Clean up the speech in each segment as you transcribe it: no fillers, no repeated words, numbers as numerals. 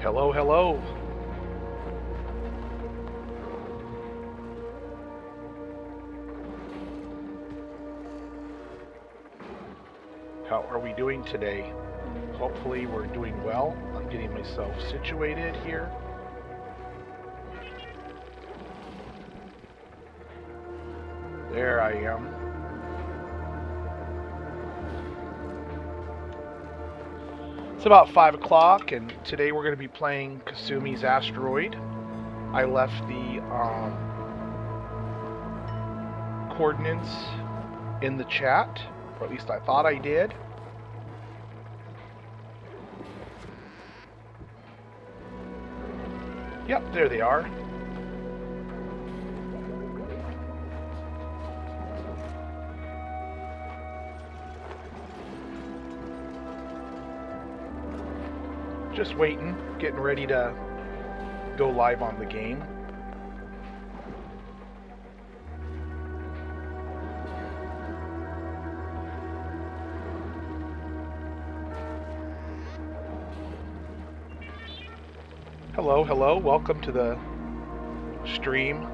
Hello, hello. How are we doing today? Hopefully we're doing well. I'm getting myself situated here. There I am. It's about 5 o'clock, and today we're going to be playing Kasumi's Asteroid. I left the coordinates in the chat, or at least I thought I did. Yep, there they are. Just waiting, getting ready to go live on the game. Hello, hello, welcome to the stream.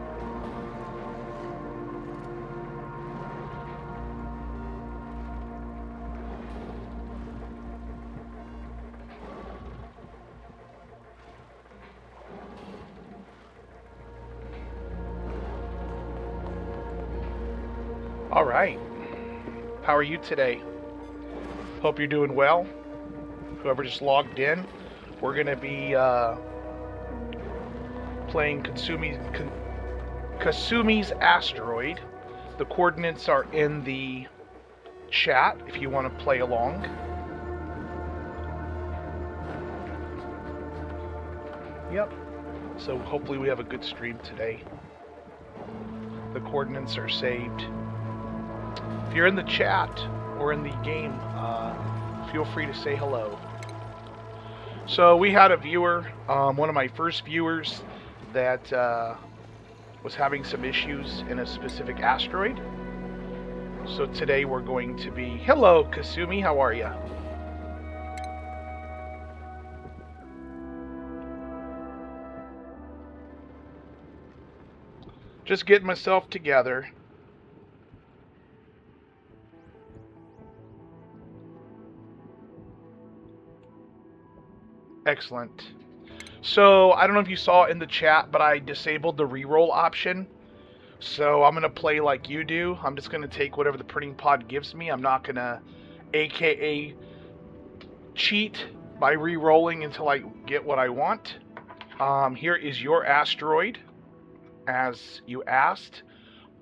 All right. How are you today? Hope you're doing well. Whoever just logged in, we're going to be playing Kasumi's Asteroid. The coordinates are in the chat if you want to play along. Yep. So hopefully we have a good stream today. The coordinates are saved. If you're in the chat or in the game, feel free to say hello. So we had a viewer, one of my first viewers, that was having some issues in a specific asteroid. So today we're going to be... Hello, Kasumi, how are you? Just getting myself together. Excellent. So, I don't know if you saw in the chat, but I disabled the reroll option. So, I'm going to play like you do. I'm just going to take whatever the printing pod gives me. I'm not going to AKA cheat by re-rolling until I get what I want. Here is your asteroid, as you asked.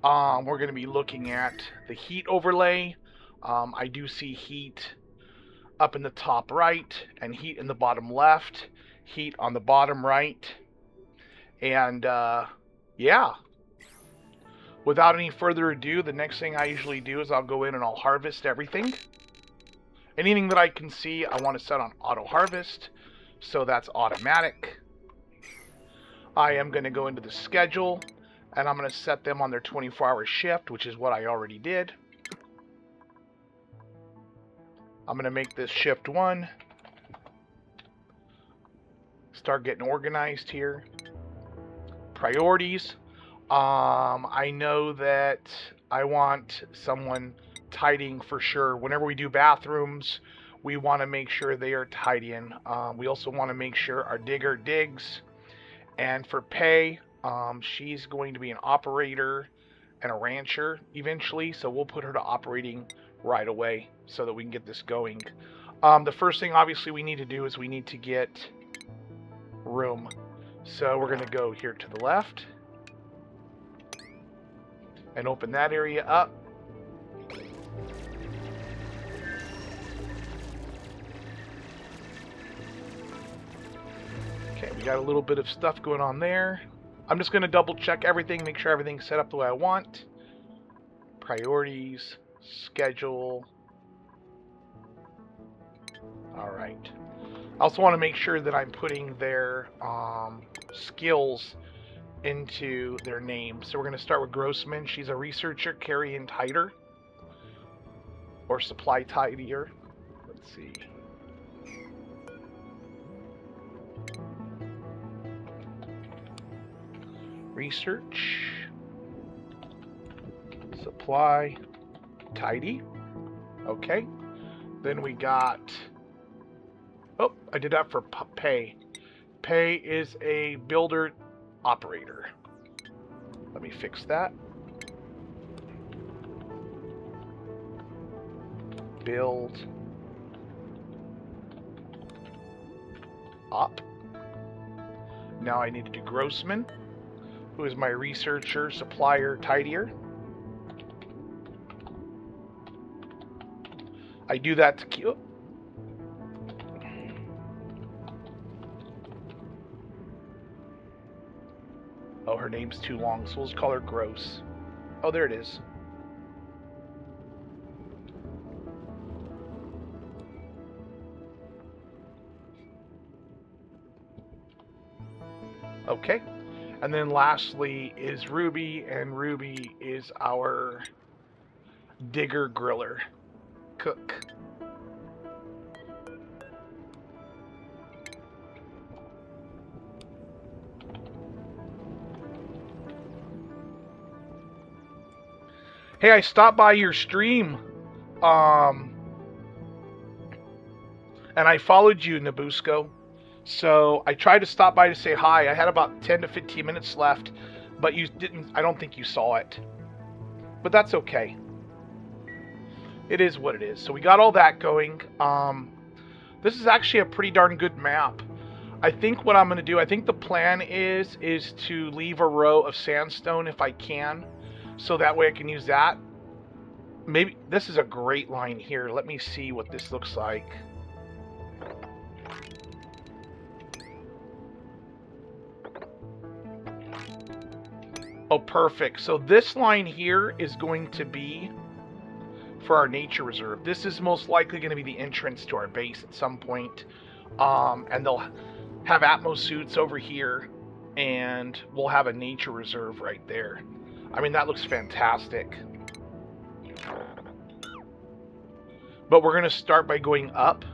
We're going to be looking at the heat overlay. I do see heat up in the top right and heat in the bottom left, heat on the bottom right. And yeah, without any further ado, the next thing I usually do is I'll go in and I'll harvest everything. Anything that I can see, I want to set on auto harvest, so that's automatic. I am going to go into the schedule and I'm going to set them on their 24-hour shift, which is what I already did. I'm going to make this shift 1. Start getting organized here. Priorities. I know that I want someone tidying for sure. Whenever we do bathrooms, we want to make sure they are tidying. We also want to make sure our digger digs. And for pay, she's going to be an operator and a rancher eventually, so we'll put her to operating right away so that we can get this going. The first thing obviously we need to do is we need to get room. So we're going to go here to the left and open that area up. Okay, we got a little bit of stuff going on there. I'm just going to double check everything, make sure everything's set up the way I want. Priorities, schedule. All right. I also want to make sure that I'm putting their skills into their name. So we're going to start with Grossman. She's a researcher, carry and tider, or supply tidier. Let's see. Research. Supply. Tidy. Okay. Then we got... Oh, I did that for pay. Pay is a builder operator. Let me fix that. Build. Up. Now I need to do Grossman, who is my researcher, supplier, tidier. I do that to keep... Oh, her name's too long, so let's call her Gross. Oh, there it is. Okay. And then lastly is Ruby, and Ruby is our digger griller. Cook. Hey, I stopped by your stream, and I followed you, Nabusco. So I tried to stop by to say hi. I had about 10 to 15 minutes left, but you didn't. I don't think you saw it. But that's okay. It is what it is. So we got all that going. This is actually a pretty darn good map. I think what I'm going to do, I think the plan is to leave a row of sandstone if I can, so that way I can use that. Maybe this is a great line here. Let me see what this looks like. Oh, perfect. So this line here is going to be for our nature reserve. This is most likely going to be the entrance to our base at some point. And they'll have Atmos suits over here, and we'll have a nature reserve right there. I mean, that looks fantastic. But we're going to start by going up,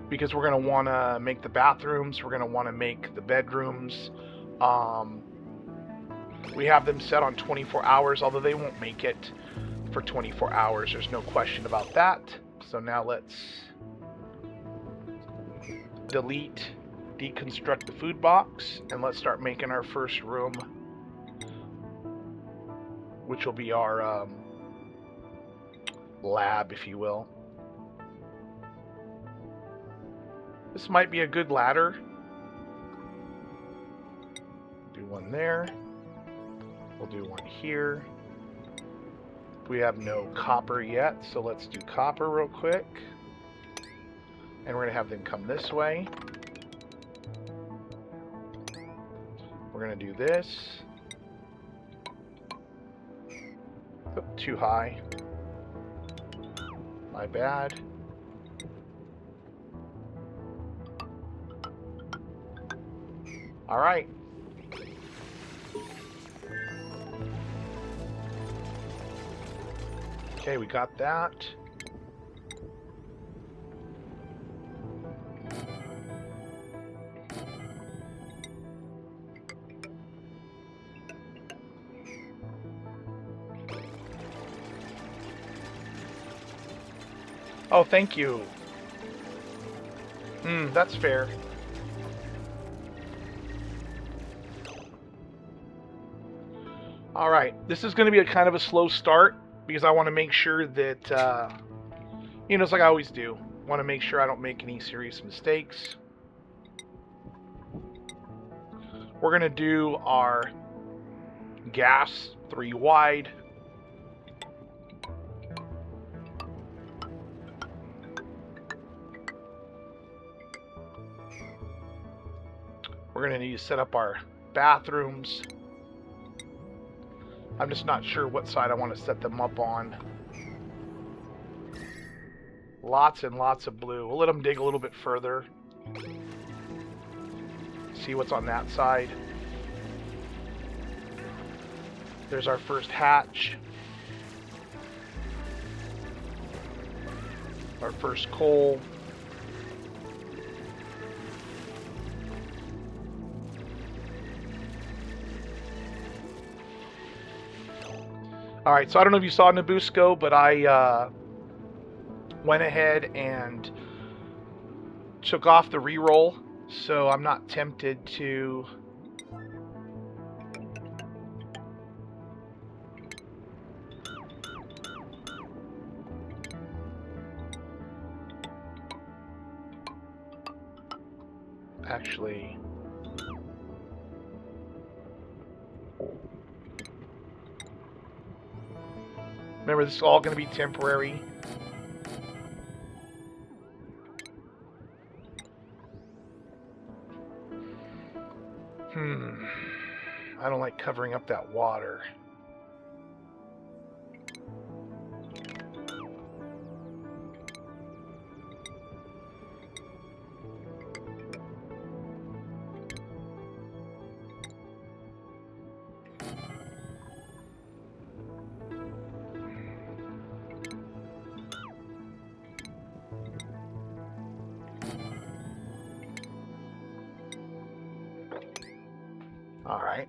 because we're going to want to make the bathrooms. We're going to want to make the bedrooms. We have them set on 24 hours, although they won't make it for 24 hours. There's no question about that. So now let's delete, deconstruct the food box, and let's start making our first room, which will be our lab, if you will. This might be a good ladder. Do one there. We'll do one here. We have no copper yet, so let's do copper real quick. And we're going to have them come this way. We're going to do this. Oh, too high. My bad. All right. Okay, we got that. Oh, thank you. That's fair. All right, this is going to be a kind of a slow start, because I want to make sure that, you know, it's like I always do. Want to make sure I don't make any serious mistakes. We're going to do our gas 3 wide. We're going to need to set up our bathrooms. I'm just not sure what side I want to set them up on. Lots and lots of blue. We'll let them dig a little bit further. See what's on that side. There's our first hatch. Our first coal. Alright, so I don't know if you saw Nabusco, but I went ahead and took off the reroll, so I'm not tempted to... Actually... Remember, this is all going to be temporary. I don't like covering up that water. All right.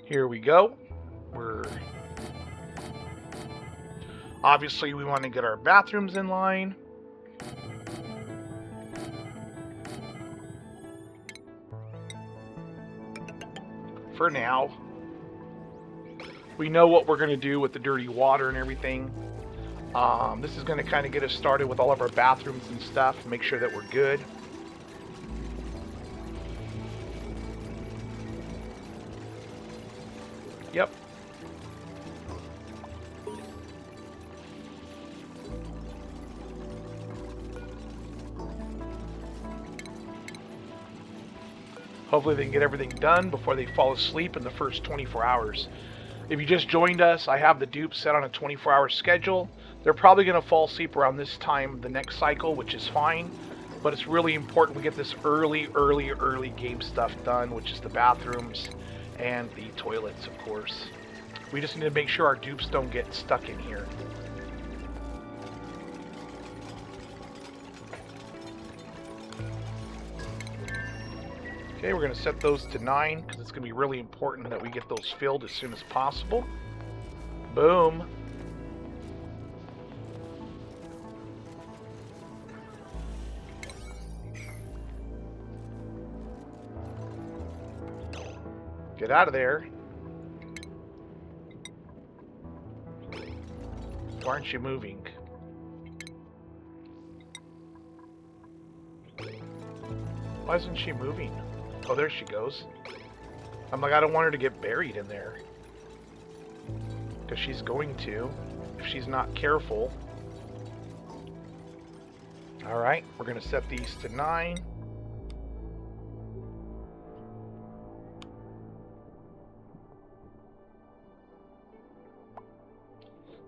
Here we go. Obviously we want to get our bathrooms in line. For now. We know what we're going to do with the dirty water and everything. This is going to kind of get us started with all of our bathrooms and stuff. Make sure that we're good. Yep. Hopefully they can get everything done before they fall asleep in the first 24 hours. If you just joined us, I have the dupes set on a 24-hour schedule. They're probably going to fall asleep around this time the next cycle, which is fine. But it's really important we get this early game stuff done, which is the bathrooms and the toilets, of course. We just need to make sure our dupes don't get stuck in here. Okay, we're going to set those to 9 because it's going to be really important that we get those filled as soon as possible. Boom. Get out of there. Why aren't you moving? Why isn't she moving? Oh, there she goes. I'm like, I don't want her to get buried in there. Because she's going to, if she's not careful. Alright, we're going to set these to 9.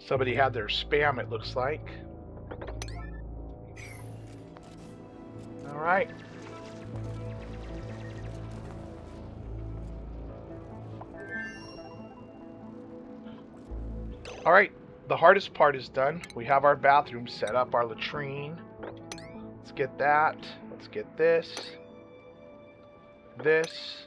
Somebody had their spam, it looks like. Alright. Alright, the hardest part is done. We have our bathroom set up, our latrine. Let's get that. Let's get this. This.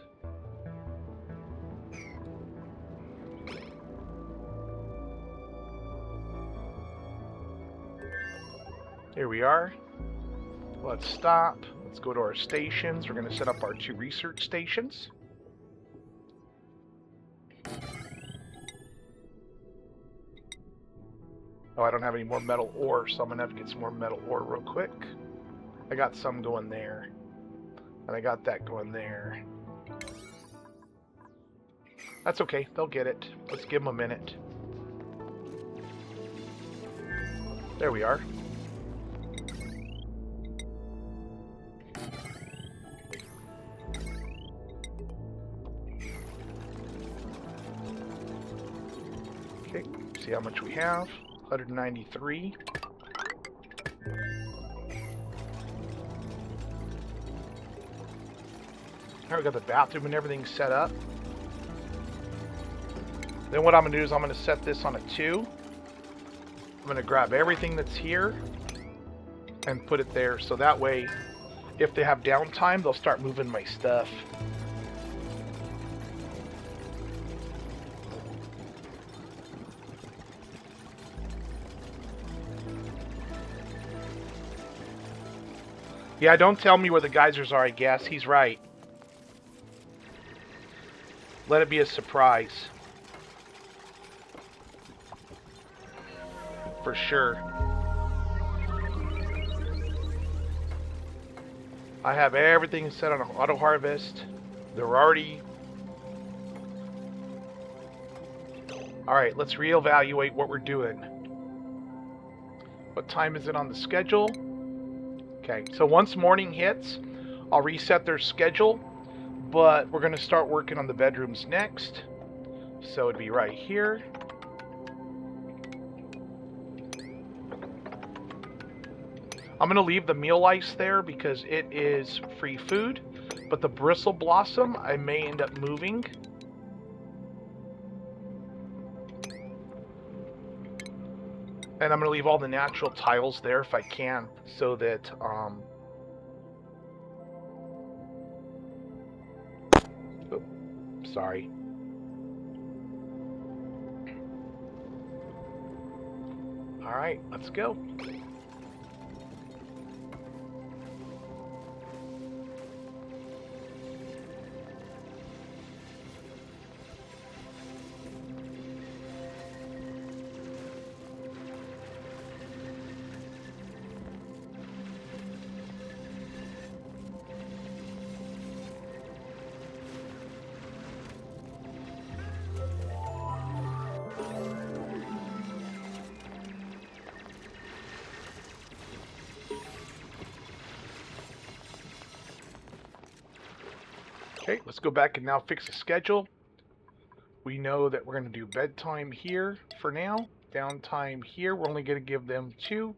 Here we are. Let's stop. Let's go to our stations. We're going to set up our 2 research stations. Oh, I don't have any more metal ore, so I'm going to have to get some more metal ore real quick. I got some going there. And I got that going there. That's okay. They'll get it. Let's give them a minute. There we are. Okay, see how much we have. 193. Alright, we got the bathroom and everything set up. Then what I'm going to do is I'm going to set this on a 2. I'm going to grab everything that's here. and put it there. So that way, if they have downtime, they'll start moving my stuff. Yeah, don't tell me where the geysers are, I guess. He's right. Let it be a surprise. For sure. I have everything set on auto harvest. They're already... Alright, let's reevaluate what we're doing. What time is it on the schedule? Okay, so once morning hits, I'll reset their schedule, but we're going to start working on the bedrooms next. So it'd be right here. I'm going to leave the meal ice there because it is free food, but the bristle blossom I may end up moving. And I'm going to leave all the natural tiles there if I can, so that sorry. All right, let's go. Okay, let's go back and now fix the schedule. We know that we're going to do bedtime here for now. Downtime here, we're only going to give them 2.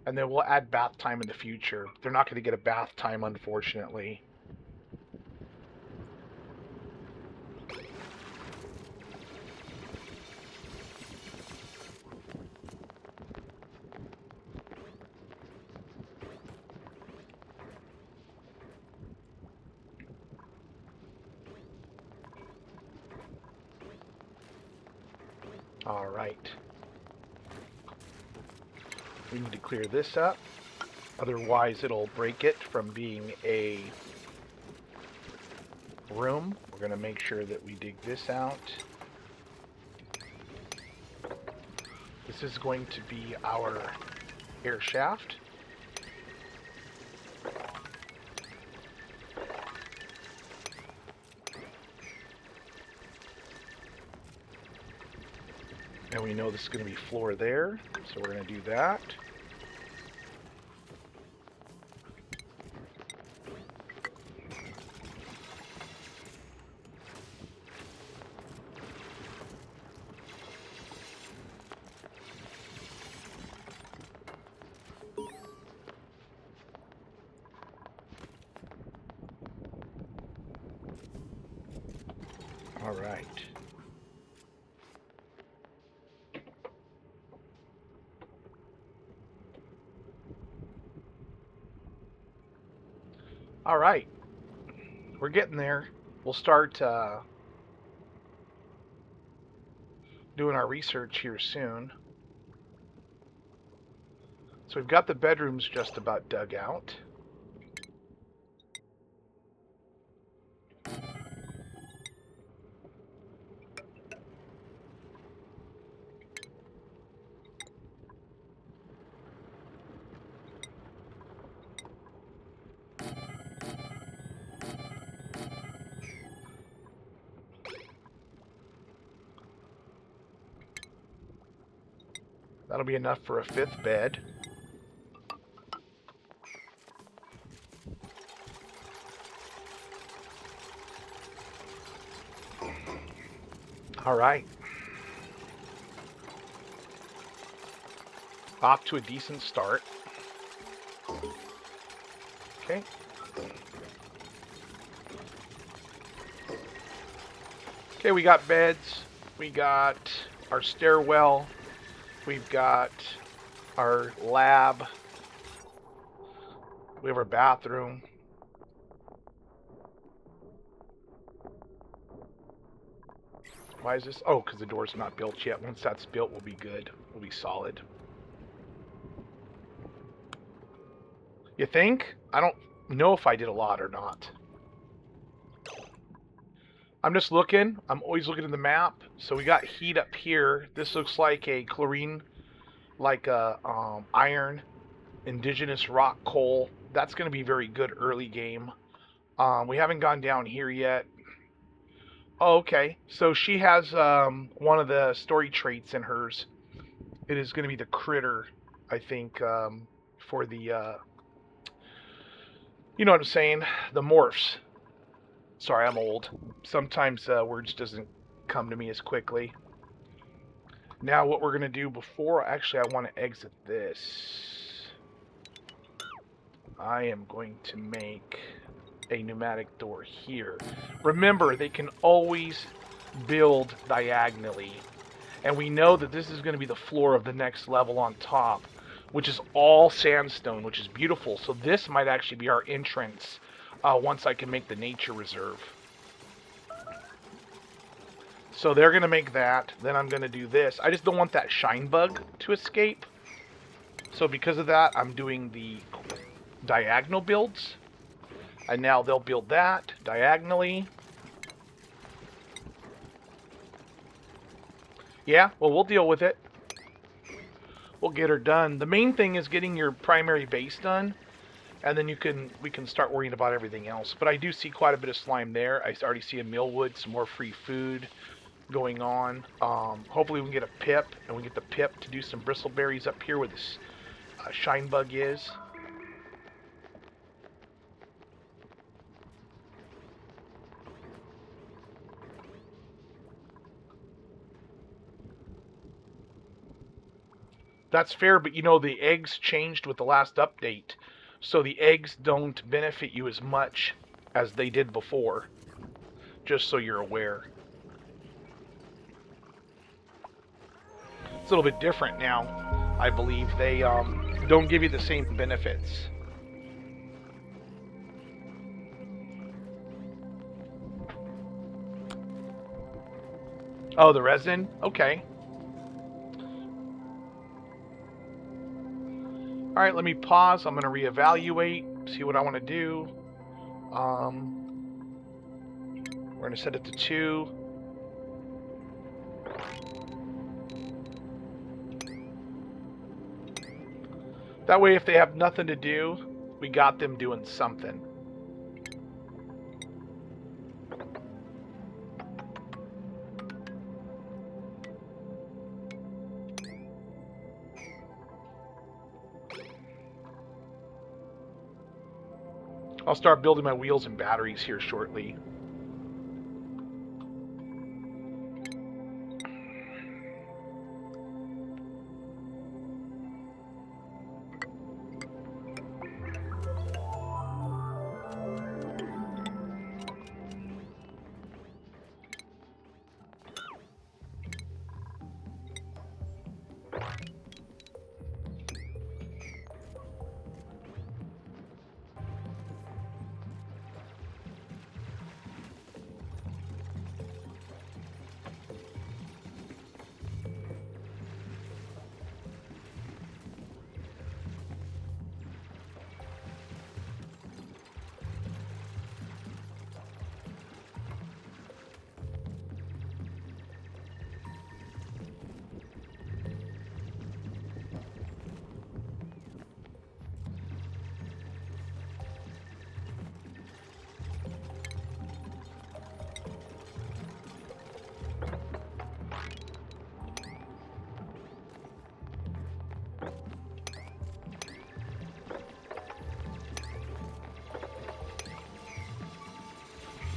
And then we'll add bath time in the future. They're not going to get a bath time, unfortunately. All right. We need to clear this up. Otherwise, it'll break it from being a room. We're going to make sure that we dig this out. This is going to be our air shaft. And we know this is going to be floor there, so we're going to do that. All right. All right. We're getting there. We'll start doing our research here soon. So we've got the bedrooms just about dug out. That'll be enough for a 5th bed. All right. Off to a decent start. Okay. Okay, we got beds. We got our stairwell. We've got our lab. We have our bathroom. Why is this? Oh, because the door's not built yet. Once that's built, we'll be good. We'll be solid. You think? I don't know if I did a lot or not. I'm just looking. I'm always looking at the map. So we got heat up here. This looks like a chlorine, like a iron, indigenous rock coal. That's going to be very good early game. We haven't gone down here yet. Oh, okay. So she has one of the story traits in hers. It is going to be the critter, I think, for the, you know what I'm saying? The morphs. Sorry, I'm old. Sometimes words doesn't come to me as quickly. Now what we're going to do before, actually I want to exit this. I am going to make a pneumatic door here. Remember, they can always build diagonally. And we know that this is going to be the floor of the next level on top, which is all sandstone, which is beautiful. So this might actually be our entrance once I can make the nature reserve. So they're going to make that. Then I'm going to do this. I just don't want that shine bug to escape. So because of that, I'm doing the diagonal builds. And now they'll build that diagonally. Yeah, well, we'll deal with it. We'll get her done. The main thing is getting your primary base done. And then we can start worrying about everything else. But I do see quite a bit of slime there. I already see a millwood, some more free food going on. Hopefully we can get a pip, and we get the pip to do some bristleberries up here where this shine bug is. That's fair, but you know the eggs changed with the last update. So the eggs don't benefit you as much as they did before. Just so you're aware. It's a little bit different now, I believe. They don't give you the same benefits. Oh, the resin? Okay. Alright, let me pause. I'm going to reevaluate, see what I want to do. We're going to set it to 2. That way, if they have nothing to do, we got them doing something. I'll start building my wheels and batteries here shortly.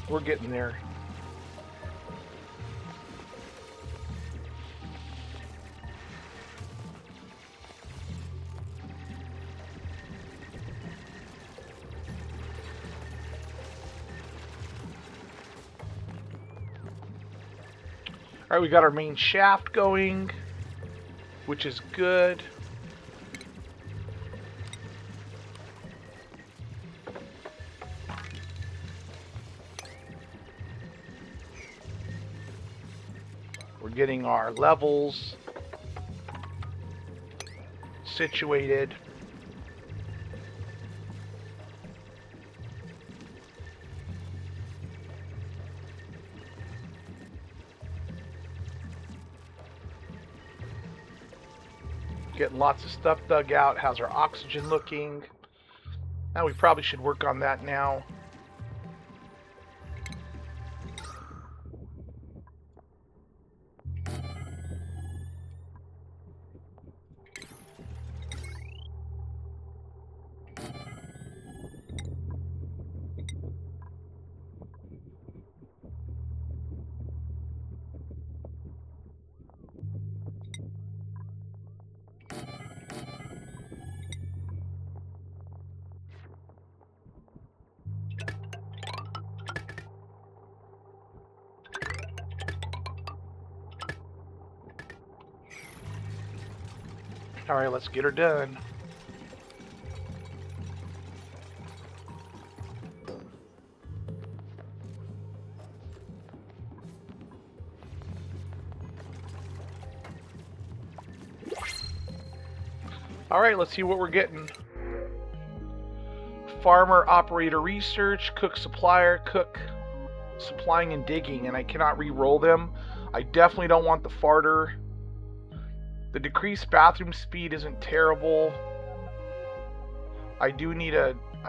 We're getting there. Alright, we got our main shaft going, which is good. We're getting our levels situated. Getting lots of stuff dug out. How's our oxygen looking? Now we probably should work on that now. Alright, let's get her done. Alright, let's see what we're getting. Farmer, operator, research, cook, supplier, cook, supplying and digging, and I cannot re-roll them. I definitely don't want the farter. The decreased bathroom speed isn't terrible. I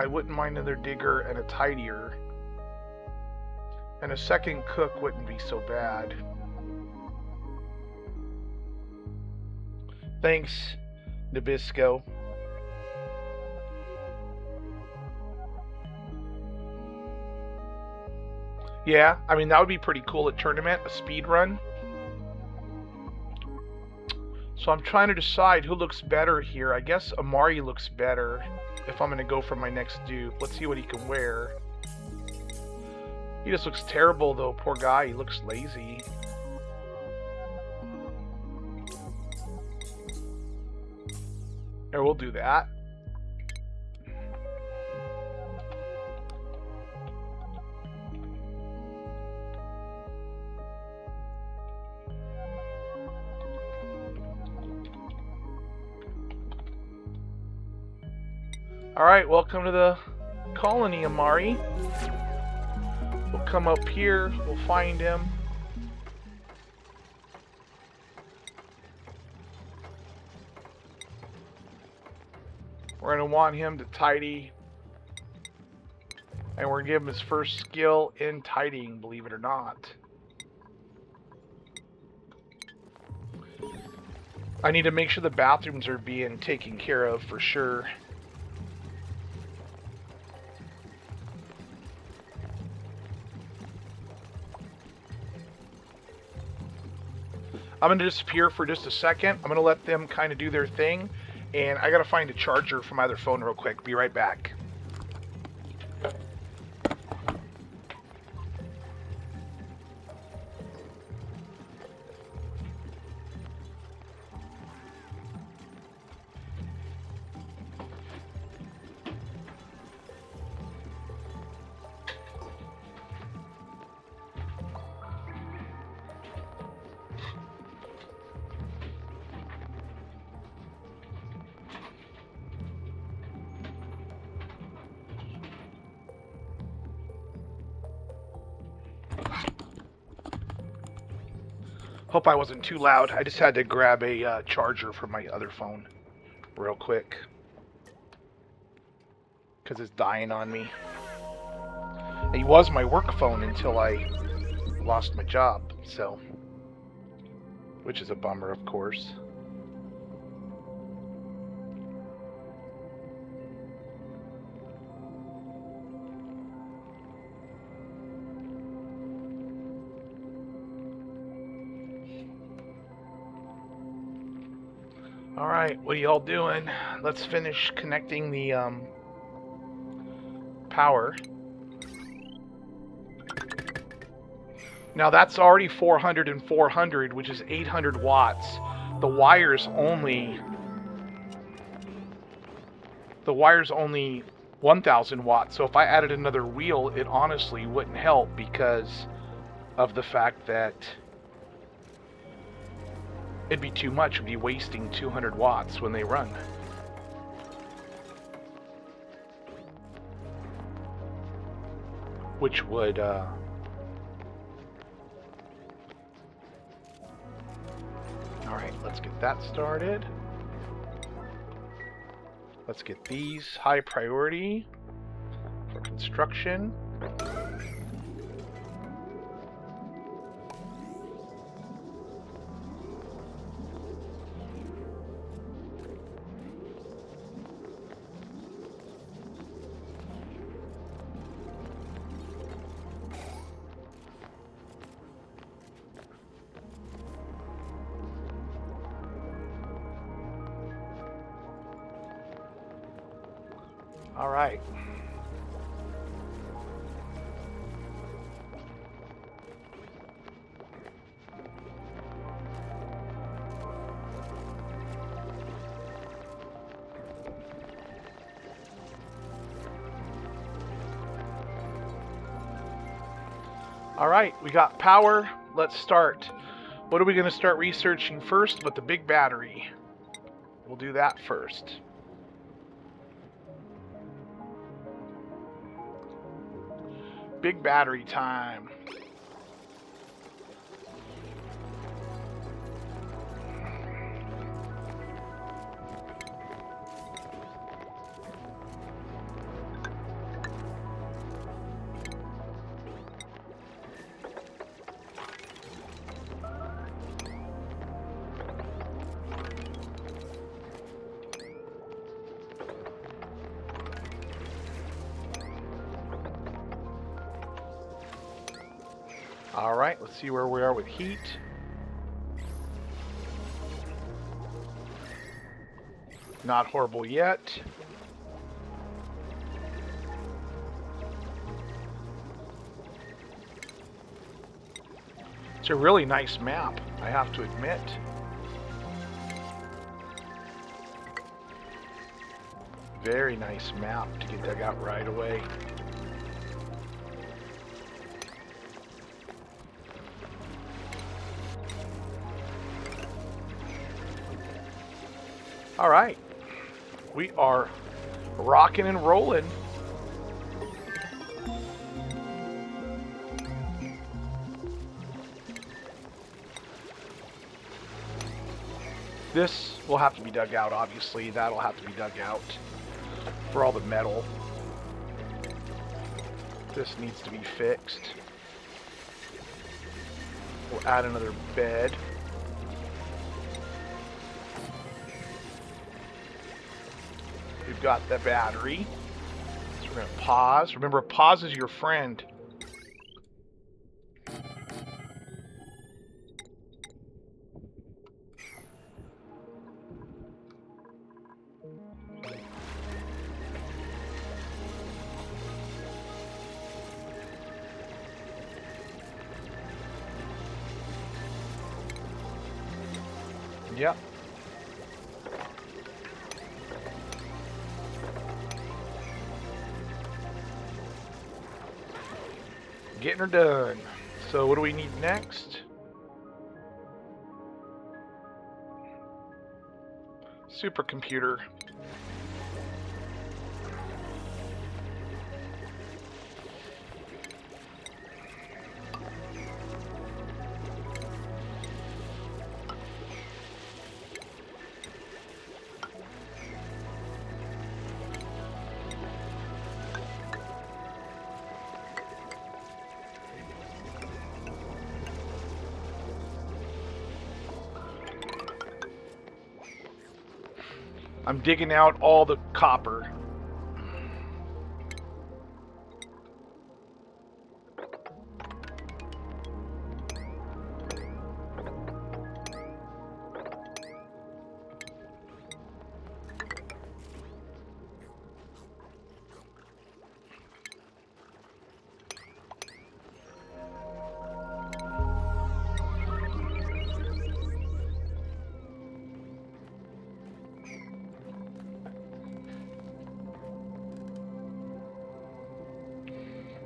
wouldn't mind another digger and a tidier. And a second cook wouldn't be so bad. Thanks, Nabisco. Yeah, I mean, that would be pretty cool at tournament, a speed run. So I'm trying to decide who looks better here. I guess Amari looks better if I'm going to go for my next dupe. Let's see what he can wear. He just looks terrible, though. Poor guy. He looks lazy. Here, we'll do that. Alright, welcome to the colony, Amari. We'll come up here, we'll find him. We're going to want him to tidy. And we're going to give him his first skill in tidying, believe it or not. I need to make sure the bathrooms are being taken care of for sure. I'm going to disappear for just a second. I'm going to let them kind of do their thing. And I got to find a charger for my other phone real quick. Be right back. Hope I wasn't too loud. I just had to grab a charger from my other phone real quick. Because it's dying on me. It was my work phone until I lost my job, so. Which is a bummer, of course. Alright, what are y'all doing? Let's finish connecting the power. Now that's already 400 and 400, which is 800 watts. The wire's only 1,000 watts. So if I added another wheel, it honestly wouldn't help because of the fact that It'd be too much. It'd be wasting 200 watts when they run. Which would, Alright, let's get that started. Let's get these high priority for construction. All right. All right, we got power. Let's start. What are we going to start researching first? But the big battery. We'll do that first. Big battery time. All right, let's see where we are with heat. Not horrible yet. It's a really nice map, I have to admit. Very nice map to get dug out right away. All right, we are rocking and rolling. This will have to be dug out, obviously. That'll have to be dug out for all the metal. This needs to be fixed. We'll add another bed. We've got the battery. So we're going to pause. Remember, pause is your friend. Yep. Getting her done. So what do we need next? Supercomputer. I'm digging out all the copper.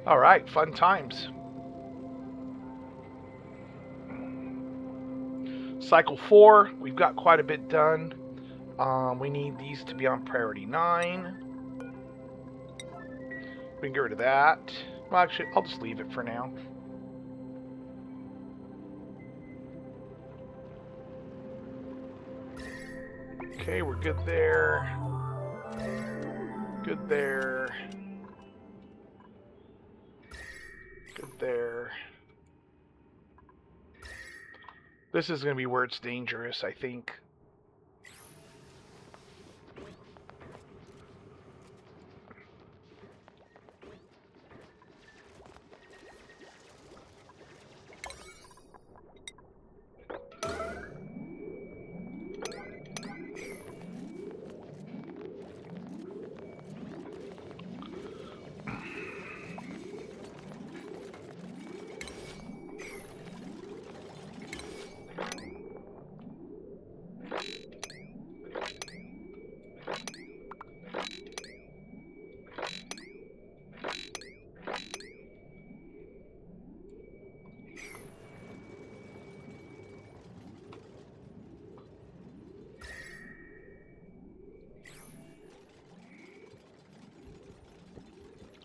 All right, fun times. Cycle 4, we've got quite a bit done. We need these to be on priority 9. We can get rid of that. Well, actually, I'll just leave it for now. Okay, we're good there. Good there. Good there. This is going to be where it's dangerous, I think.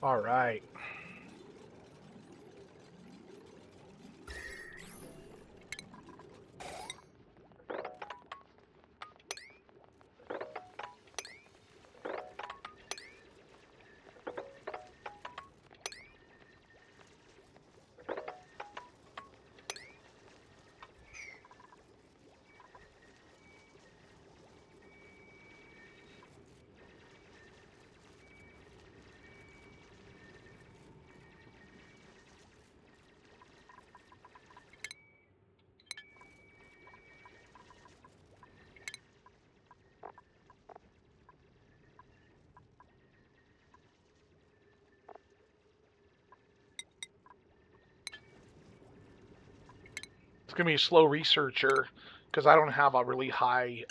All right. It's going to be a slow researcher because I don't have a really high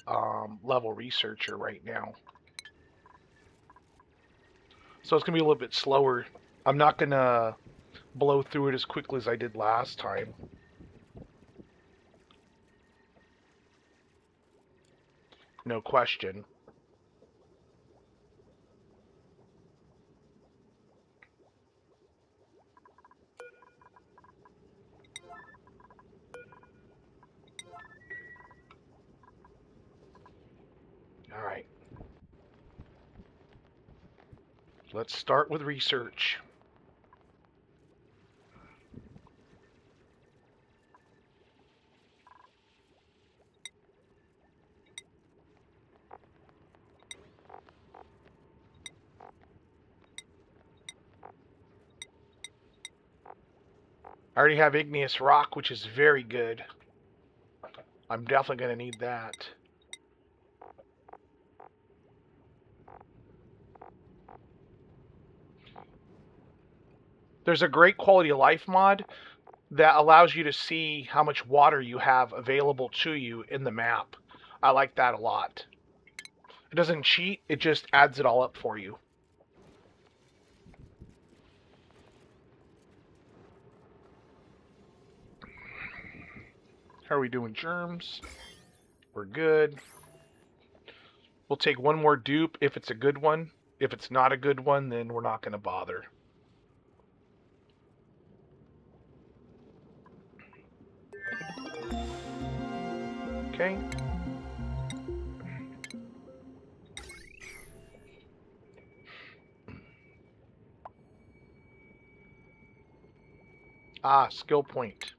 level researcher right now. So it's going to be a little bit slower. I'm not going to blow through it as quickly as I did last time. No question. All right. Let's start with research. I already have igneous rock, which is very good. I'm definitely going to need that. There's a great quality of life mod that allows you to see how much water you have available to you in the map. I like that a lot. It doesn't cheat, it just adds it all up for you. How are we doing germs? We're good. We'll take one more dupe if it's a good one. If it's not a good one, then we're not going to bother. Okay. Ah, skill point.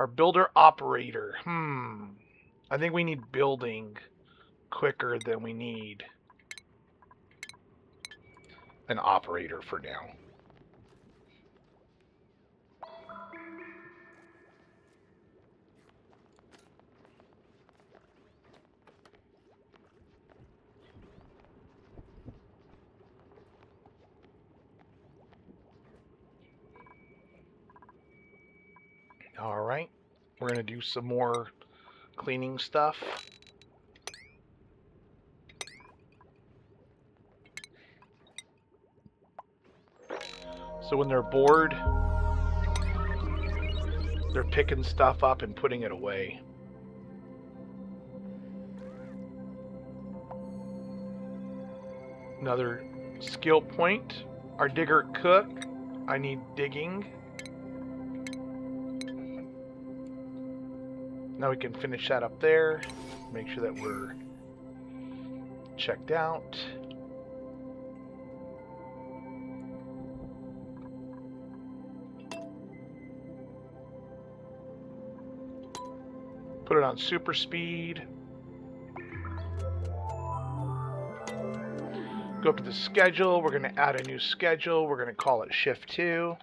Our builder operator. I think we need building quicker than we need an operator for now. All right, we're going to do some more cleaning stuff. So when they're bored, they're picking stuff up and putting it away. Another skill point. Our digger cook. I need digging. Now we can finish that up there. Make sure that we're checked out. Put it on super speed. Go up to the schedule. We're going to add a new schedule. We're going to call it Shift 2.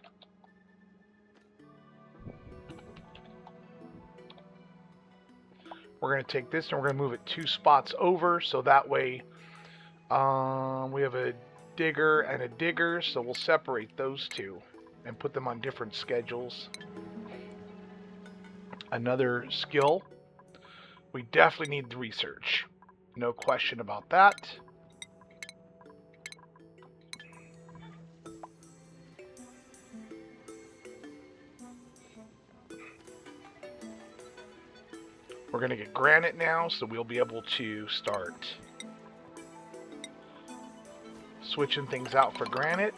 We're going to take this and we're going to move it 2 spots over, so that way we have a digger and a digger, so we'll separate those two and put them on different schedules. Another skill. We definitely need the research. No question about that. We're going to get granite now, so we'll be able to start switching things out for granite.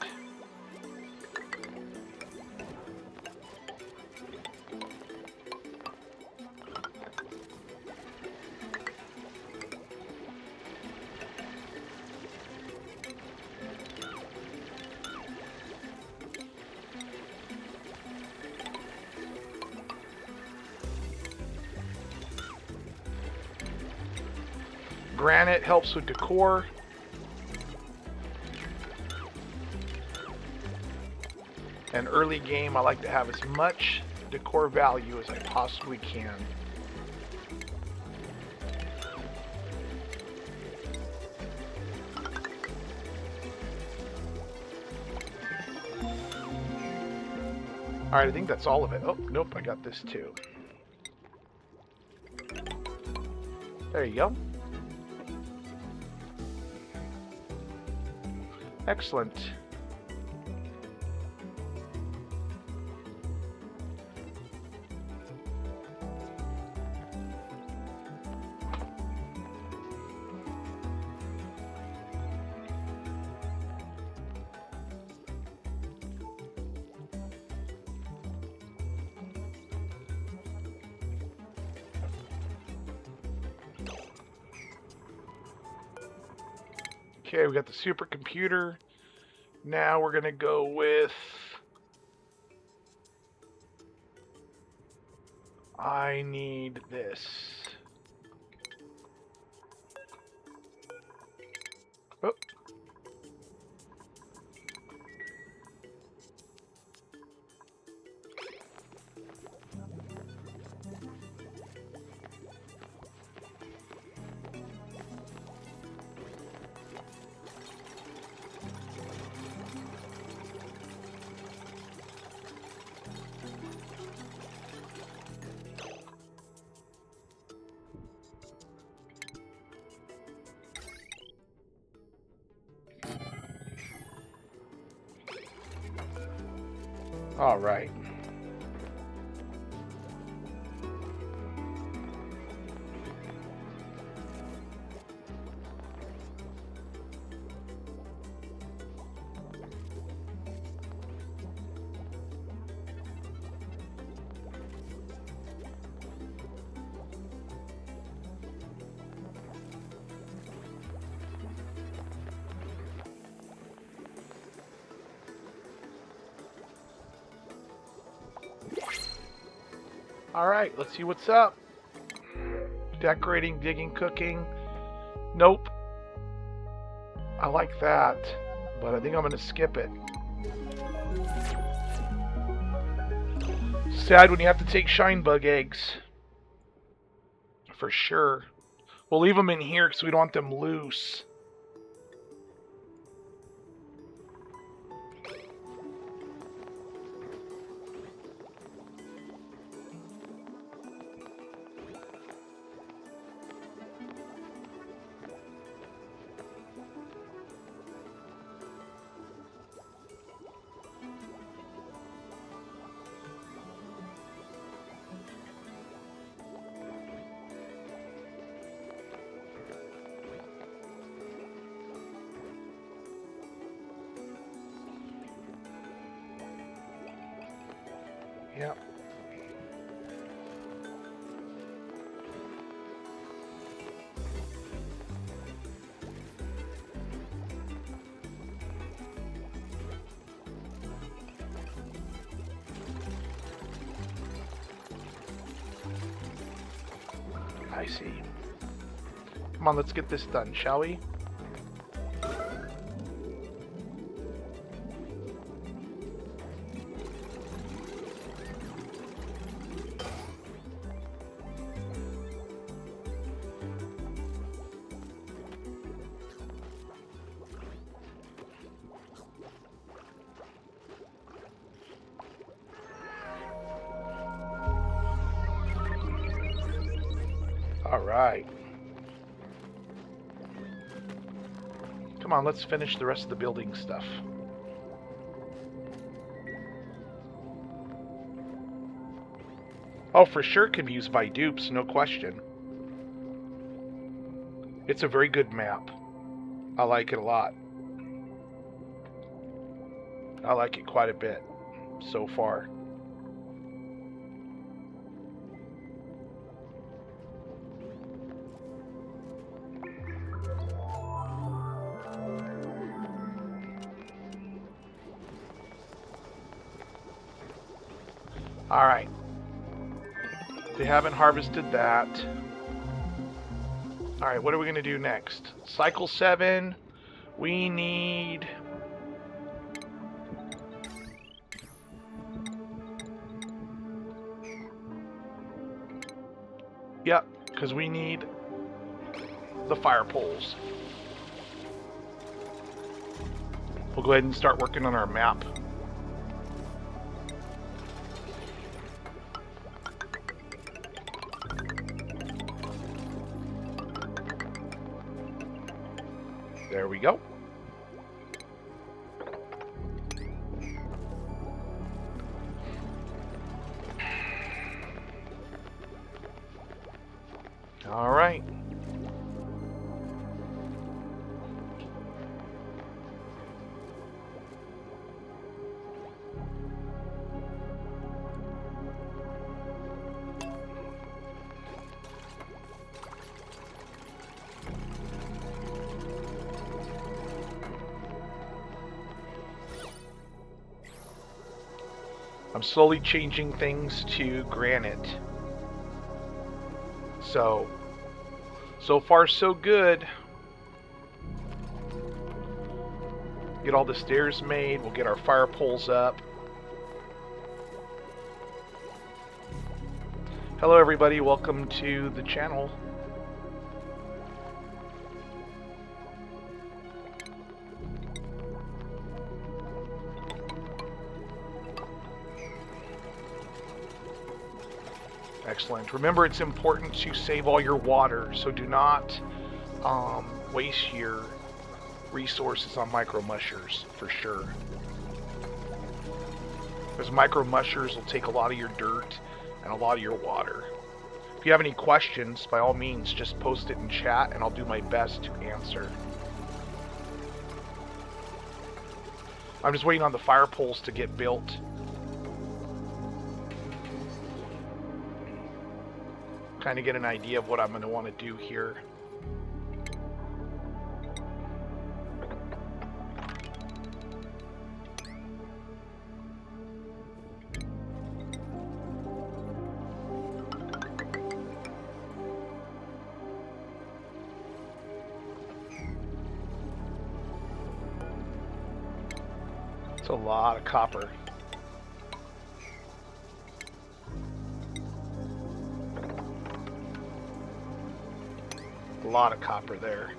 Granite helps with decor. And early game, I like to have as much decor value as I possibly can. Alright, I think that's all of it. Oh, nope, I got this too. There you go. Excellent. Okay, we got the supercomputer. Now we're gonna go with I need this. Oh. All right. All right, let's see what's up. Decorating, digging, cooking. Nope. I like that, but I think I'm going to skip it. Sad when you have to take shine bug eggs. For sure. We'll leave them in here because we don't want them loose. Yep. I see. Come on, let's get this done, shall we? All right. Come on, let's finish the rest of the building stuff. Oh, for sure can be used by dupes, no question. It's a very good map. I like it a lot. I like it quite a bit so far. Alright. They haven't harvested that. Alright, what are we going to do next? Cycle 7. We need... Yep, because we need the fire poles. We'll go ahead and start working on our map. There we go. All right. I'm slowly changing things to granite. So far so good. Get all the stairs made. We'll get our fire poles up. Hello everybody, welcome to the channel. Excellent. Remember, it's important to save all your water, so do not waste your resources on micro mushers, for sure. Because micro mushers will take a lot of your dirt and a lot of your water. If you have any questions, by all means, just post it in chat and I'll do my best to answer. I'm just waiting on the fire poles to get built. Kind of get an idea of what I'm going to want to do here. It's a lot of copper. A lot of copper there.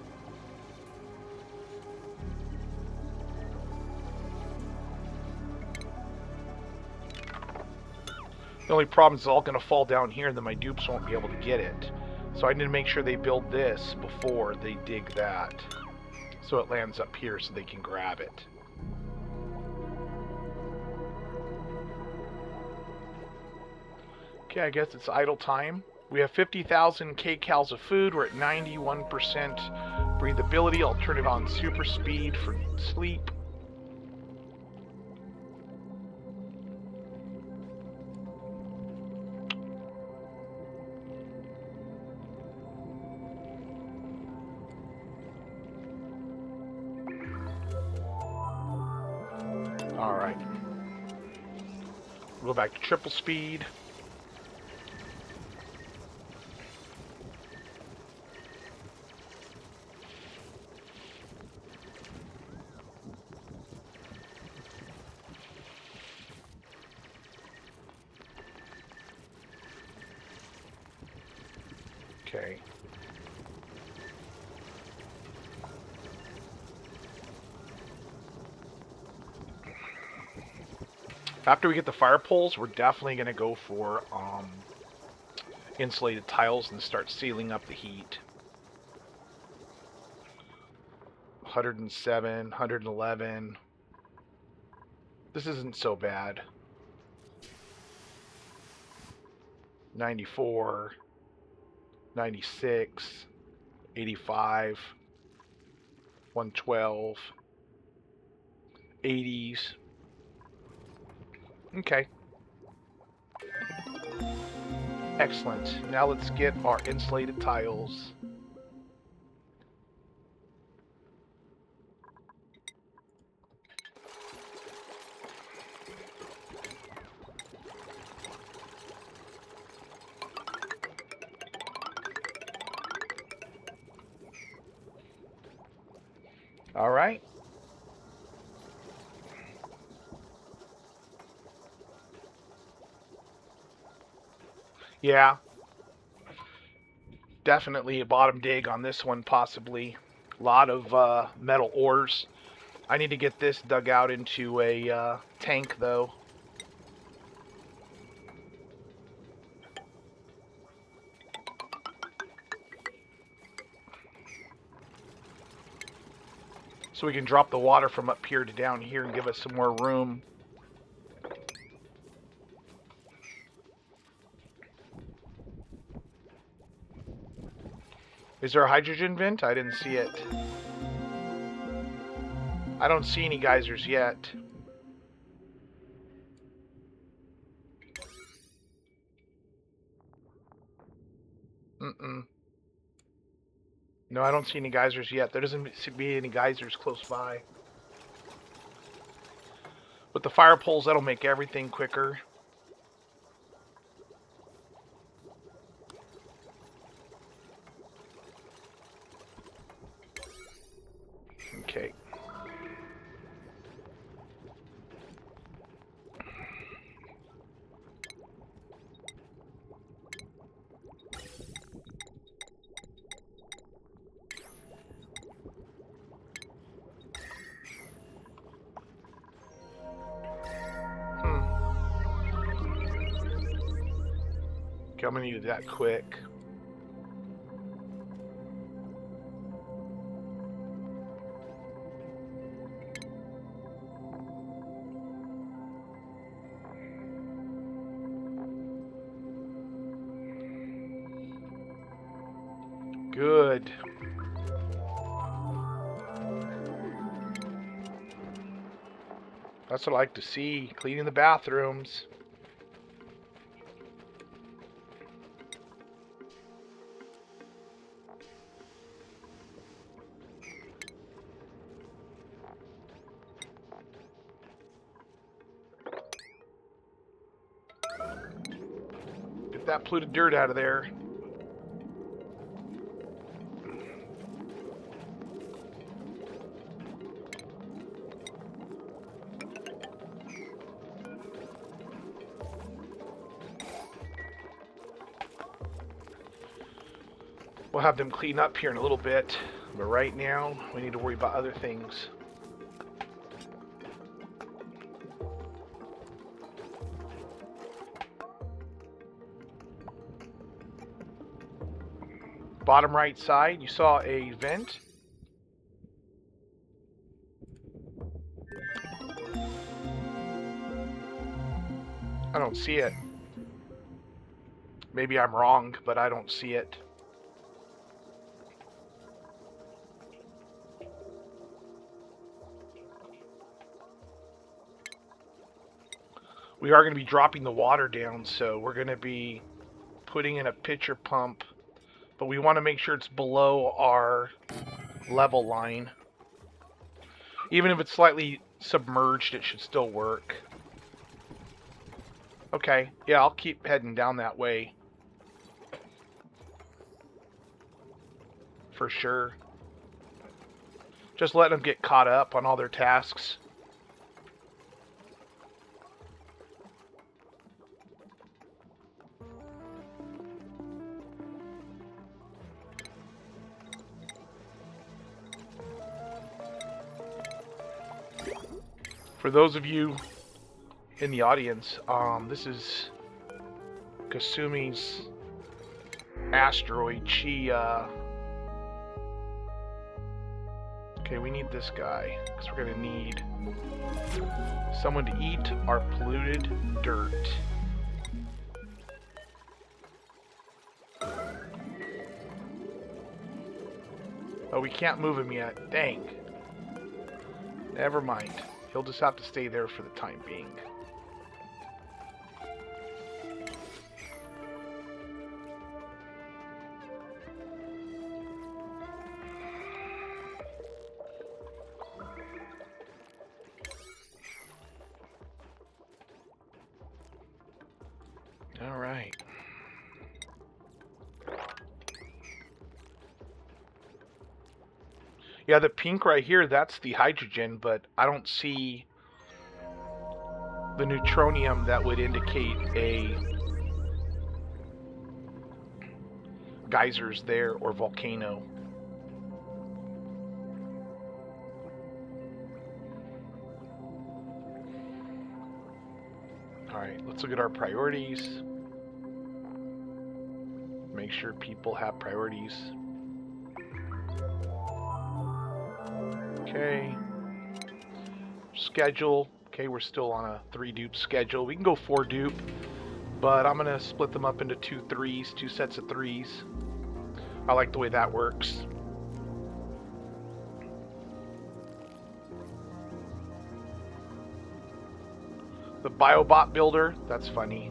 The only problem is it's all going to fall down here and then my dupes won't be able to get it. So I need to make sure they build this before they dig that. So it lands up here so they can grab it. Okay, I guess it's idle time. We have 50,000 kcals of food. We're at 91% breathability. I'll turn it on super speed for sleep. Alright. Go back to triple speed. Okay. After we get the fire poles, we're definitely going to go for insulated tiles and start sealing up the heat. 107, 111. This isn't so bad. 94, 96, 85, 112, 80s. Okay. Excellent. Now let's get our insulated tiles. All right. Yeah. Definitely a bottom dig on this one, possibly. A lot of metal ores. I need to get this dug out into a tank, though. So we can drop the water from up here to down here and give us some more room. Is there a hydrogen vent? I didn't see it. I don't see any geysers yet. No, I don't see any geysers yet. There doesn't seem to be any geysers close by. With the fire poles, that'll make everything quicker. Okay. Okay, I'm gonna need that quick. Good. That's what I like to see. Cleaning the bathrooms. Get that polluted dirt out of there. We'll have them clean up here in a little bit, but right now we need to worry about other things. Bottom right side, you saw a vent. I don't see it. Maybe I'm wrong, but I don't see it. We are going to be dropping the water down, so we're going to be putting in a pitcher pump, but we want to make sure it's below our level line. Even if it's slightly submerged, it should still work. Okay, yeah, I'll keep heading down that way. For sure. Just let them get caught up on all their tasks. For those of you in the audience, this is Kasumi's Asteroid. She, okay, we need this guy, because we're going to need someone to eat our polluted dirt. Oh, we can't move him yet. Dang. Never mind. He'll just have to stay there for the time being. All right. Yeah, the pink right here, that's the hydrogen, but I don't see the neutronium that would indicate a geysers there or volcano. Alright, let's look at our priorities. Make sure people have priorities. Okay. Schedule. Okay, we're still on a 3-dupe schedule. We can go 4-dupe, but I'm going to split them up into 2 3s, 2 sets of 3s. I like the way that works. The Biobot Builder, that's funny.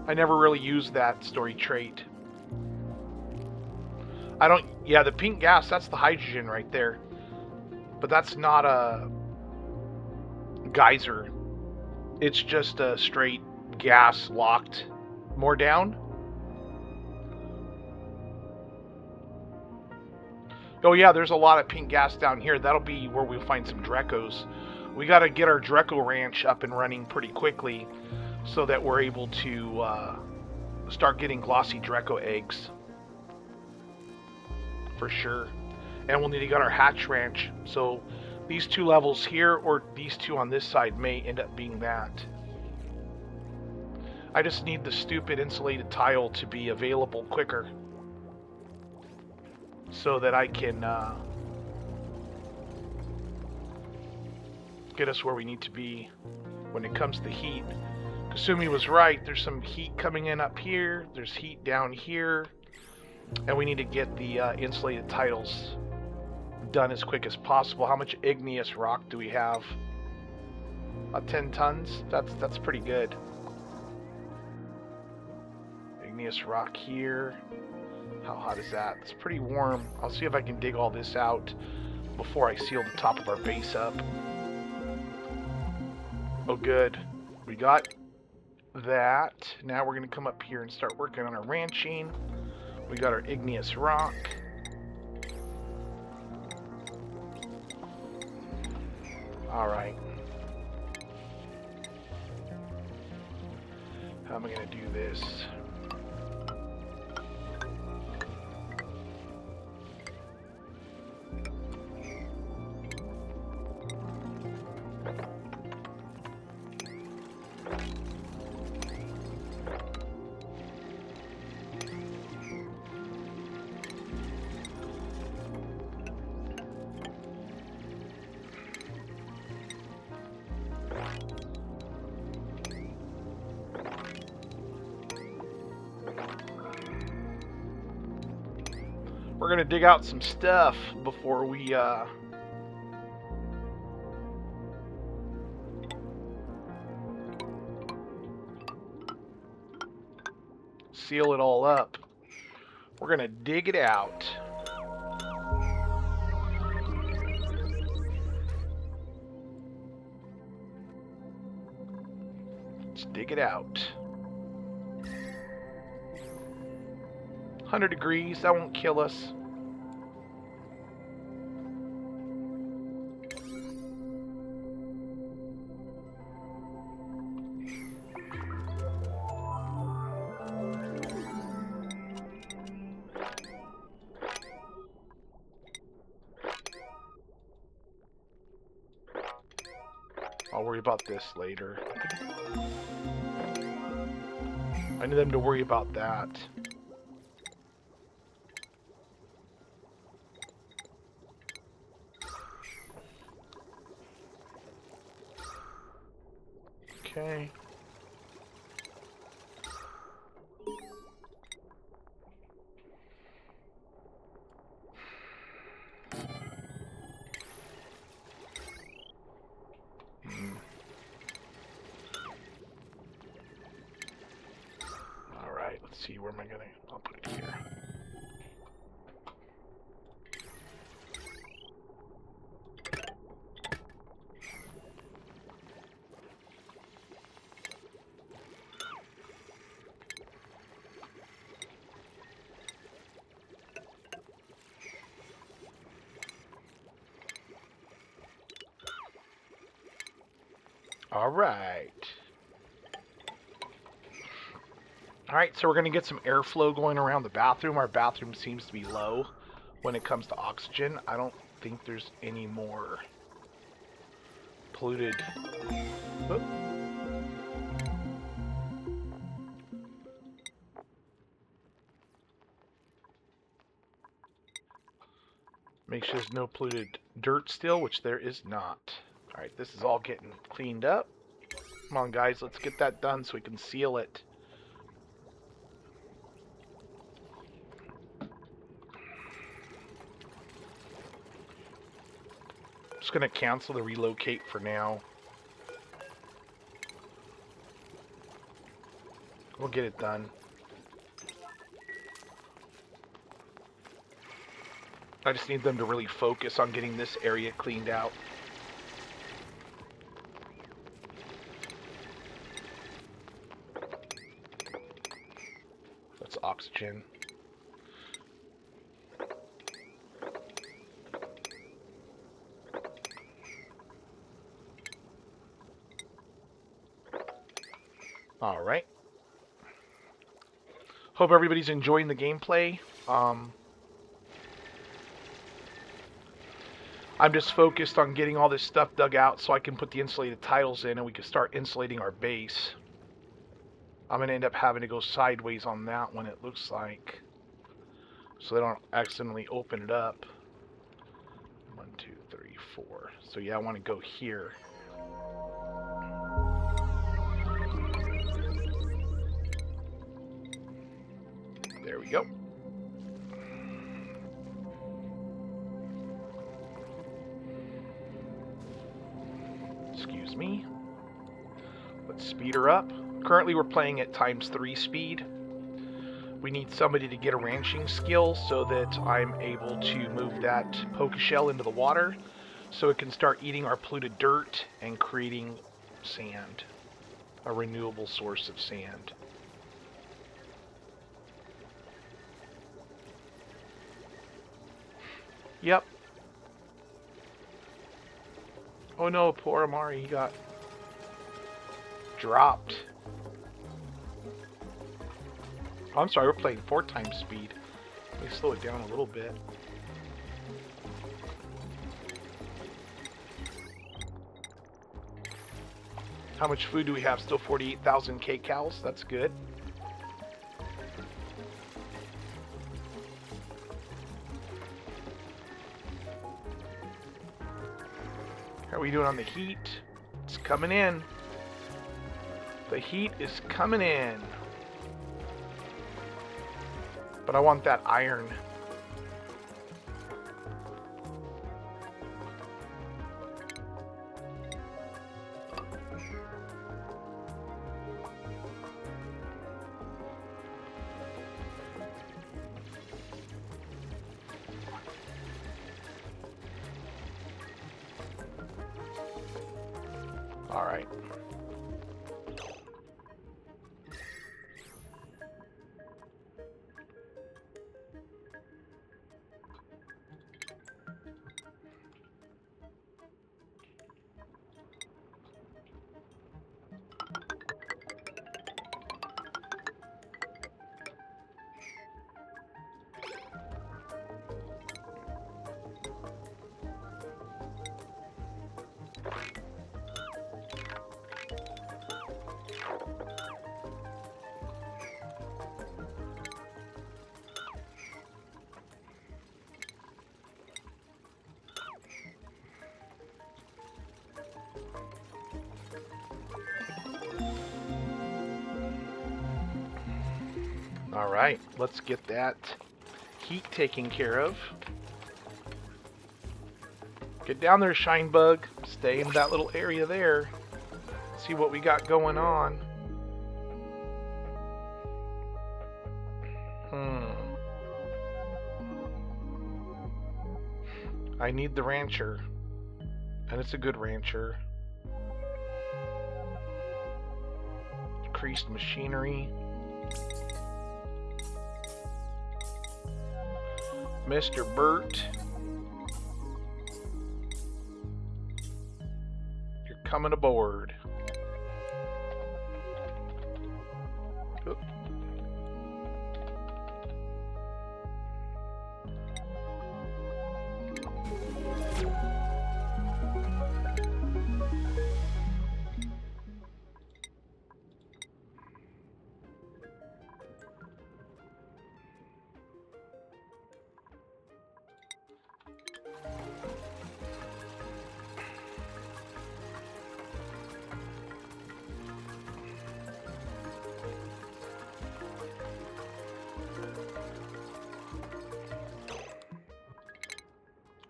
I never really used that story trait. I don't... Yeah, the pink gas, that's the hydrogen right there. But that's not a geyser. It's just a straight gas locked. More down? Oh yeah, there's a lot of pink gas down here. That'll be where we'll find some Drecos. We got to get our Dreco ranch up and running pretty quickly so that we're able to start getting glossy Dreco eggs. For sure. And we'll need to get our hatch ranch. So these 2 levels here or these 2 on this side may end up being that. I just need the stupid insulated tile to be available quicker so that I can get us where we need to be when it comes to heat. Kasumi was right. There's some heat coming in up here. There's heat down here. And we need to get the insulated tiles done as quick as possible. How much igneous rock do we have? 10 tons? That's pretty good. Igneous rock here. How hot is that? It's pretty warm. I'll see if I can dig all this out before I seal the top of our base up. Oh good. We got that. Now we're going to come up here and start working on our ranching. We got our igneous rock. Alright. How am I going to do this? We're gonna dig out some stuff before we seal it all up. We're gonna dig it out. check it out. 100 degrees, that won't kill us. I'll worry about this later. I need them to worry about that. Okay. Alright, let's see, where am I gonna... I'll put it here. Alright, so we're going to get some airflow going around the bathroom. Our bathroom seems to be low when it comes to oxygen. I don't think there's any more polluted... Oop. Make sure there's no polluted dirt still, which there is not. Alright, this is all getting cleaned up. Come on, guys, let's get that done so we can seal it. I'm just going to cancel the relocate for now. We'll get it done. I just need them to really focus on getting this area cleaned out. That's oxygen. All right. Hope everybody's enjoying the gameplay. I'm just focused on getting all this stuff dug out so I can put the insulated tiles in and we can start insulating our base. I'm going to end up having to go sideways on that one, it looks like. So they don't accidentally open it up. 1, 2, 3, 4. So yeah, I want to go here. There we go. Excuse me. Let's speed her up. Currently we're playing at ×3 speed. We need somebody to get a ranching skill so that I'm able to move that poke shell into the water so it can start eating our polluted dirt and creating sand. A renewable source of sand. Yep. Oh no, poor Amari, he got dropped. Oh, I'm sorry, we're playing 4 times speed. Let me slow it down a little bit. How much food do we have? Still 48,000 kcals. That's good. How are we doing on the heat? It's coming in. The heat is coming in. But I want that iron. All right. Alright, let's get that heat taken care of. Get down there, Shine Bug. Stay in that little area there. See what we got going on. I need the rancher. And it's a good rancher. Increased machinery. Mr. Burt. You're coming aboard. Oop.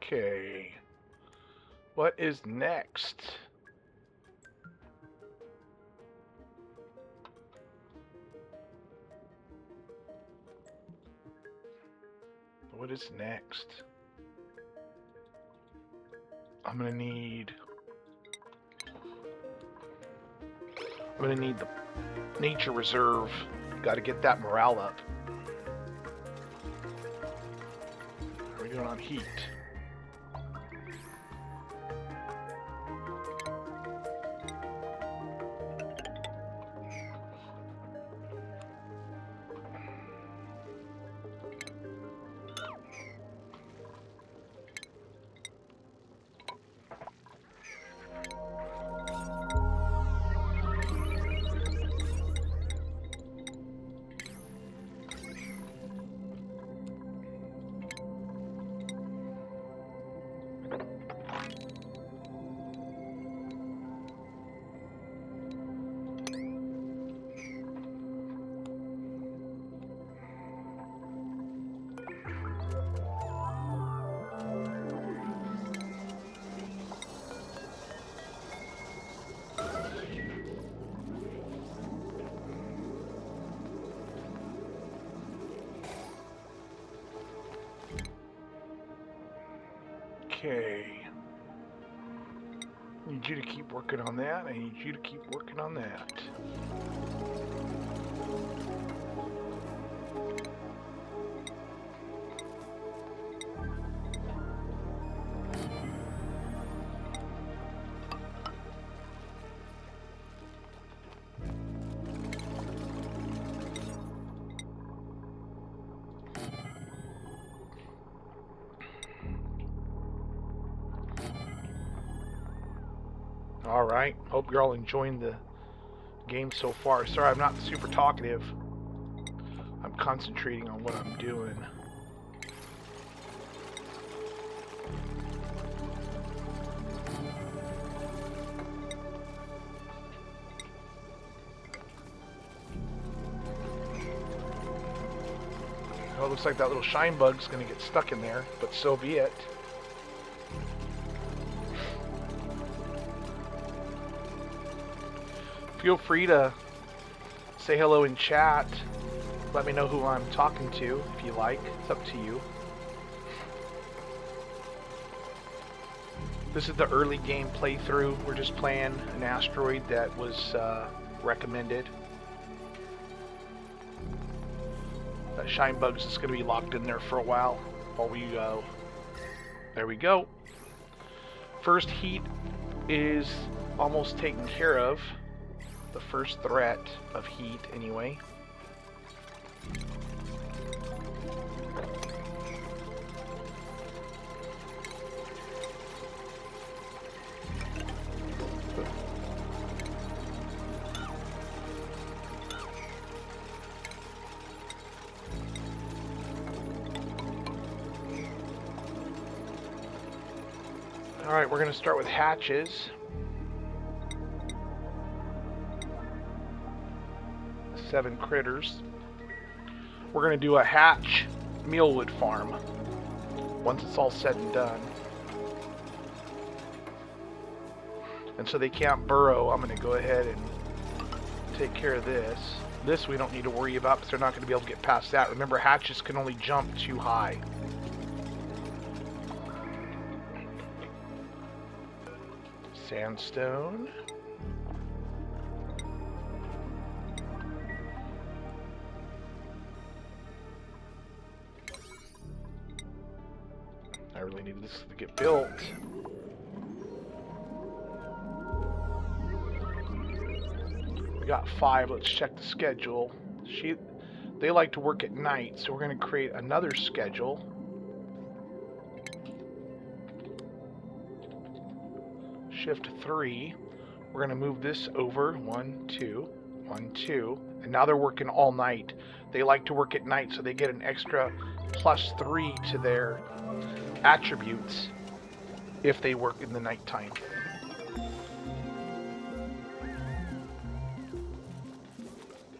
Okay. What is next? What is next? I'm gonna need the nature reserve. Got to get that morale up. How are we doing on heat? Okay. I need you to keep working on that. I need you to keep working on that. Alright, hope you're all enjoying the game so far. Sorry, I'm not super talkative. I'm concentrating on what I'm doing. Oh, it looks like that little shine bug's gonna get stuck in there, but so be it. Feel free to say hello in chat. Let me know who I'm talking to if you like. It's up to you. This is the early game playthrough. We're just playing an asteroid that was recommended. That shine bug's just going to be locked in there for a while we go. There we go. First heat is almost taken care of. The first threat of heat, anyway. Alright, we're going to start with hatches. 7 critters. We're going to do a hatch mealwood farm once it's all said and done. And so they can't burrow. I'm going to go ahead and take care of this. This we don't need to worry about because they're not going to be able to get past that. Remember, hatches can only jump too high. Sandstone. I really need this to get built. We got 5. Let's check the schedule. They like to work at night, so we're going to create another schedule. Shift 3. We're going to move this over. 1, 2, 1, 2. And now they're working all night. They like to work at night, so they get an extra +3 to their attributes if they work in the nighttime.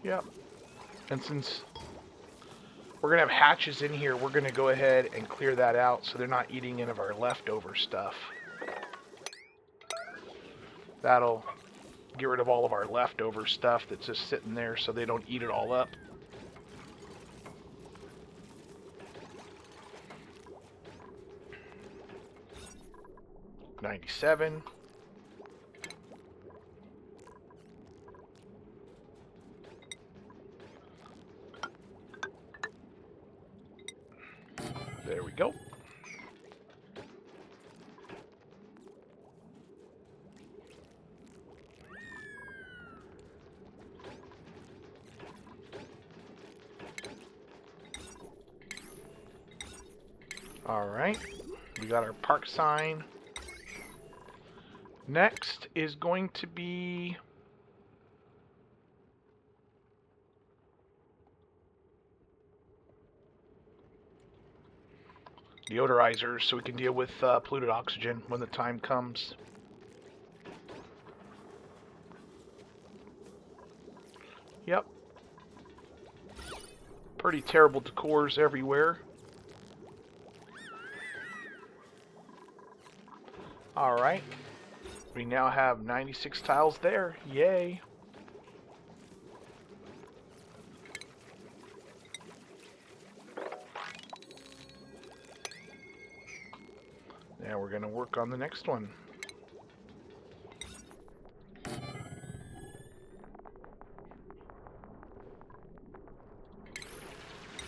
Yep. And since we're going to have hatches in here, we're going to go ahead and clear that out so they're not eating any of our leftover stuff. That'll get rid of all of our leftover stuff that's just sitting there so they don't eat it all up. $97. There we go. All right, we got our park sign. Next is going to be deodorizers, so we can deal with polluted oxygen when the time comes. Yep. Pretty terrible decors everywhere. Alright. We now have 96 tiles there. Yay. Now we're going to work on the next one.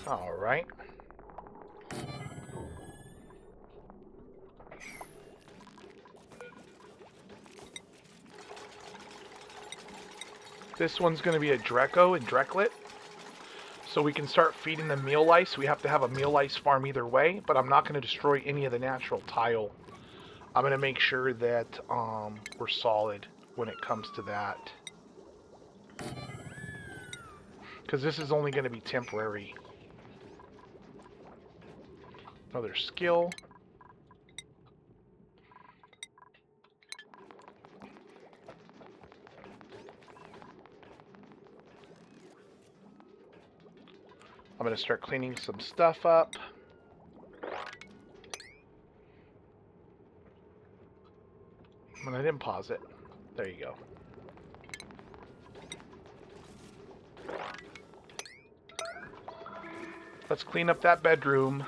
All right. This one's going to be a Dreco and Dreklet. So we can start feeding them meal lice. We have to have a meal lice farm either way, but I'm not going to destroy any of the natural tile. I'm going to make sure that we're solid when it comes to that. Because this is only going to be temporary. Another skill. I'm going to start cleaning some stuff up. And I didn't pause it. There you go. Let's clean up that bedroom.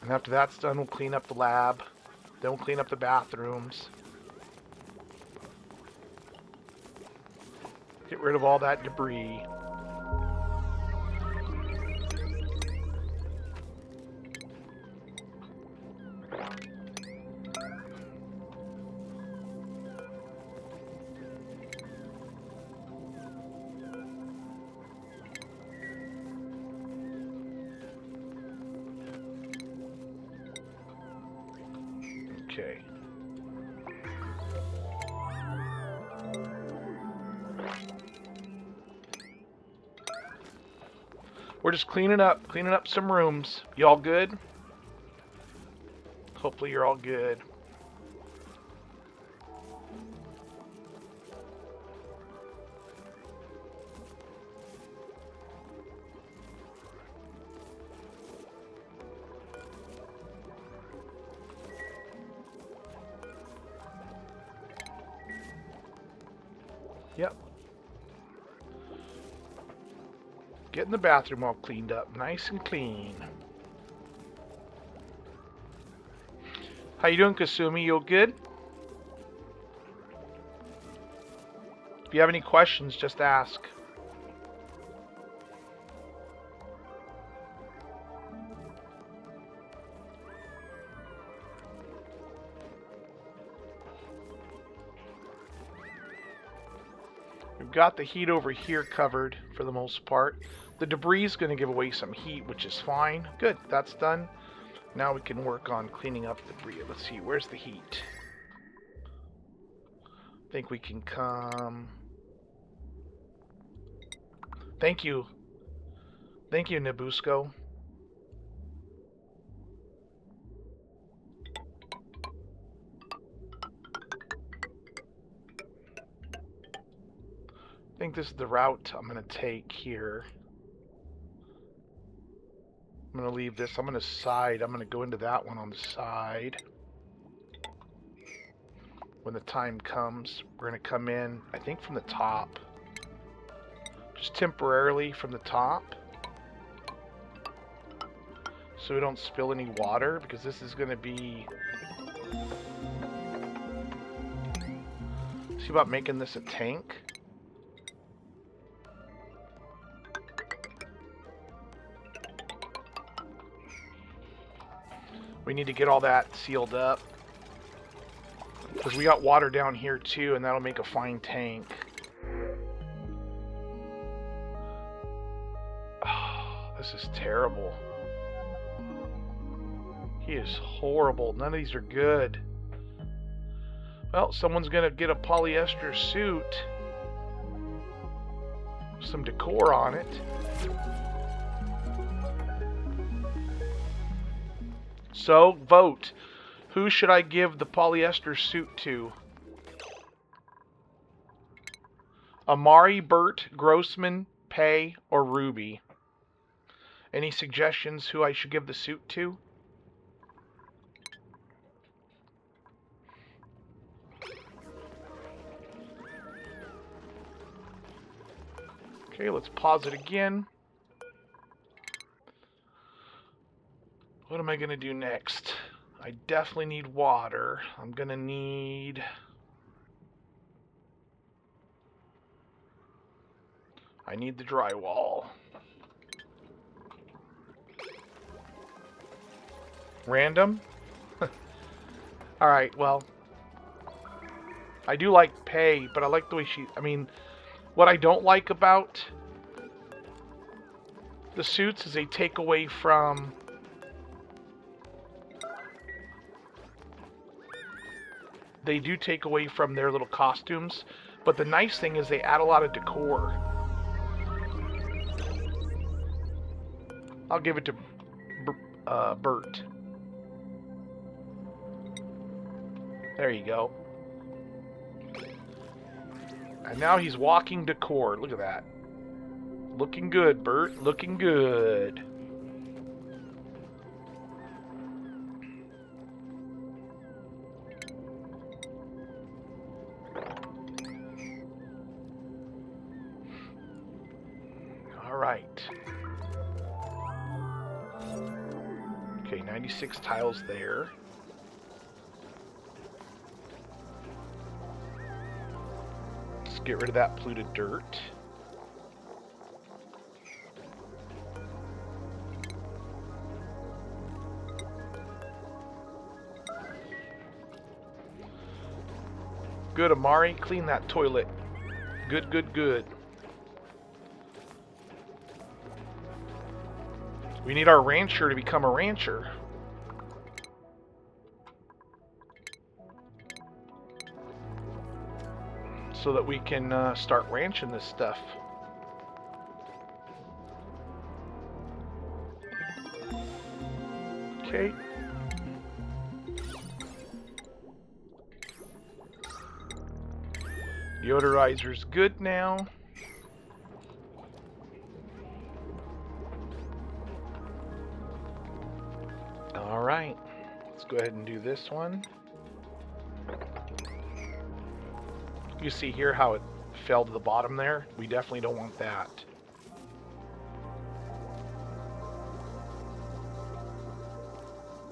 And after that's done, we'll clean up the lab. Then we'll clean up the bathrooms. Get rid of all that debris. Okay. We're just cleaning up some rooms. Y'all good? Hopefully you're all good. Yep. Getting the bathroom all cleaned up. Nice and clean. How you doing, Kasumi? You good? If you have any questions, just ask. We've got the heat over here covered for the most part. The debris is going to give away some heat, which is fine. Good, that's done. Now we can work on cleaning up the debris. Let's see, where's the heat? I think we can come... Thank you. Thank you, Nabusco. I think this is the route I'm going to take here. I'm going to leave this. I'm going to go into that one on the side. When the time comes, we're going to come in, I think from the top. Just temporarily from the top. So we don't spill any water, because this is going to be... See about making this a tank? We need to get all that sealed up. Because we got water down here too, and that'll make a fine tank. Oh, this is terrible. He is horrible. None of these are good. Well, someone's gonna get a polyester suit. Some decor on it. So, vote. Who should I give the polyester suit to? Amari, Bert, Grossman, Pei, or Ruby? Any suggestions who I should give the suit to? Okay, let's pause it again. What am I going to do next? I definitely need water. I'm going to need... I need the drywall. Random? Alright, well... I do like Pei, but I like the way she... I mean, what I don't like about the suits is they take away from... They do take away from their little costumes, but the nice thing is they add a lot of decor. I'll give it to Bert. There you go. And now he's walking decor. Look at that. Looking good, Bert. Looking good. Okay, 96 tiles there. Let's get rid of that polluted dirt. Good, Amari. Clean that toilet. Good, good, good. We need our rancher to become a rancher. So that we can start ranching this stuff. Okay. Deodorizer's good now. Alright, let's go ahead and do this one. You see here how it fell to the bottom there. We definitely don't want that.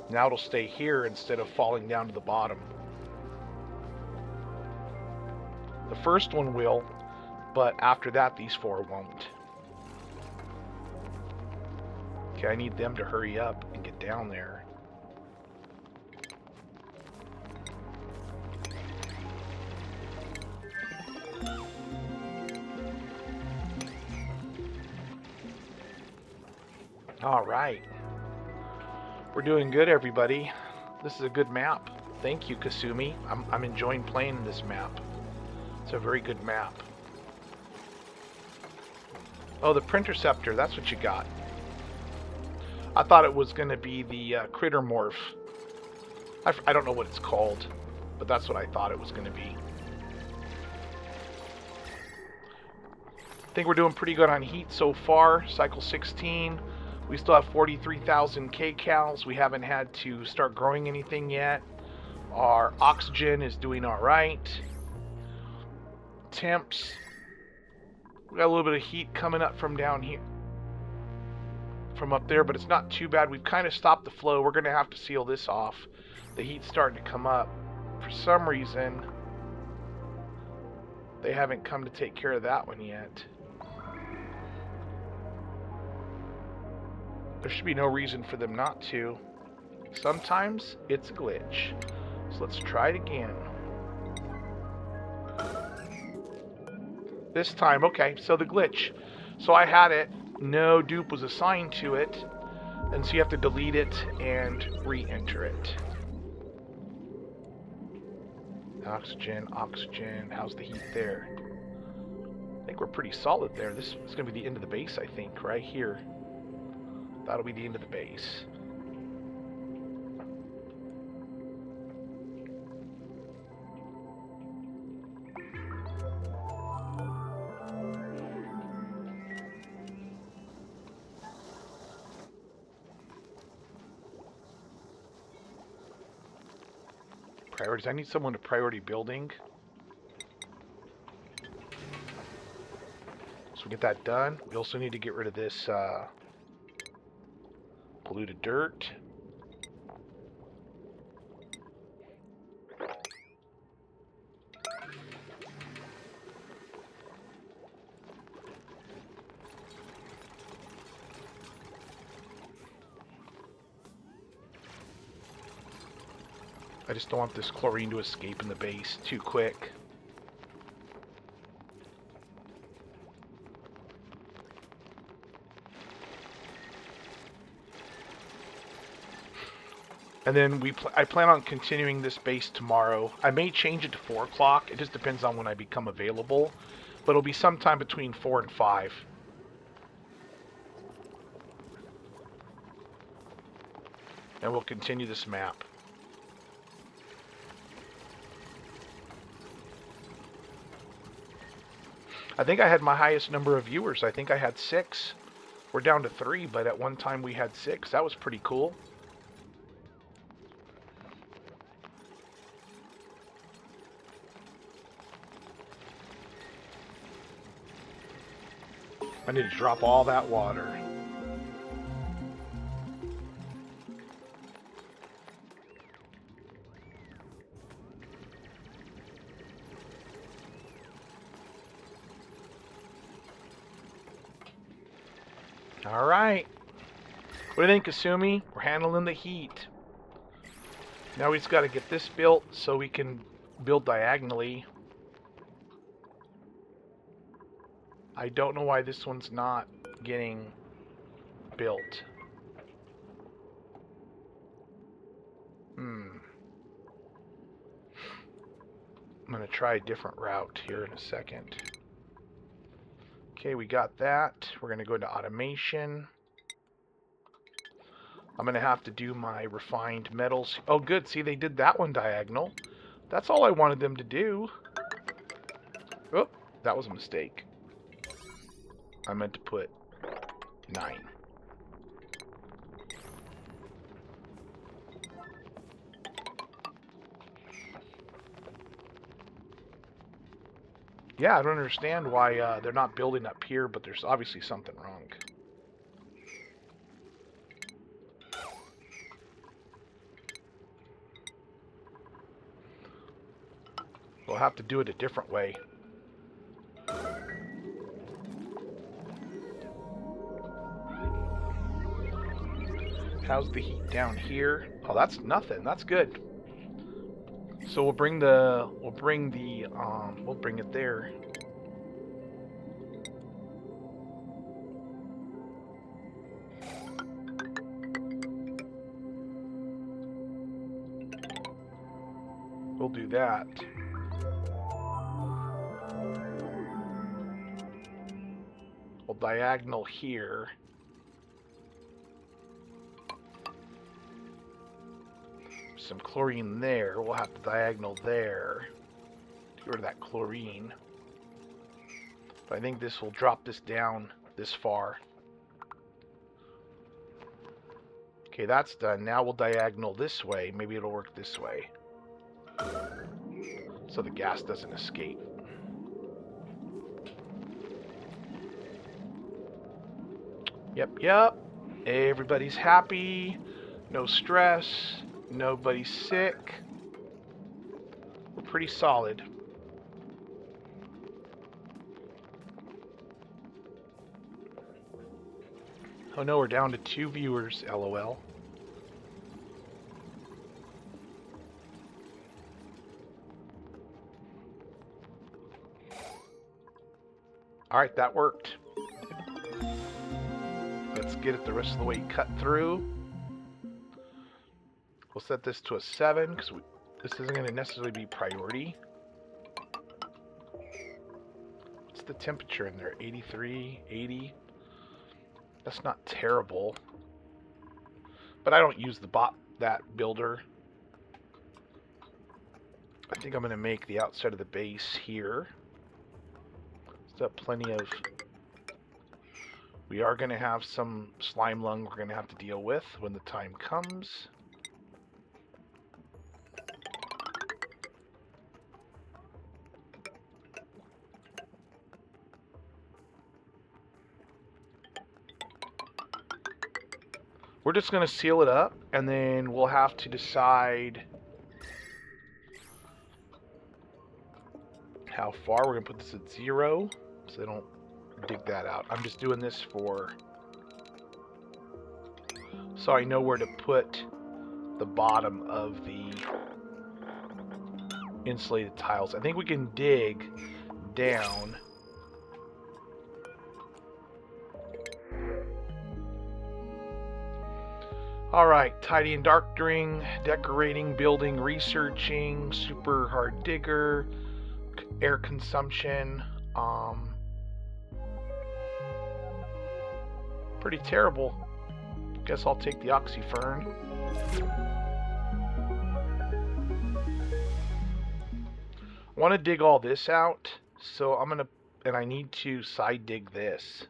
Now it'll stay here instead of falling down to the bottom. The first one will, but after that, these 4 won't. Okay, I need them to hurry up and get down there. All right. We're doing good, everybody. This is a good map. Thank you, Kasumi. I'm enjoying playing this map. It's a very good map. Oh, the Printerceptor. That's what you got. I thought it was going to be the Critter Morph. I don't know what it's called, but that's what I thought it was going to be. I think we're doing pretty good on heat so far. Cycle 16. We still have 43,000 kcals. We haven't had to start growing anything yet. Our oxygen is doing all right. Temps. We got a little bit of heat coming up from down here. From up there, but it's not too bad. We've kind of stopped the flow. We're going to have to seal this off. The heat's starting to come up. For some reason, they haven't come to take care of that one yet. There should be no reason for them not to. Sometimes it's a glitch. So let's try it again. This time, okay, so the glitch. So I had it, no dupe was assigned to it, and so you have to delete it and re-enter it. Oxygen, oxygen, how's the heat there? I think we're pretty solid there. This is going to be the end of the base, I think, right here. That'll be the end of the base. Priorities. I need someone to priority building. So we get that done. We also need to get rid of this polluted dirt. I just don't want this chlorine to escape in the base too quick. And then I plan on continuing this base tomorrow. I may change it to 4 o'clock. It just depends on when I become available. But it'll be sometime between 4 and 5. And we'll continue this map. I think I had my highest number of viewers. I think I had 6. We're down to 3, but at one time we had 6. That was pretty cool. I need to drop all that water. All right. What do you think, Kasumi? We're handling the heat. Now we just got to get this built so we can build diagonally. I don't know why this one's not getting built. I'm going to try a different route here in a second. Okay, we got that. We're going to go into automation. I'm going to have to do my refined metals. Oh, good. See, they did that one diagonal. That's all I wanted them to do. Oh, that was a mistake. I meant to put 9. Yeah, I don't understand why they're not building up here, but there's obviously something wrong. We'll have to do it a different way. How's the heat down here? Oh, that's nothing. That's good. So we'll bring it there. We'll do that. We'll diagonal here. Some chlorine there. We'll have to diagonal there to get rid of that chlorine. But I think this will drop this down this far. Okay, that's done. Now we'll diagonal this way. Maybe it'll work this way, so the gas doesn't escape. Yep. Everybody's happy. No stress. Nobody's sick. We're pretty solid. Oh no, we're down to 2 viewers, LOL. Alright, that worked. Let's get it the rest of the way cut through. We'll set this to a 7 because this isn't going to necessarily be priority. What's the temperature in there? 83, 80. That's not terrible. But I don't use that builder. I think I'm going to make the outside of the base here. Still have plenty of... We are going to have some slime lung we're going to have to deal with when the time comes. We're just going to seal it up, and then we'll have to decide how far. We're going to put this at 0, so they don't dig that out. I'm just doing this so I know where to put the bottom of the insulated tiles. I think we can dig down. Alright, tidy and darkening, decorating, building, researching, super hard digger, air consumption, pretty terrible. Guess I'll take the oxyfern. I want to dig all this out, so and I need to side dig this.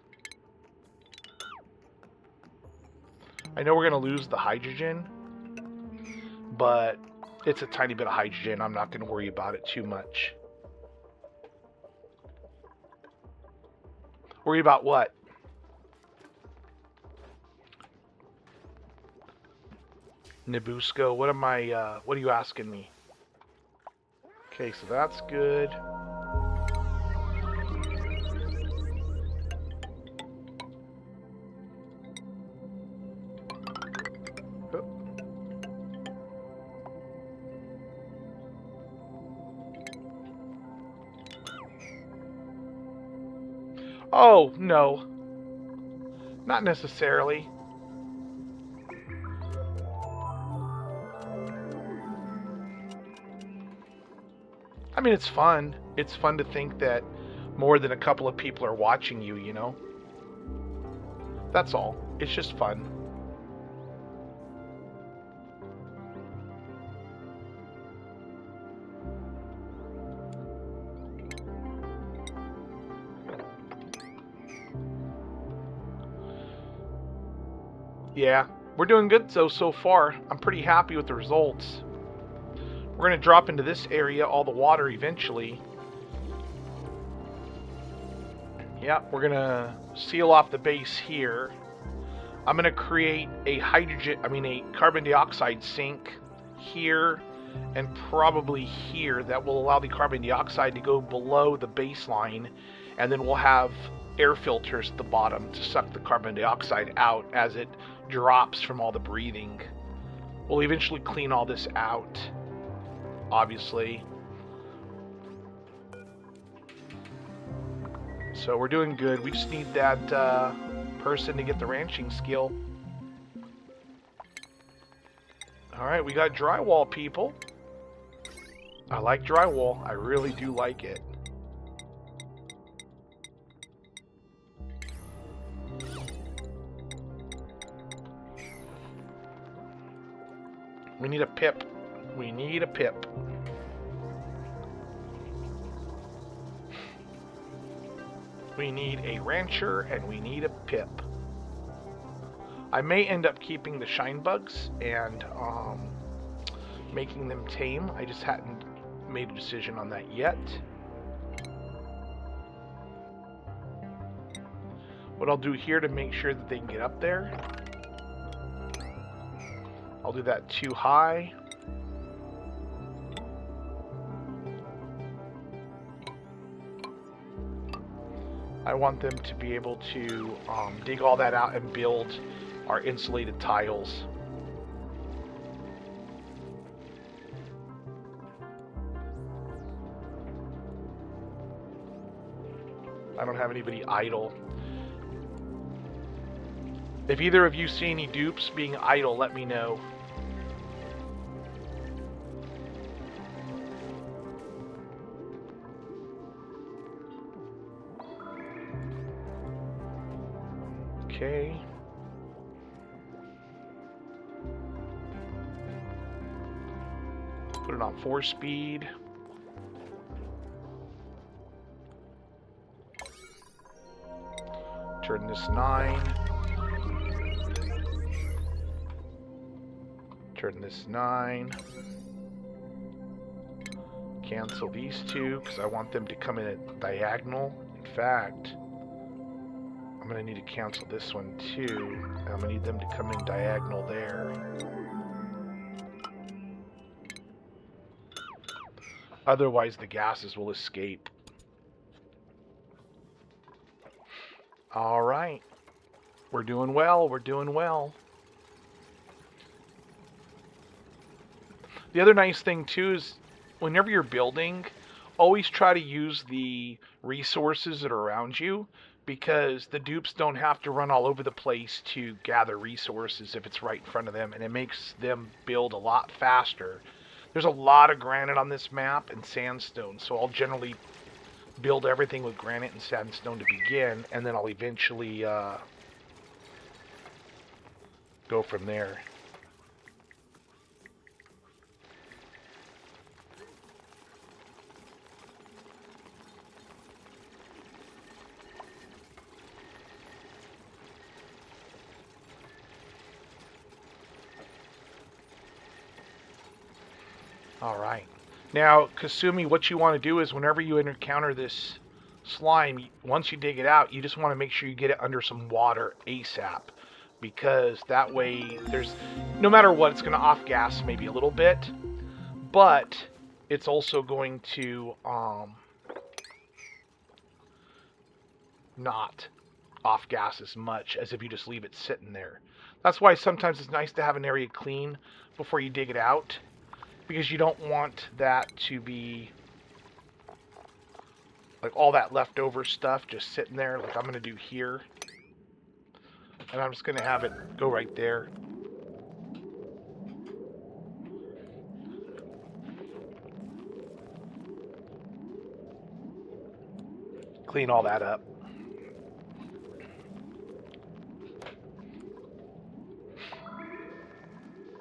I know we're going to lose the hydrogen, but it's a tiny bit of hydrogen. I'm not going to worry about it too much. Worry about what? Nabusco, what are you asking me? Okay, so that's good. Oh, no. Not necessarily. I mean, it's fun. It's fun to think that more than a couple of people are watching you, you know? That's all. It's just fun. Yeah, we're doing good so far. I'm pretty happy with the results. We're going to drop into this area all the water eventually. Yeah, we're gonna seal off the base here. I'm gonna create a a carbon dioxide sink here and probably here that will allow the carbon dioxide to go below the baseline, and then we'll have air filters at the bottom to suck the carbon dioxide out as it drops from all the breathing. We'll eventually clean all this out, obviously. So we're doing good. We just need that person to get the ranching skill. Alright, we got drywall, people. I like drywall. I really do like it. We need a pip. We need a pip. We need a rancher and we need a pip. I may end up keeping the shine bugs and making them tame. I just hadn't made a decision on that yet. What I'll do here to make sure that they can get up there, I'll do that too high. I want them to be able to dig all that out and build our insulated tiles. I don't have anybody idle. If either of you see any dupes being idle, let me know. Okay. Put it on 4-speed. Turn this 9. Turn this 9. Cancel these two because I want them to come in at diagonal. In fact, I'm going to need to cancel this one too. I'm going to need them to come in diagonal there. Otherwise, the gases will escape. All right. We're doing well. We're doing well. The other nice thing too is whenever you're building, always try to use the resources that are around you, because the dupes don't have to run all over the place to gather resources if it's right in front of them, and it makes them build a lot faster. There's a lot of granite on this map and sandstone, so I'll generally build everything with granite and sandstone to begin, and then I'll eventually go from there. Alright. Now, Kasumi, what you want to do is whenever you encounter this slime, once you dig it out, you just want to make sure you get it under some water ASAP. Because that way, no matter what, it's going to off-gas maybe a little bit. But it's also going to not off-gas as much as if you just leave it sitting there. That's why sometimes it's nice to have an area clean before you dig it out, because you don't want that to be like all that leftover stuff just sitting there like I'm going to do here. And I'm just going to have it go right there. Clean all that up.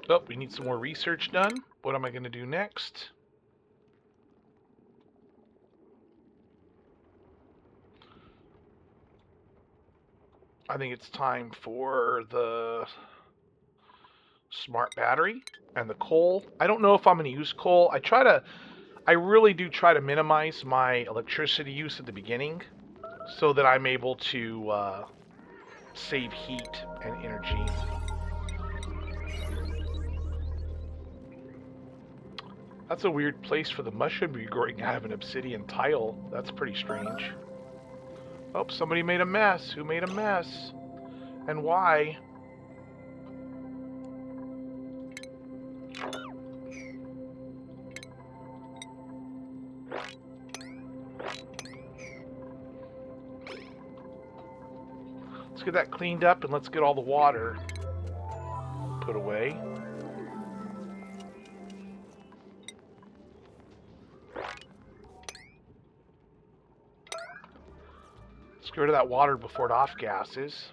Oh, we need some more research done. What am I going to do next? I think it's time for the smart battery and the coal. I don't know if I'm going to use coal. I really do try to minimize my electricity use at the beginning. so that I'm able to save heat and energy. That's a weird place for the mushroom to be growing out of an obsidian tile. That's pretty strange. Oh, somebody made a mess. Who made a mess? And why? Let's get that cleaned up and let's get all the water put away. Let's get rid of that water before it off-gasses.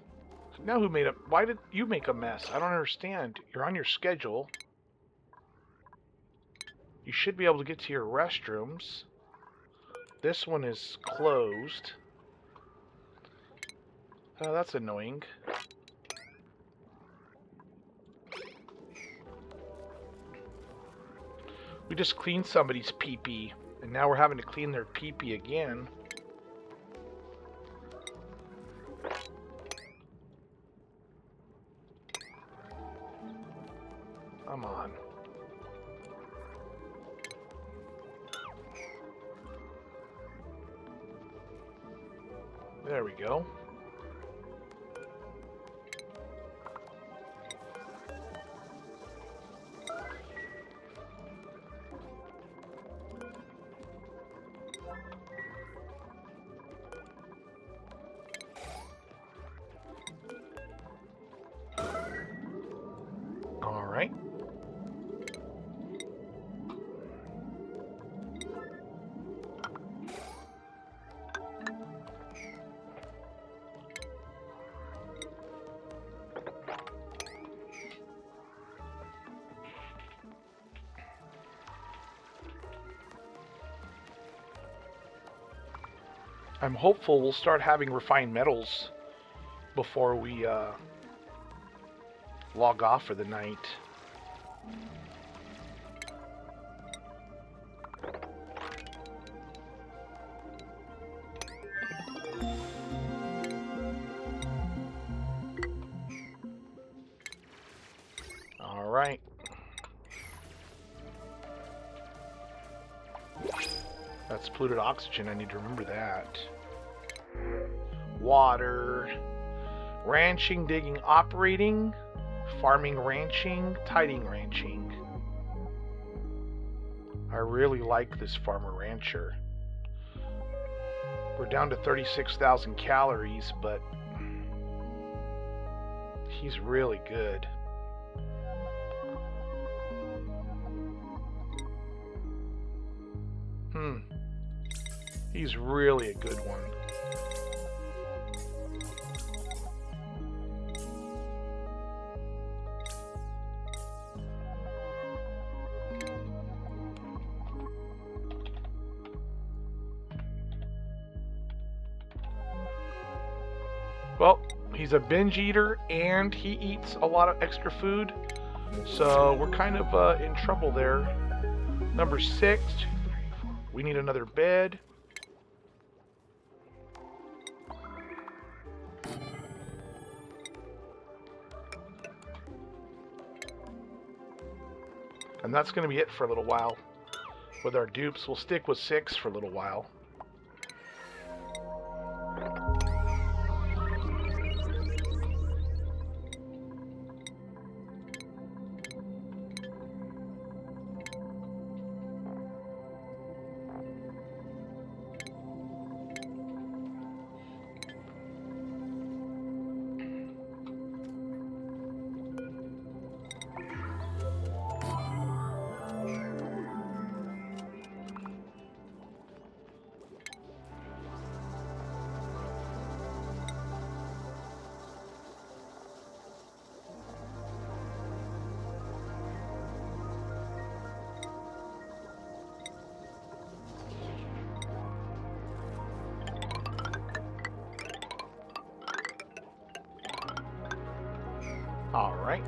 Now who made it? Why did you make a mess? I don't understand. You're on your schedule. You should be able to get to your restrooms. This one is closed. Oh, that's annoying. We just cleaned somebody's pee-pee, and now we're having to clean their pee-pee again. Come on. There we go. All right. I'm hopeful we'll start having refined metals before we log off for the night. All right. That's polluted oxygen. I need to remember that. Water. Ranching, digging, operating. Farming, ranching, tidying, ranching. I really like this farmer rancher. We're down to 36,000 calories, but he's really good. He's really a good one. Well, he's a binge eater and he eats a lot of extra food, so we're kind of in trouble there. Number 6, we need another bed. And that's going to be it for a little while. With our dupes, we'll stick with 6 for a little while. All right.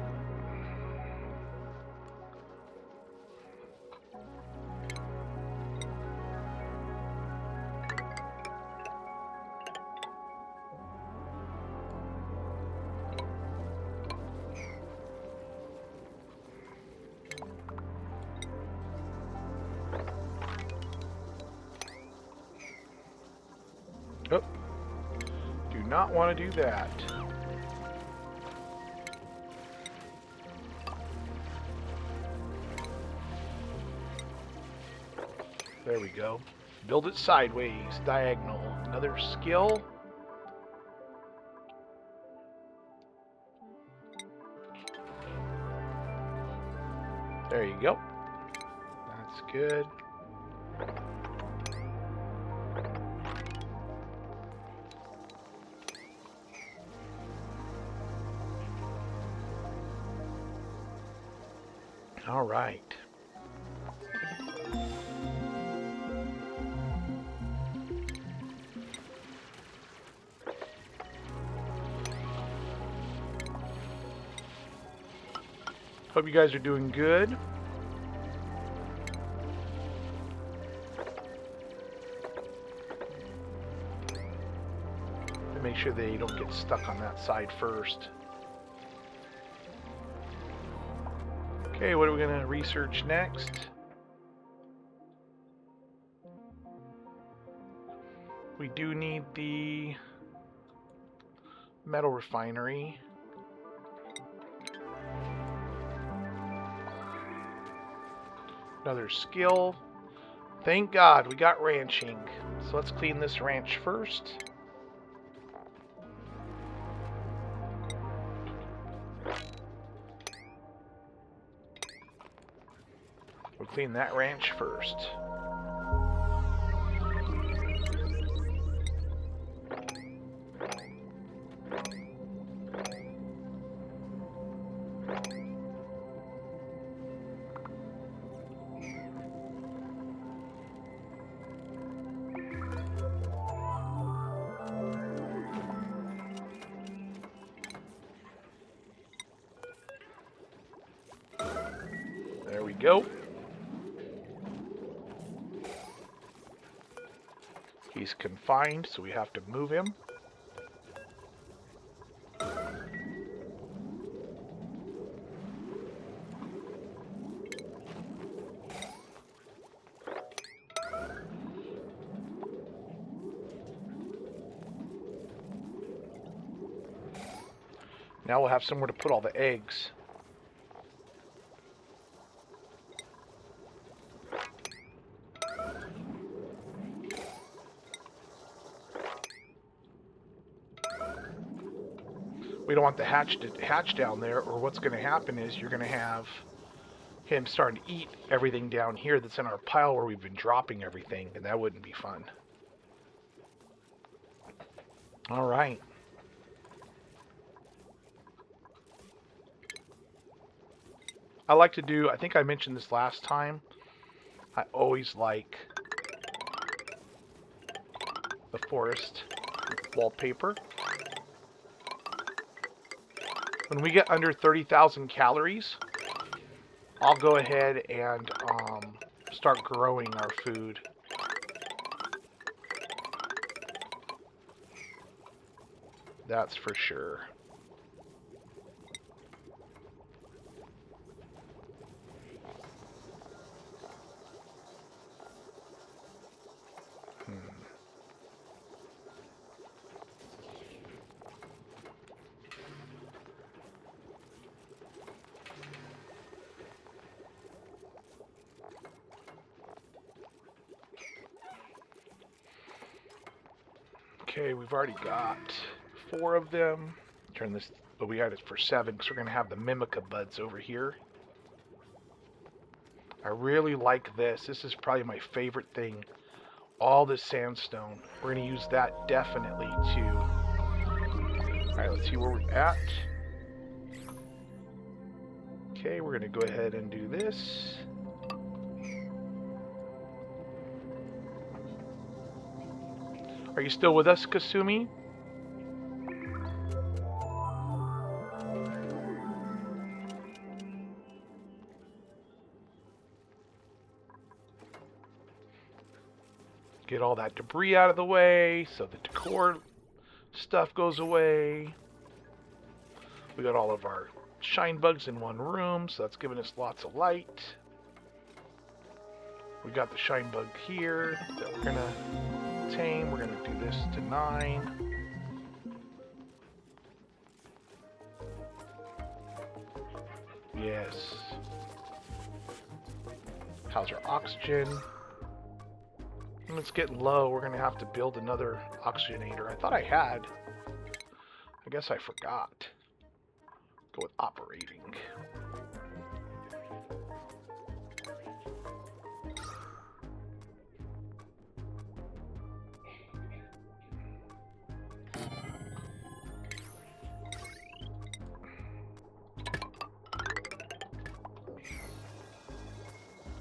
Oh, do not want to do that. There we go. Build it sideways, diagonal. Another skill. There you go. That's good. All right. Hope you guys are doing good. Make sure they don't get stuck on that side first. Okay, what are we going to research next? We do need the metal refinery. Another skill. Thank God we got ranching. So let's clean this ranch first. We'll clean that ranch first. There we go. He's confined, so we have to move him. Now we'll have somewhere to put all the eggs. We don't want the hatch to hatch down there, or what's going to happen is you're going to have him starting to eat everything down here that's in our pile where we've been dropping everything, and that wouldn't be fun. All right. I like to do, I think I mentioned this last time, I always like the forest wallpaper. When we get under 30,000 calories, I'll go ahead and start growing our food. That's for sure. Okay, we've already got 4 of them. Turn this, but we got it for 7 because we're going to have the mimica buds over here. I really like this. This is probably my favorite thing. All this sandstone. We're going to use that definitely too. Alright, let's see where we're at. Okay, we're going to go ahead and do this. Are you still with us, Kasumi? Get all that debris out of the way so the decor stuff goes away. We got all of our shine bugs in one room, so that's giving us lots of light. We got the shine bug here that we're gonna tame. We're going to do this to 9. Yes. How's our oxygen? And it's getting low. We're going to have to build another oxygenator. I thought I had. I guess I forgot. Go with operating.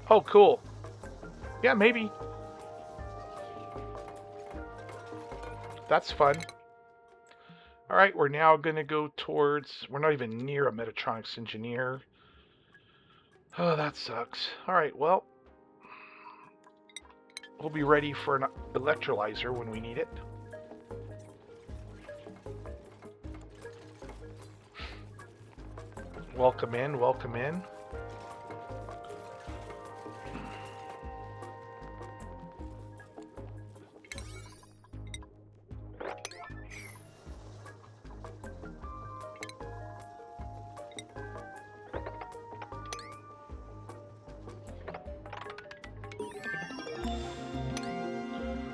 Oh, cool. Yeah, maybe. That's fun. All right, we're now going to go towards... We're not even near a Metatronics engineer. Oh, that sucks. All right, well... We'll be ready for an electrolyzer when we need it. Welcome in, welcome in.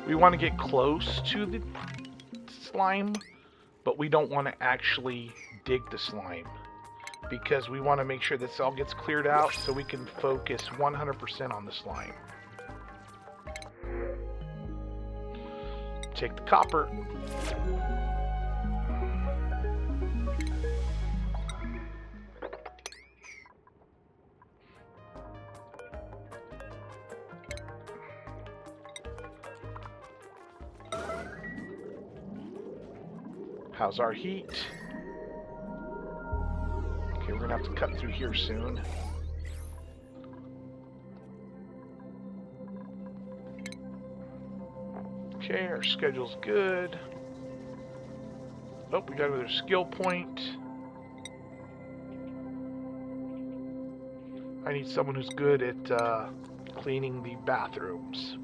We want to get close to the slime, but we don't want to actually dig the slime because we want to make sure this all gets cleared out so we can focus 100% on the slime. Take the copper. How's our heat? Okay, we're gonna have to cut through here soon. Okay, our schedule's good. Oh, we got another skill point. I need someone who's good at cleaning the bathrooms.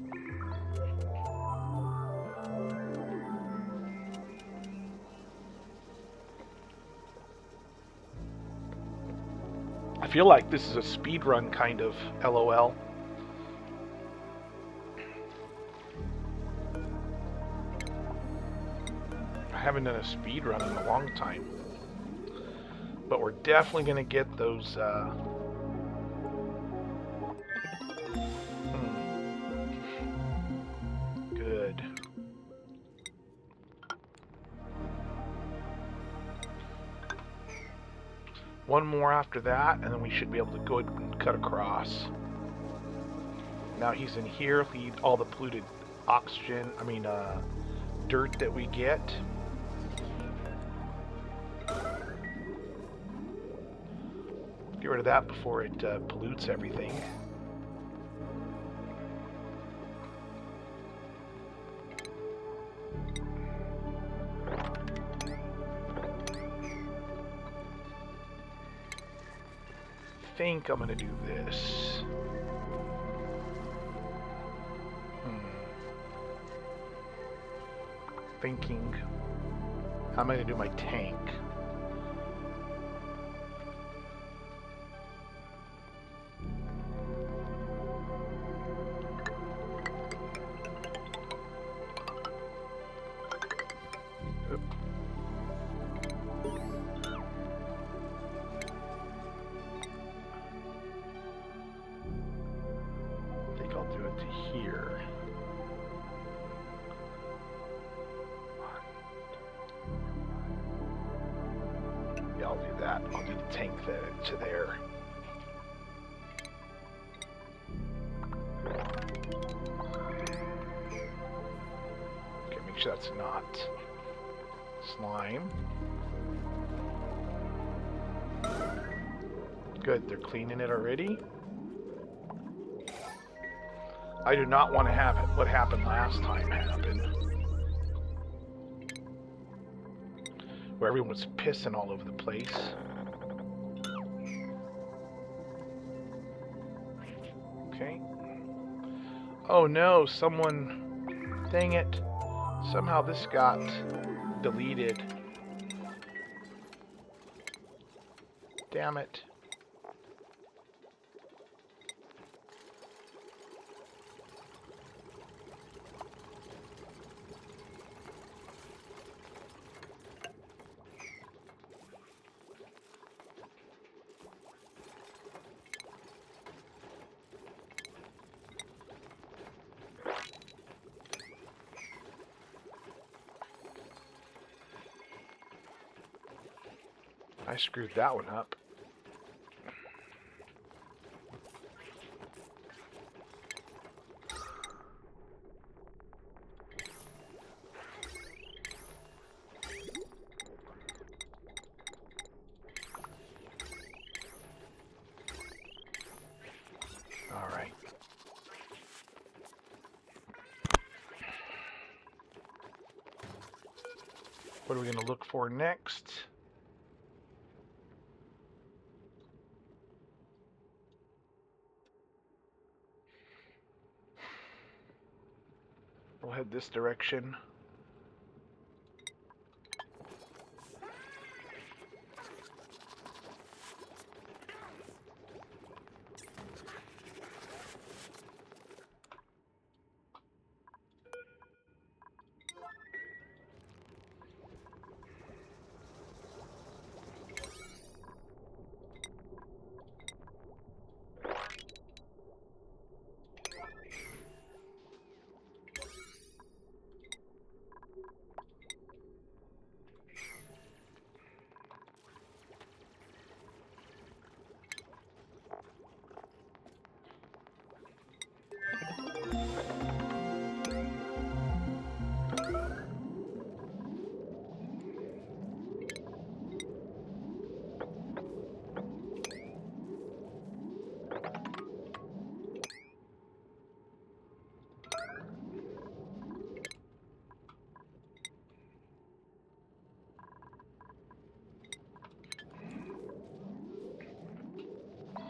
I feel like this is a speed run kind of LOL. I haven't done a speed run in a long time. But we're definitely going to get those Good. One more after that, and then we should be able to go ahead and cut across. Now he's in here. He'll eat all the polluted oxygen, dirt that we get. Get rid of that before it pollutes everything. I think I'm going to do this. Thinking, how am I going to do my tank? Here. Yeah, I'll do that. I'll do the tank to there. Okay, make sure that's not slime. Good, they're cleaning it already. I do not want to have it. What happened last time happen. Where everyone was pissing all over the place. Okay. Oh no, someone... Dang it. Somehow this got deleted. Damn it. I screwed that one up. All right. What are we going to look for next? We'll head this direction.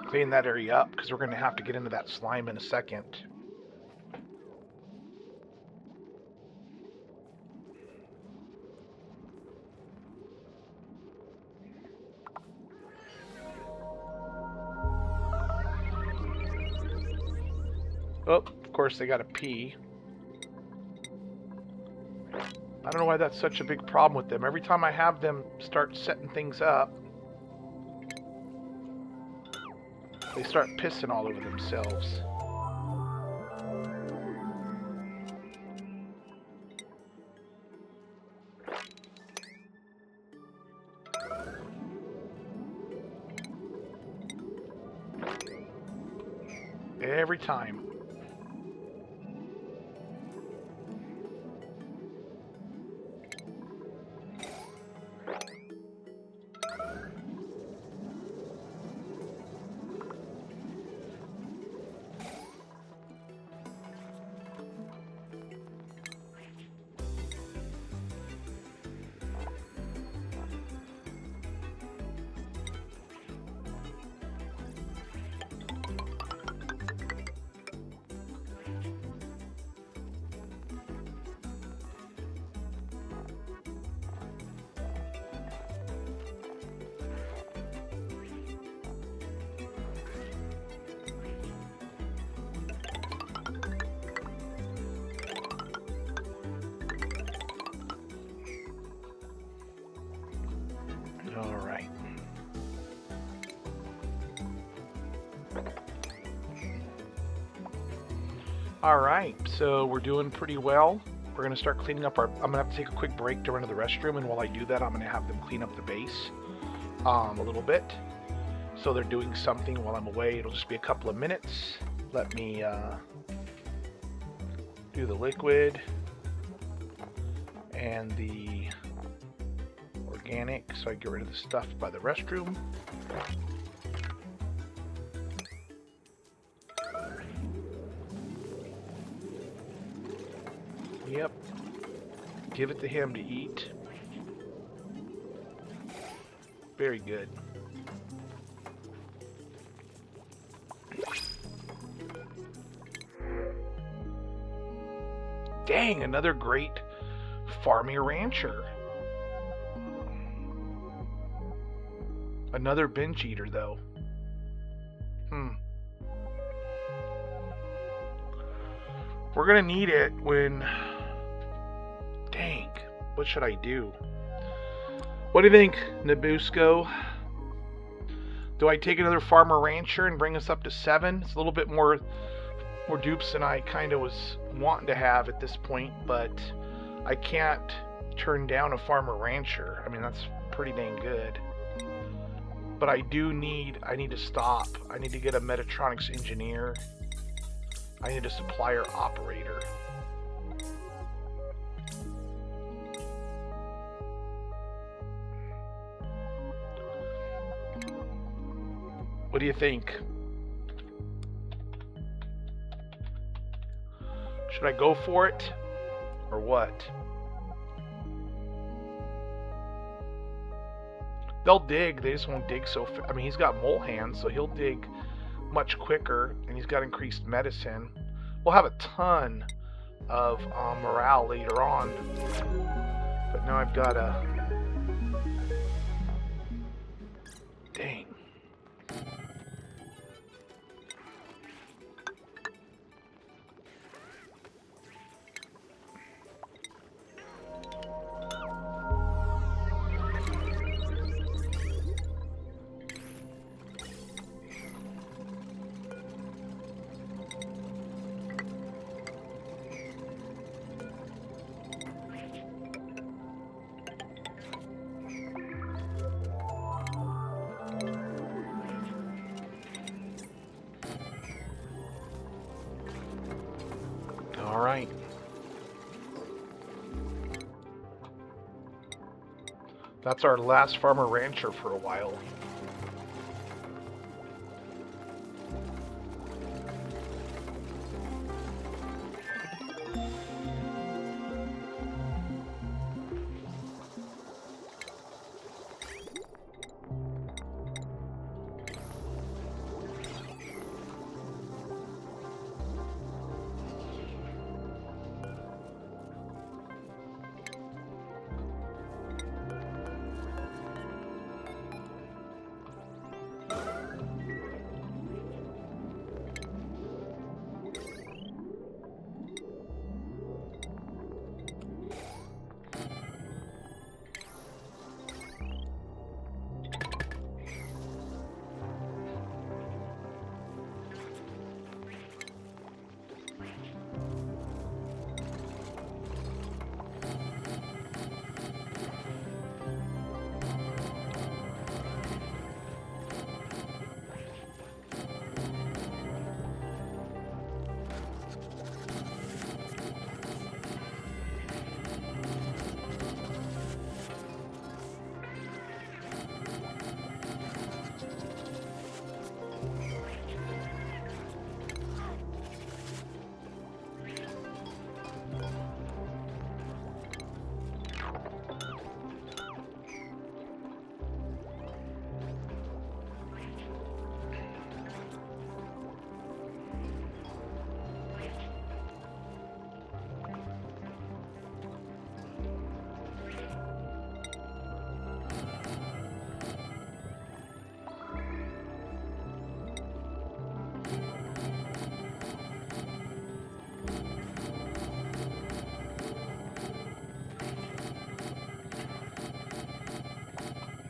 Clean that area up because we're going to have to get into that slime in a second. Oh, of course they got to pee. I don't know why that's such a big problem with them. Every time I have them start setting things up, they start pissing all over themselves. Every time. All right. All right, so we're doing pretty well. We're going to start cleaning up our... I'm going to have to take a quick break to run to the restroom, and while I do that, I'm going to have them clean up the base a little bit. So they're doing something while I'm away. It'll just be a couple of minutes. Let me do the liquid and the organic, so I get rid of the stuff by the restroom. Yep. Give it to him to eat. Very good. Dang Dang, another great farmy rancher. Another binge eater, though. We're gonna need it when... Dang, what should I do? What do you think, Nabusco? Do I take another farmer rancher and bring us up to 7? It's a little bit more dupes than I kind of was wanting to have at this point, but I can't turn down a farmer rancher. I mean, that's pretty dang good. But I need to stop. I need to get a Metatronics engineer. I need a supplier operator. What do you think? Should I go for it? Or what? They'll dig, they just won't dig so fast. I mean, he's got mole hands, so he'll dig much quicker, and he's got increased medicine. We'll have a ton of morale later on. But now I've got a... Dang. All right. That's our last farmer rancher for a while.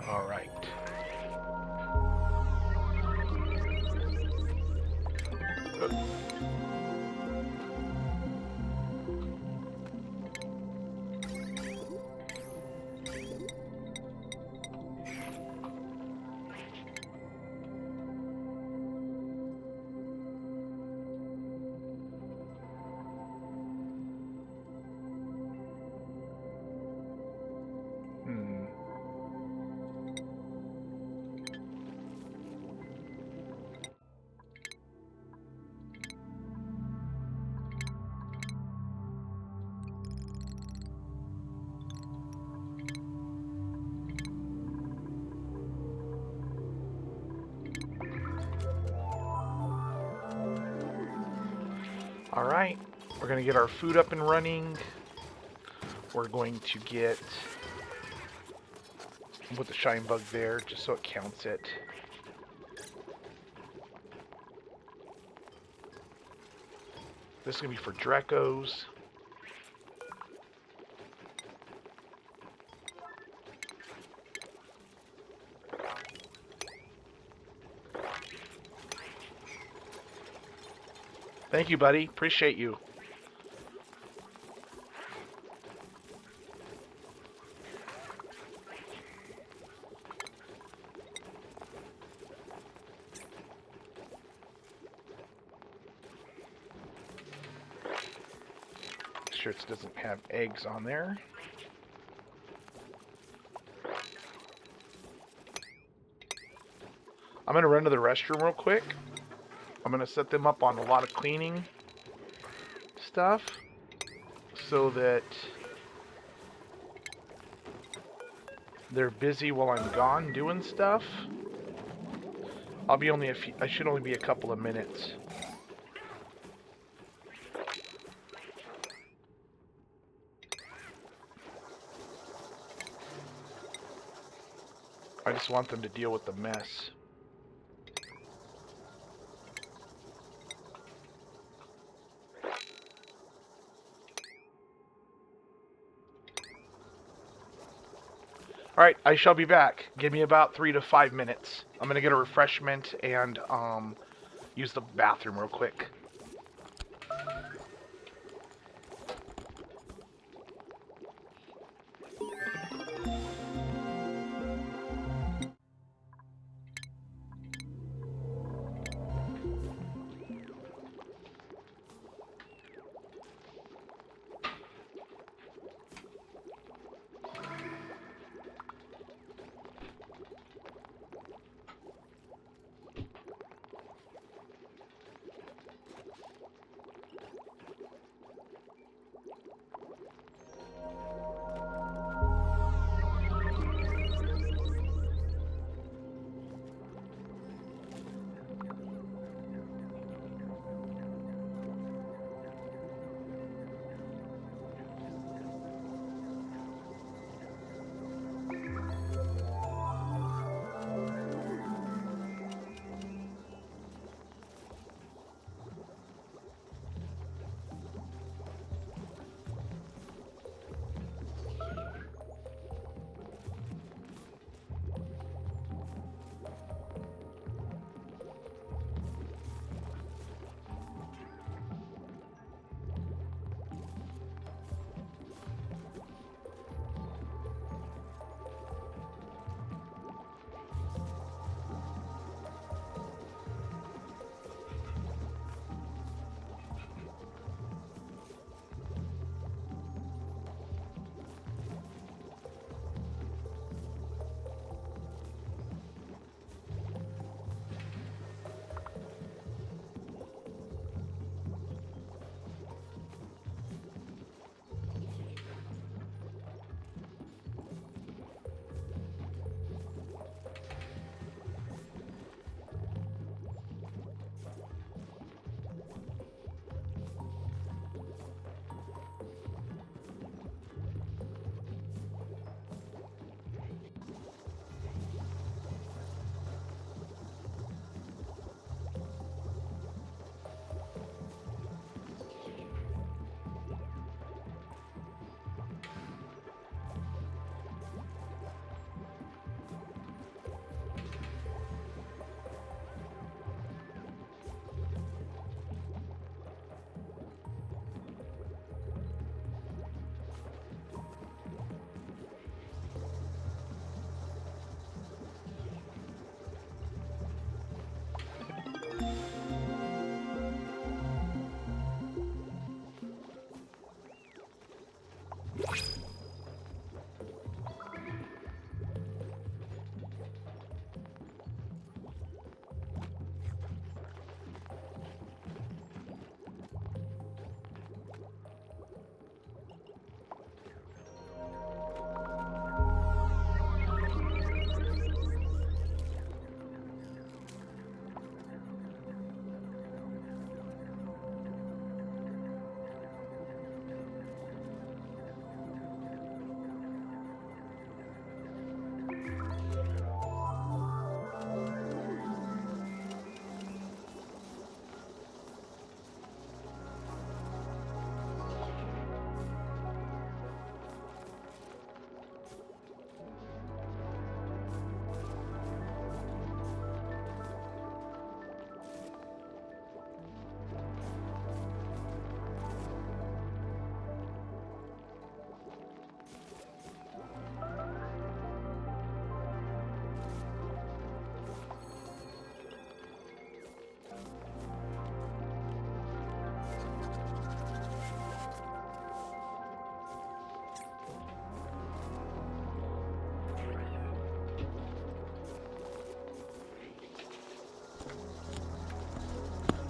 All right. All right. We're going to get our food up and running. We're going to put the shine bug there just so it counts it. This is going to be for Drecos. Thank you, buddy. Appreciate you. Make sure it doesn't have eggs on there. I'm going to run to the restroom real quick. I'm going to set them up on a lot of cleaning stuff so that they're busy while I'm gone doing stuff. I'll be only I should only be a couple of minutes. I just want them to deal with the mess. Alright, I shall be back. Give me about 3 to 5 minutes. I'm gonna get a refreshment and use the bathroom real quick.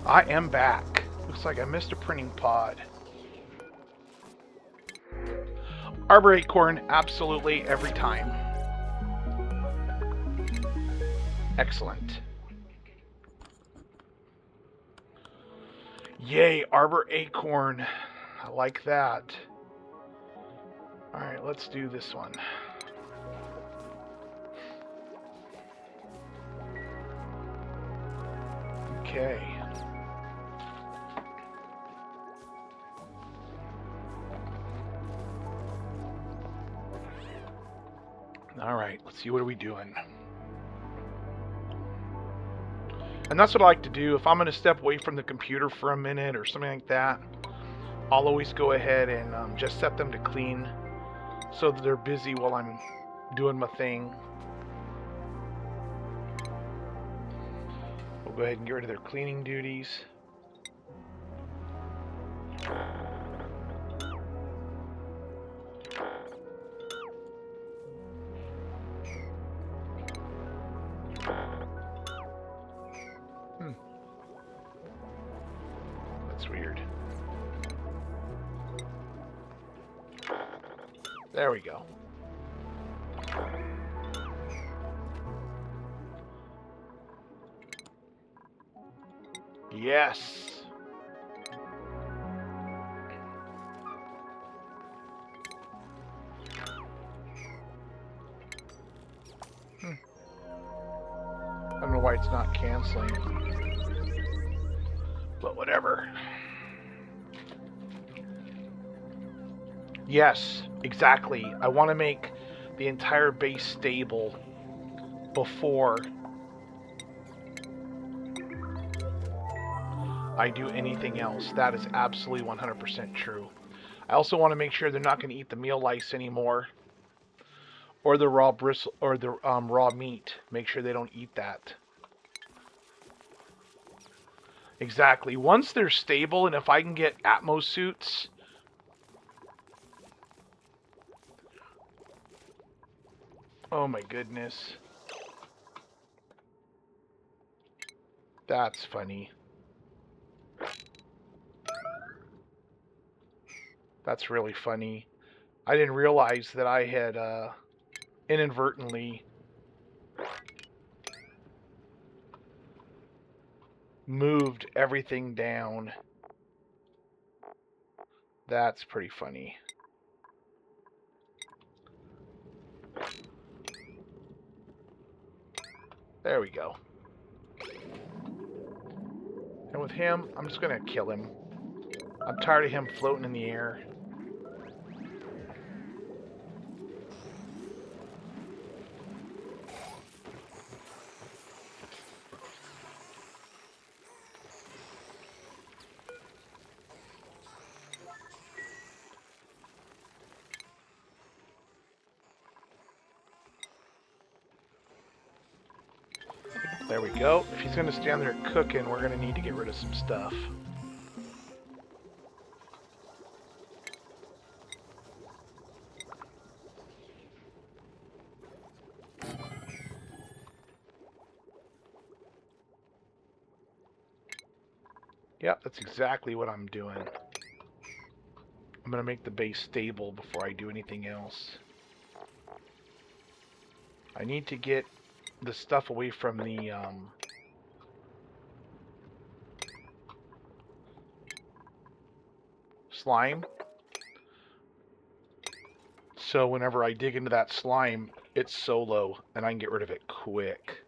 I am back. Looks like I missed a printing pod. Arbor Acorn, absolutely every time. Excellent. Yay, Arbor Acorn. I like that. Alright, let's do this one. Okay. Alright, let's see, what are we doing? And that's what I like to do. If I'm going to step away from the computer for a minute or something like that, I'll always go ahead and just set them to clean so that they're busy while I'm doing my thing. We'll go ahead and get rid of their cleaning duties. That's weird. There we go. Yes. I don't know why it's not canceling. But whatever. Yes, exactly. I want to make the entire base stable before I do anything else. That is absolutely 100% true. I also want to make sure they're not going to eat the meal lice anymore, or the raw bristle, or the raw meat. Make sure they don't eat that. Exactly. Once they're stable, and if I can get Atmos suits, oh my goodness, that's funny. That's really funny. I didn't realize that I had inadvertently moved everything down. That's pretty funny. There we go. And with him, I'm just going to kill him. I'm tired of him floating in the air. There we go. If he's going to stand there cooking, we're going to need to get rid of some stuff. Yep, that's exactly what I'm doing. I'm going to make the base stable before I do anything else. I need to get the stuff away from the slime. So whenever I dig into that slime, it's solo, and I can get rid of it quick.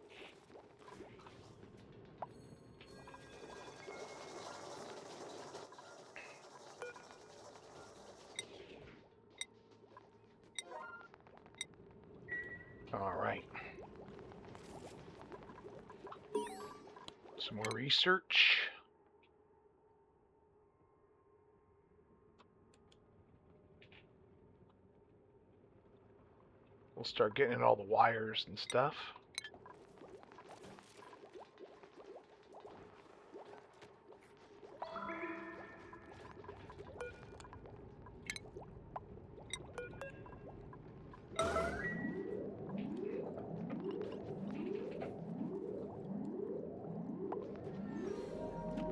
Alright. Some more research. We'll start getting in all the wires and stuff.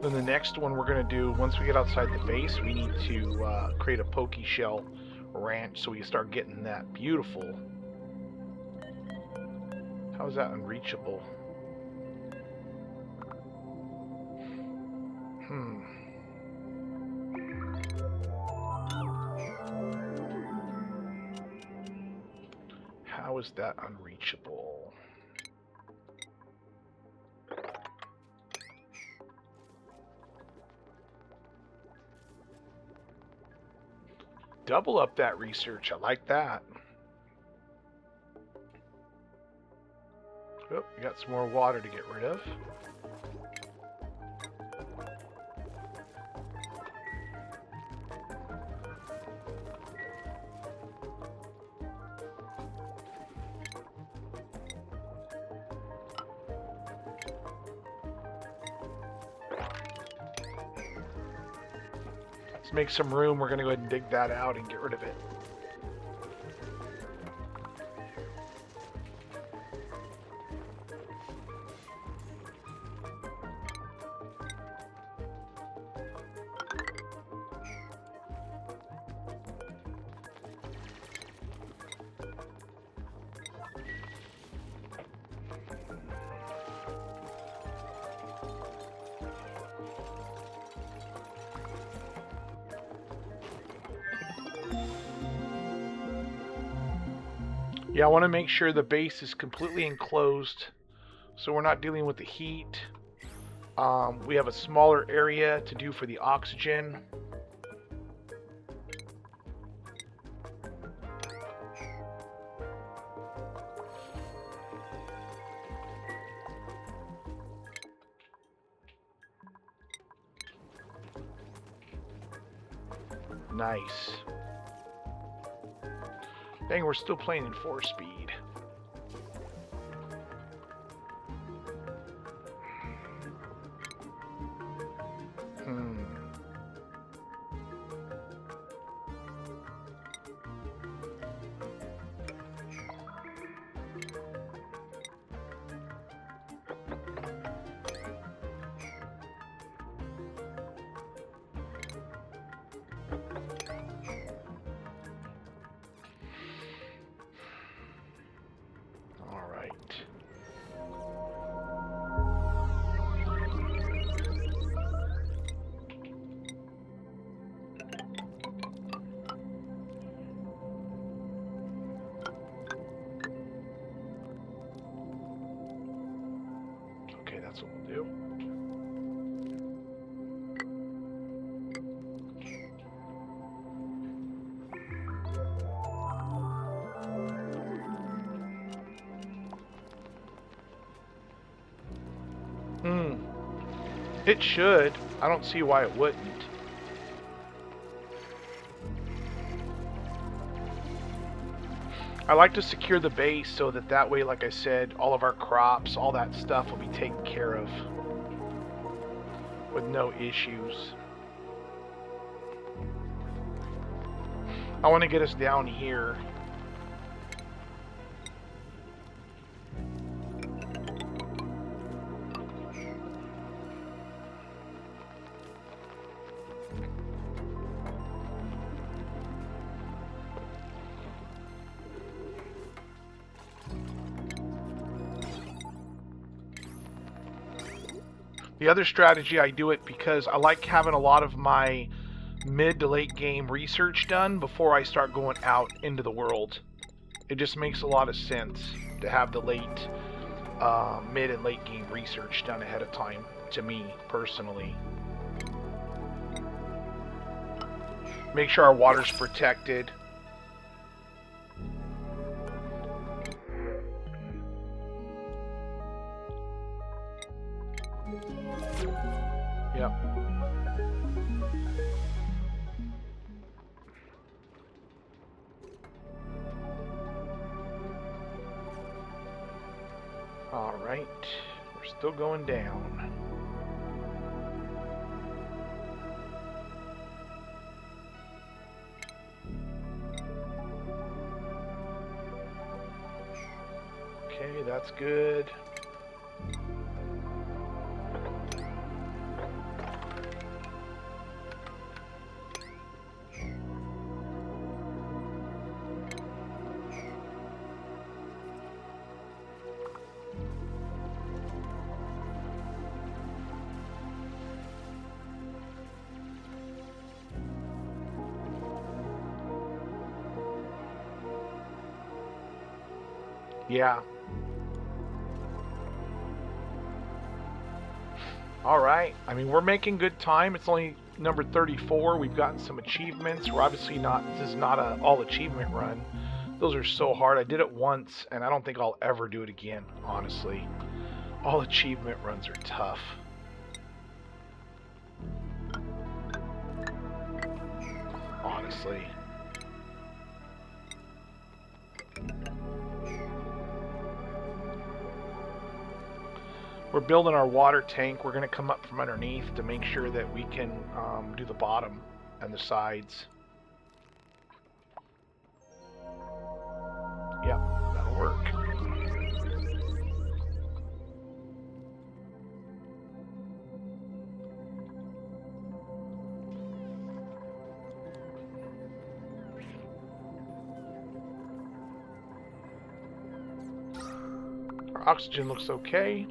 Then the next one we're going to do, once we get outside the base, we need to create a Poke Shell ranch so we start getting that beautiful. How is that unreachable? How is that unreachable? Double up that research. I like that. Oh, we got some more water to get rid of. Let's make some room. We're going to go ahead and dig that out and get rid of it. Yeah, I want to make sure the base is completely enclosed so we're not dealing with the heat. We have a smaller area to do for the oxygen. Nice. Dang, we're still playing in 4-speed. That's what we'll do. It should. I don't see why it wouldn't. I like to secure the base so that way, like I said, all of our crops, all that stuff will be taken care of with no issues. I want to get us down here. The other strategy, I do it because I like having a lot of my mid to late game research done before I start going out into the world. It just makes a lot of sense to have the mid and late game research done ahead of time, to me personally. Make sure our water's protected. Yep. All right, we're still going down. Okay, that's good. Yeah. All right. I mean, we're making good time. It's only number 34. We've gotten some achievements. We're obviously not, this is not a all achievement run. Those are so hard. I did it once, and I don't think I'll ever do it again, honestly. All achievement runs are tough. Honestly. We're building our water tank. We're going to come up from underneath to make sure that we can do the bottom and the sides. Yep, that'll work. Our oxygen looks okay.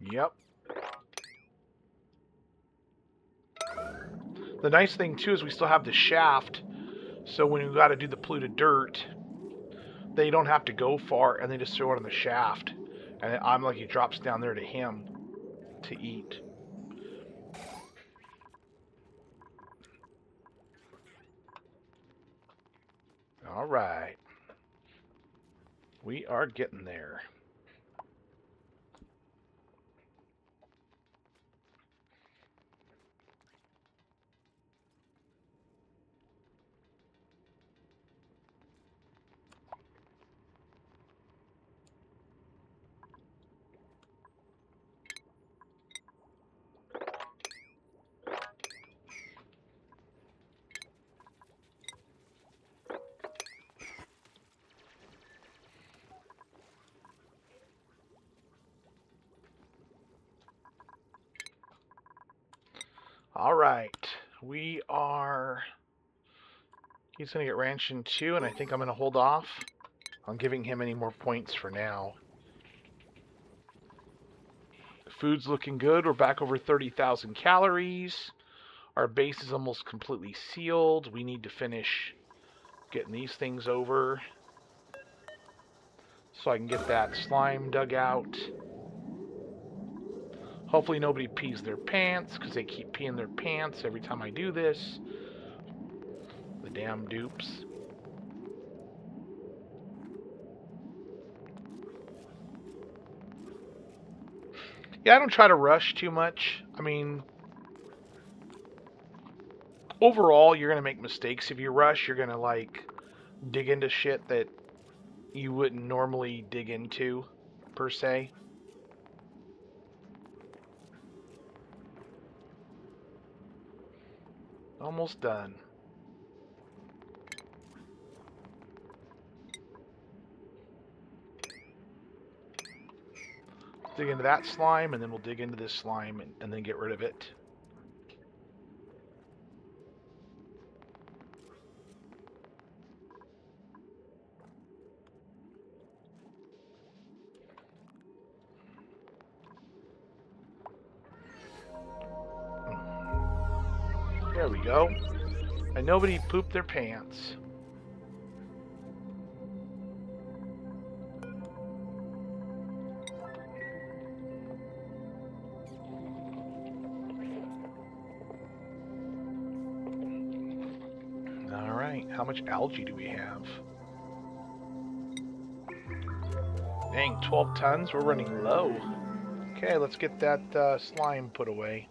Yep. The nice thing too is we still have the shaft, so when we got to do the polluted dirt, they don't have to go far, and they just throw it on the shaft, and I'm like, it drops down there to him to eat. All right, we are getting there. All right, we are. He's gonna get ration 2, and I think I'm gonna hold off on giving him any more points for now. Food's looking good. We're back over 30,000 calories. Our base is almost completely sealed. We need to finish getting these things over so I can get that slime dug out. Hopefully nobody pees their pants, because they keep peeing their pants every time I do this. The damn dupes. Yeah, I don't try to rush too much. I mean, overall, you're going to make mistakes if you rush. You're going to, like, dig into shit that you wouldn't normally dig into, per se. Almost done. Dig into that slime, and then we'll dig into this slime and then get rid of it. There we go. And nobody pooped their pants. Alright, how much algae do we have? Dang, 12 tons? We're running low. Okay, let's get that slime put away.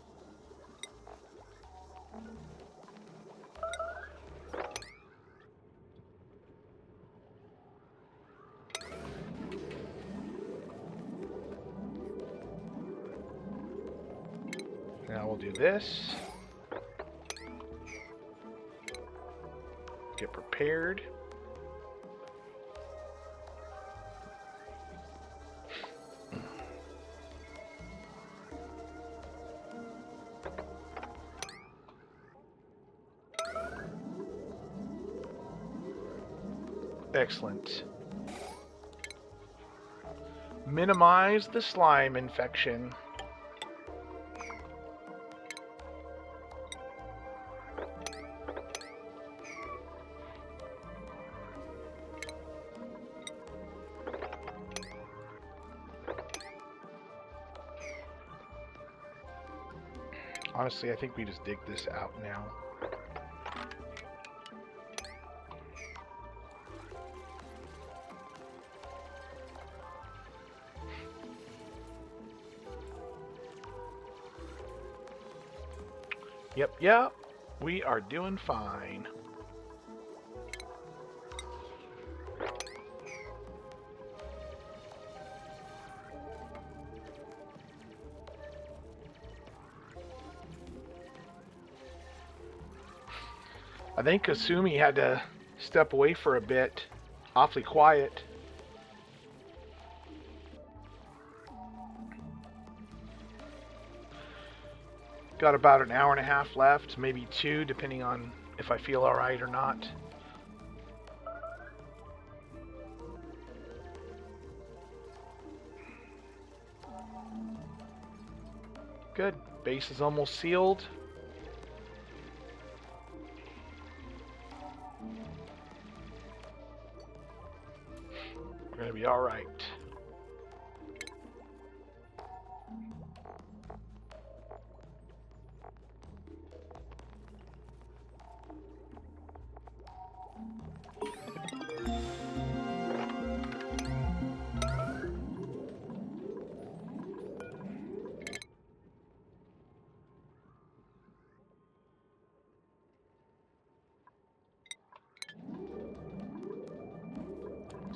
Now we'll do this. Get prepared. Excellent. Minimize the slime infection. Honestly, I think we just dig this out now. Yep, we are doing fine. I think Kasumi had to step away for a bit. Awfully quiet. Got about an hour and a half left, maybe 2, depending on if I feel alright or not. Good. Base is almost sealed. We're going to be alright.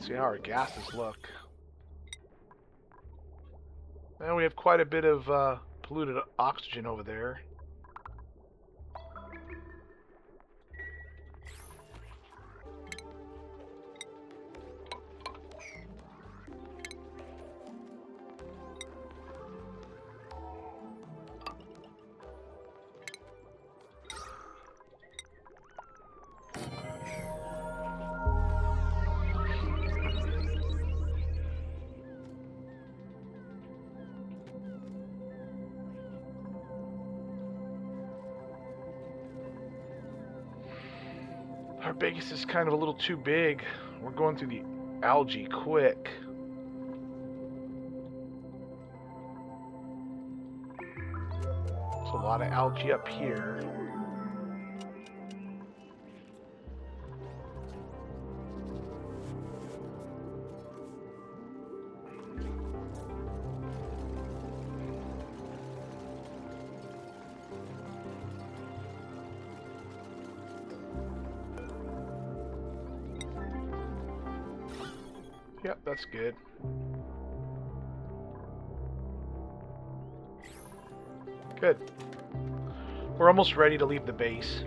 See how our gases look. Now we have quite a bit of polluted oxygen over there. Our base is kind of a little too big. We're going through the algae quick. There's a lot of algae up here. Yep, that's good. Good. We're almost ready to leave the base.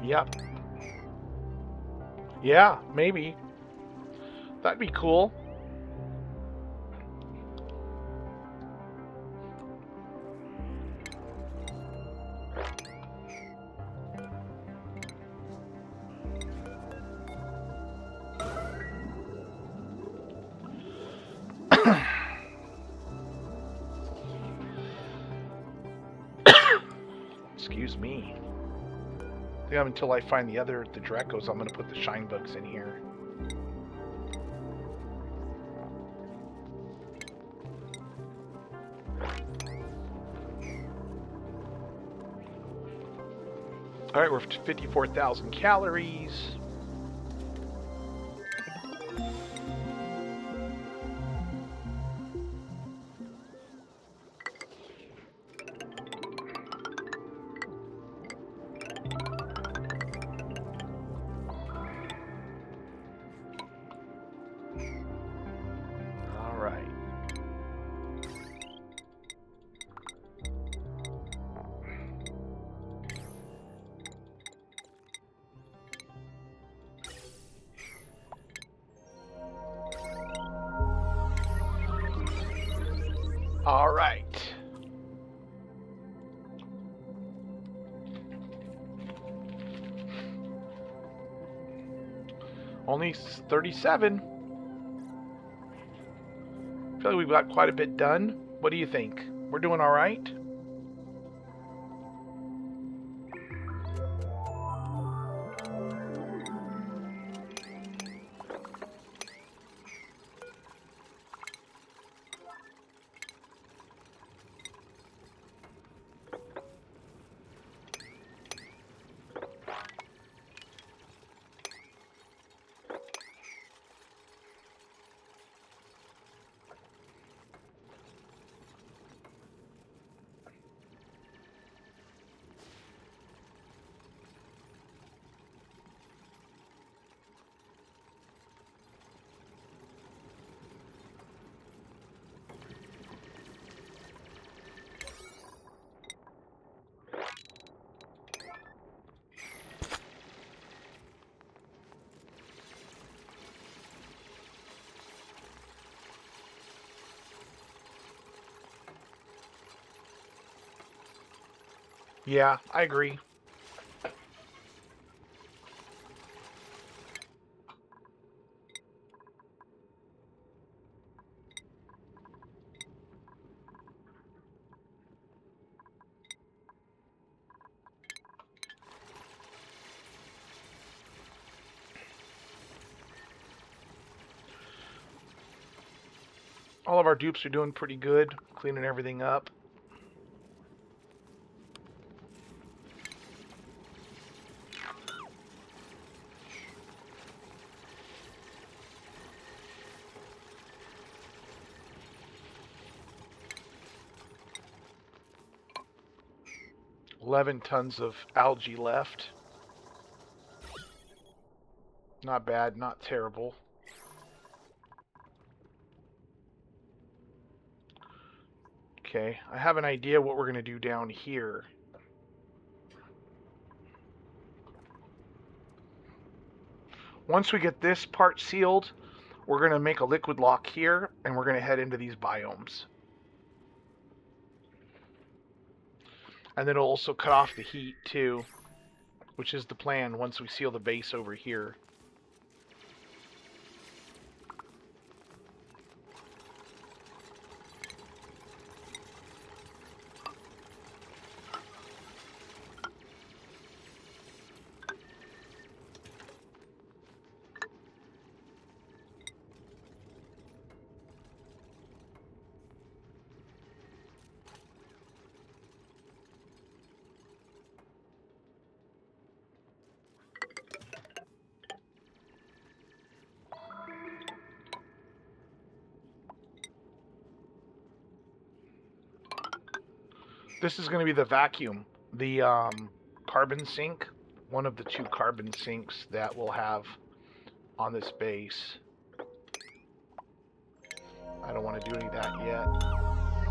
Yep. Yeah, maybe. That'd be cool. Excuse me. I think until I find the Dracos, I'm going to put the shine bugs in here. Alright, we're 54,000 calories. All right. Only 37. I feel like we've got quite a bit done. What do you think? We're doing all right? Yeah, I agree. All of our dupes are doing pretty good, cleaning everything up. $11 tons of algae left. Not bad, not terrible. Okay, I have an idea what we're going to do down here. Once we get this part sealed, we're going to make a liquid lock here, and we're going to head into these biomes. And then it'll also cut off the heat, too, which is the plan once we seal the base over here. This is going to be the vacuum, the carbon sink, one of the 2 carbon sinks that we'll have on this base. I don't want to do any of that yet.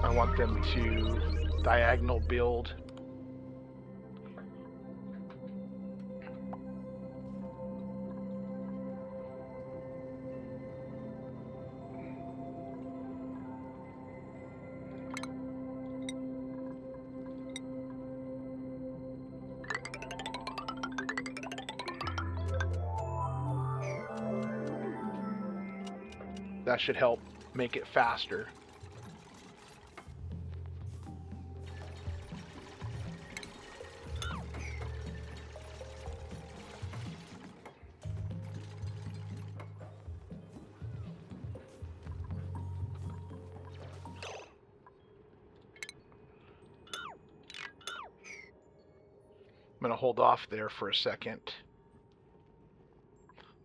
I want them to diagonal build. That should help make it faster. I'm going to hold off there for a second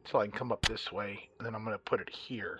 until I can come up this way, and then I'm going to put it here.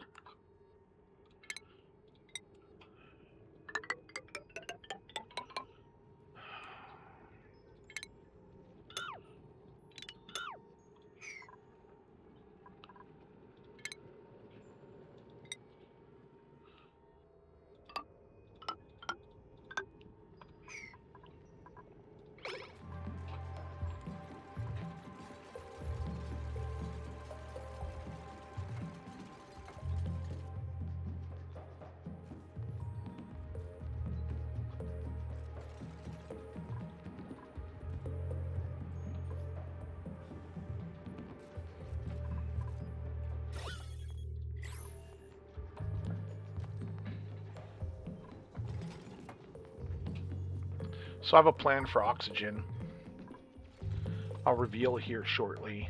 So I have a plan for oxygen. I'll reveal here shortly.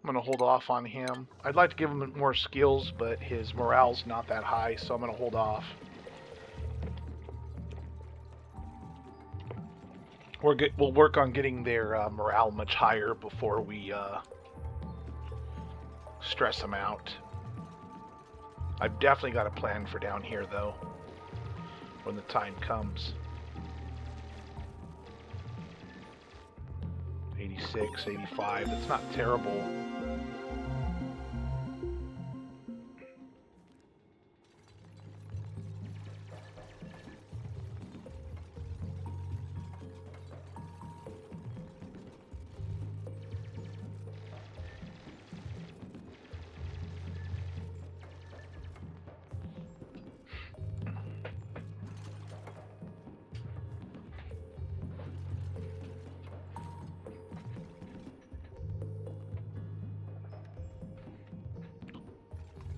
I'm going to hold off on him. I'd like to give him more skills, but his morale's not that high, so I'm going to hold off. We'll work on getting their morale much higher before we stress them out. I've definitely got a plan for down here, though, when the time comes. 86, 85, that's not terrible.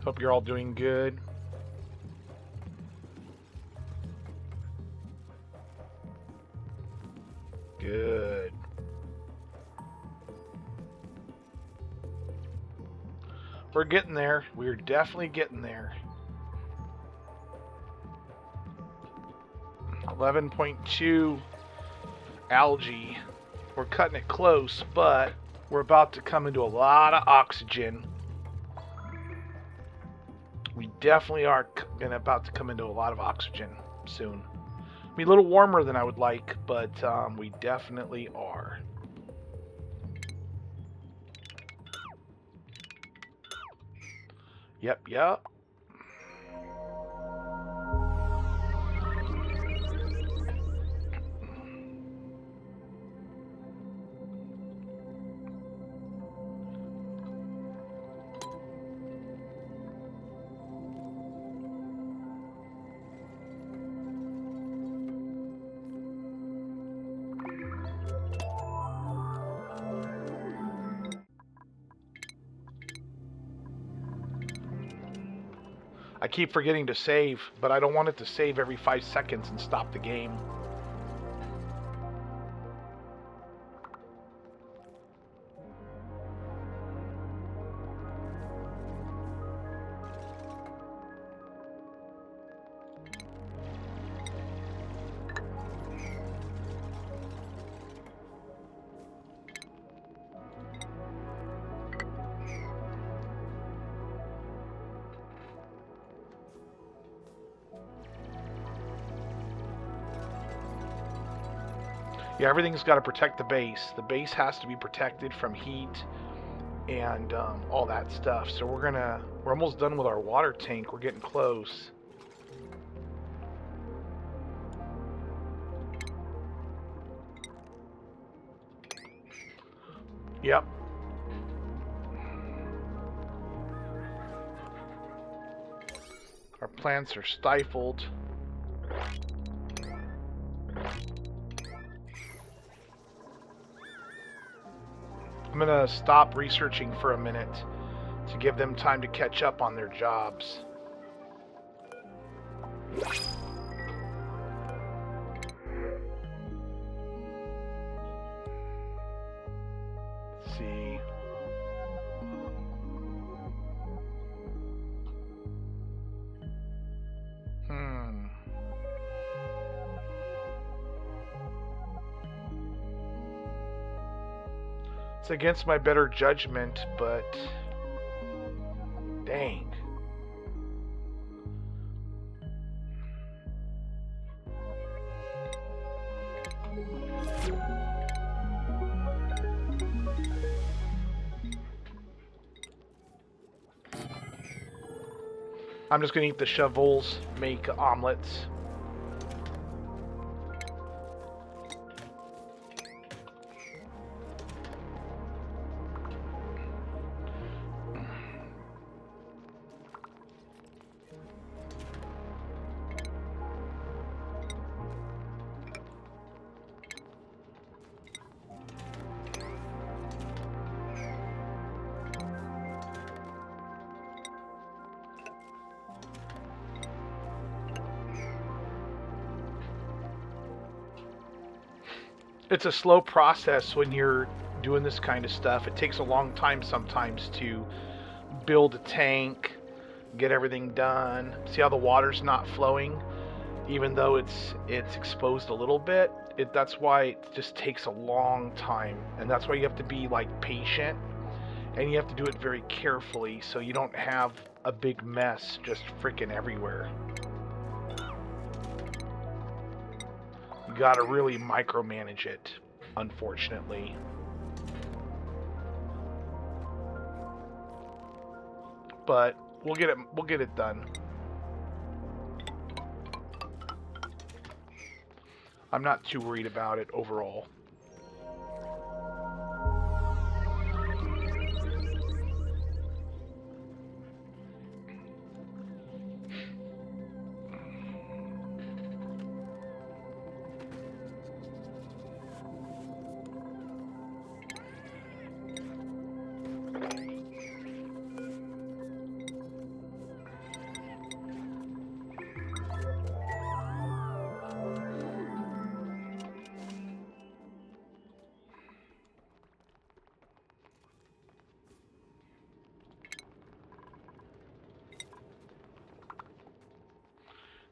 Hope you're all doing good. Good. We're getting there. We're definitely getting there. 11.2 algae. We're cutting it close, but we're about to come into a lot of oxygen. We definitely are about to come into a lot of oxygen soon. Be a little warmer than I would like, but we definitely are. Yep. I keep forgetting to save, but I don't want it to save every 5 seconds and stop the game. Yeah, everything's got to protect the base. The base has to be protected from heat and all that stuff. So we're almost done with our water tank. We're getting close. Yep. Our plants are stifled. I'm going to stop researching for a minute to give them time to catch up on their jobs. It's against my better judgment, but dang. I'm just gonna eat the shovels, make omelets. It's a slow process when you're doing this kind of stuff. It takes a long time sometimes to build a tank, get everything done. See how the water's not flowing, even though it's exposed a little bit. That's why it just takes a long time, and that's why you have to be like patient, and you have to do it very carefully so you don't have a big mess just freaking everywhere. You gotta really micromanage it, unfortunately. But we'll get it done. I'm not too worried about it overall.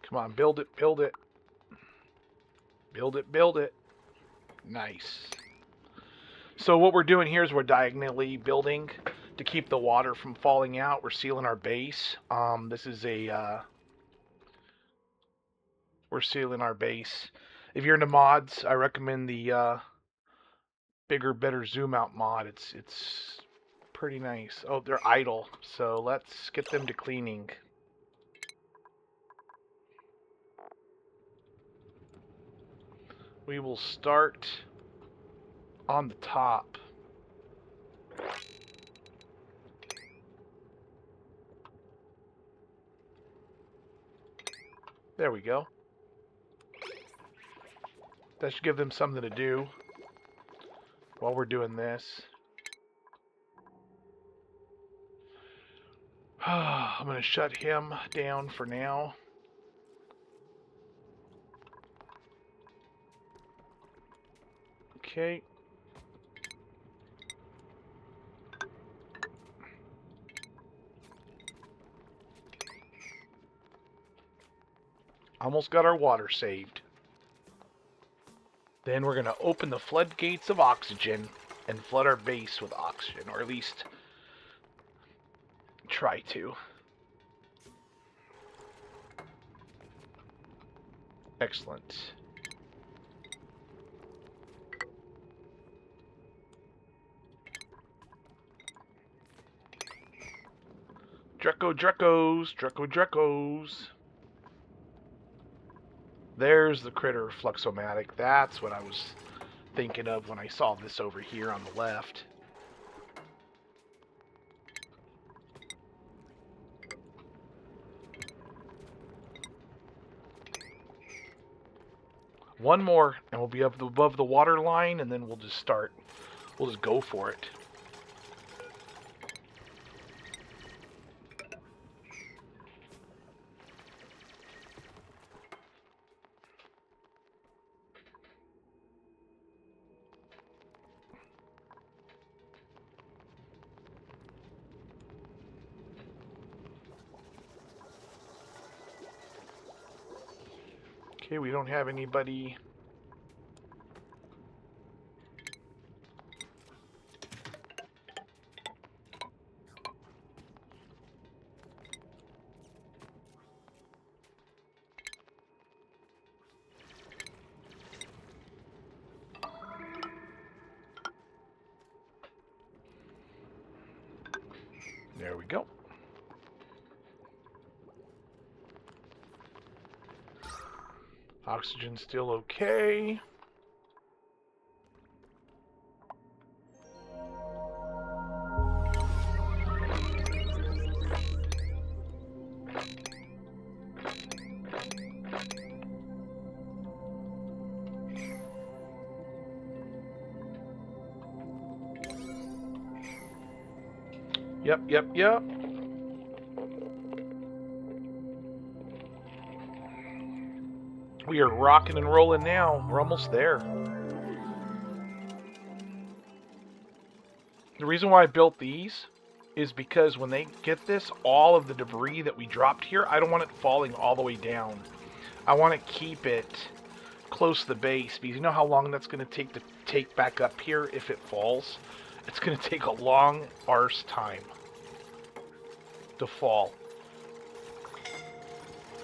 Come on, build it, build it. Build it, build it. Nice. So what we're doing here is we're diagonally building to keep the water from falling out. We're sealing our base. This is we're sealing our base. If you're into mods, I recommend the bigger, better zoom out mod. It's pretty nice. Oh, they're idle, so let's get them to cleaning. We will start on the top. There we go. That should give them something to do while we're doing this. I'm going to shut him down for now. Okay. Almost got our water saved. Then we're going to open the floodgates of oxygen and flood our base with oxygen, or at least try to. Excellent. Drecos. There's the critter Fluxomatic. That's what I was thinking of when I saw this over here on the left. One more, and we'll be above the water line, and then we'll just start. We'll just go for it. Okay, we don't have anybody. There we go. Oxygen still okay. Yep. We are rocking and rolling now. We're almost there. The reason why I built these is because when they get this, all of the debris that we dropped here, I don't want it falling all the way down. I want to keep it close to the base, because you know how long that's going to take back up here if it falls? It's going to take a long arse time to fall.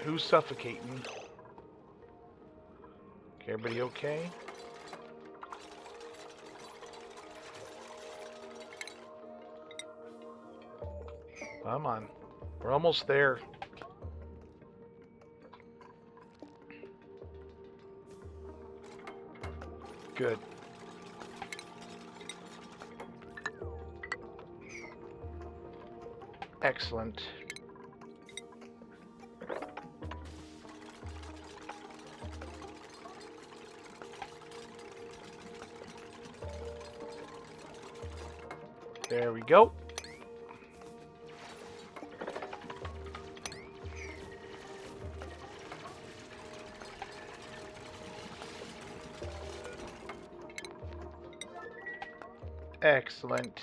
Who's suffocating? Everybody okay? Come on. We're almost there. Good. Excellent. There we go. Excellent.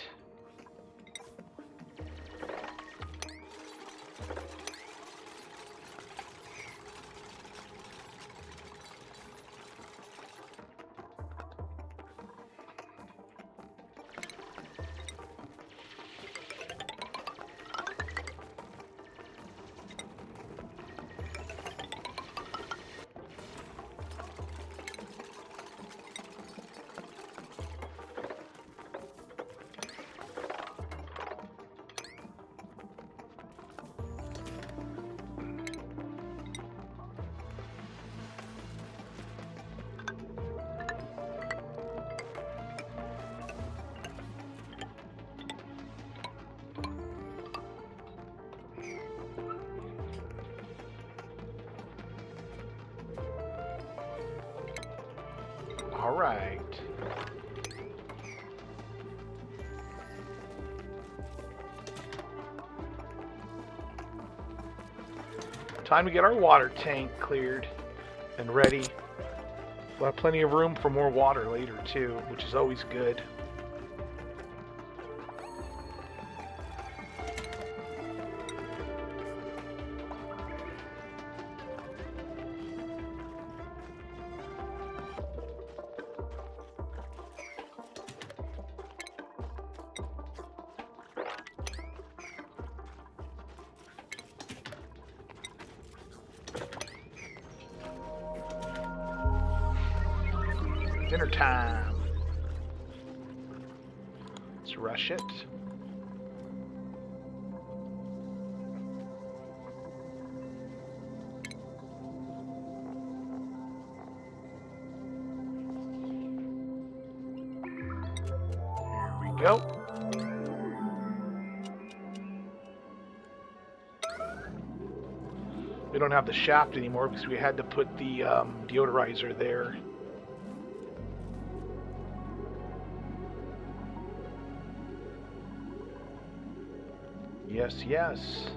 All right. Time to get our water tank cleared and ready. We'll have plenty of room for more water later too, which is always good. Dinner time. Let's rush it. Here we go. We don't have the shaft anymore because we had to put the deodorizer there. Yes, yes.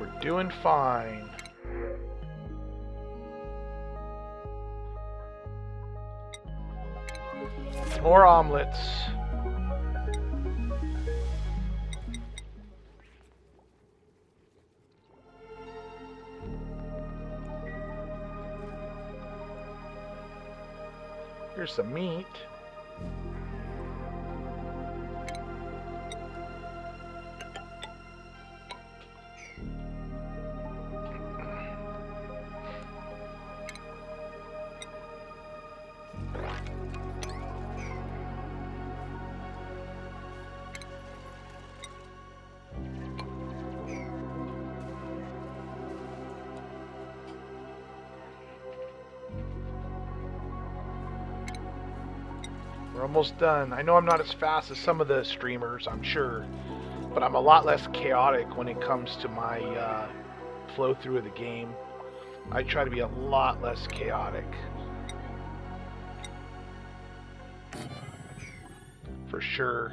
We're doing fine. More omelets. Here's some meat. We're almost done. I know I'm not as fast as some of the streamers, I'm sure, but I'm a lot less chaotic when it comes to my flow through of the game. I try to be a lot less chaotic. For sure.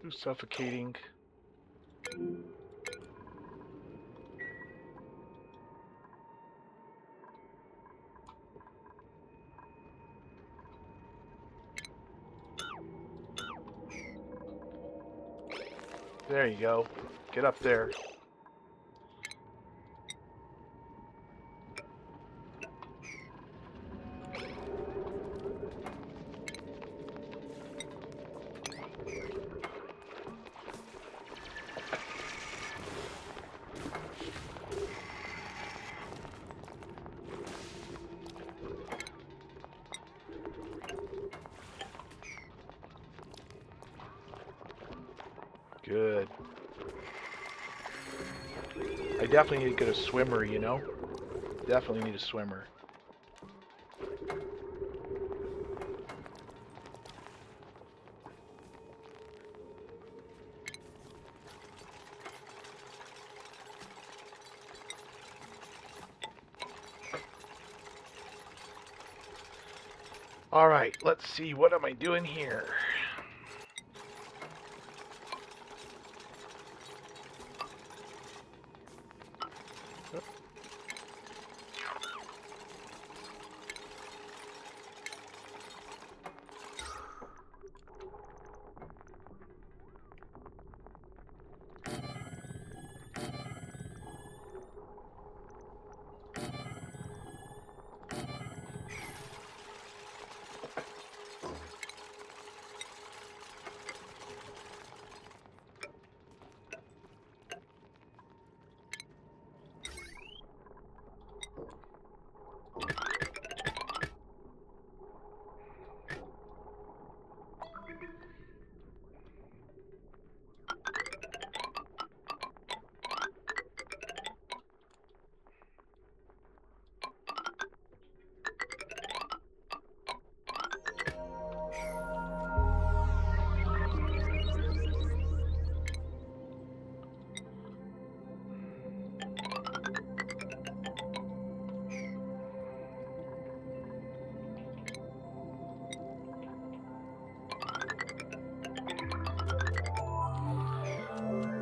Too suffocating. There you go. Get up there. Good. I definitely need to get a swimmer, you know? Definitely need a swimmer. Alright, let's see. What am I doing here?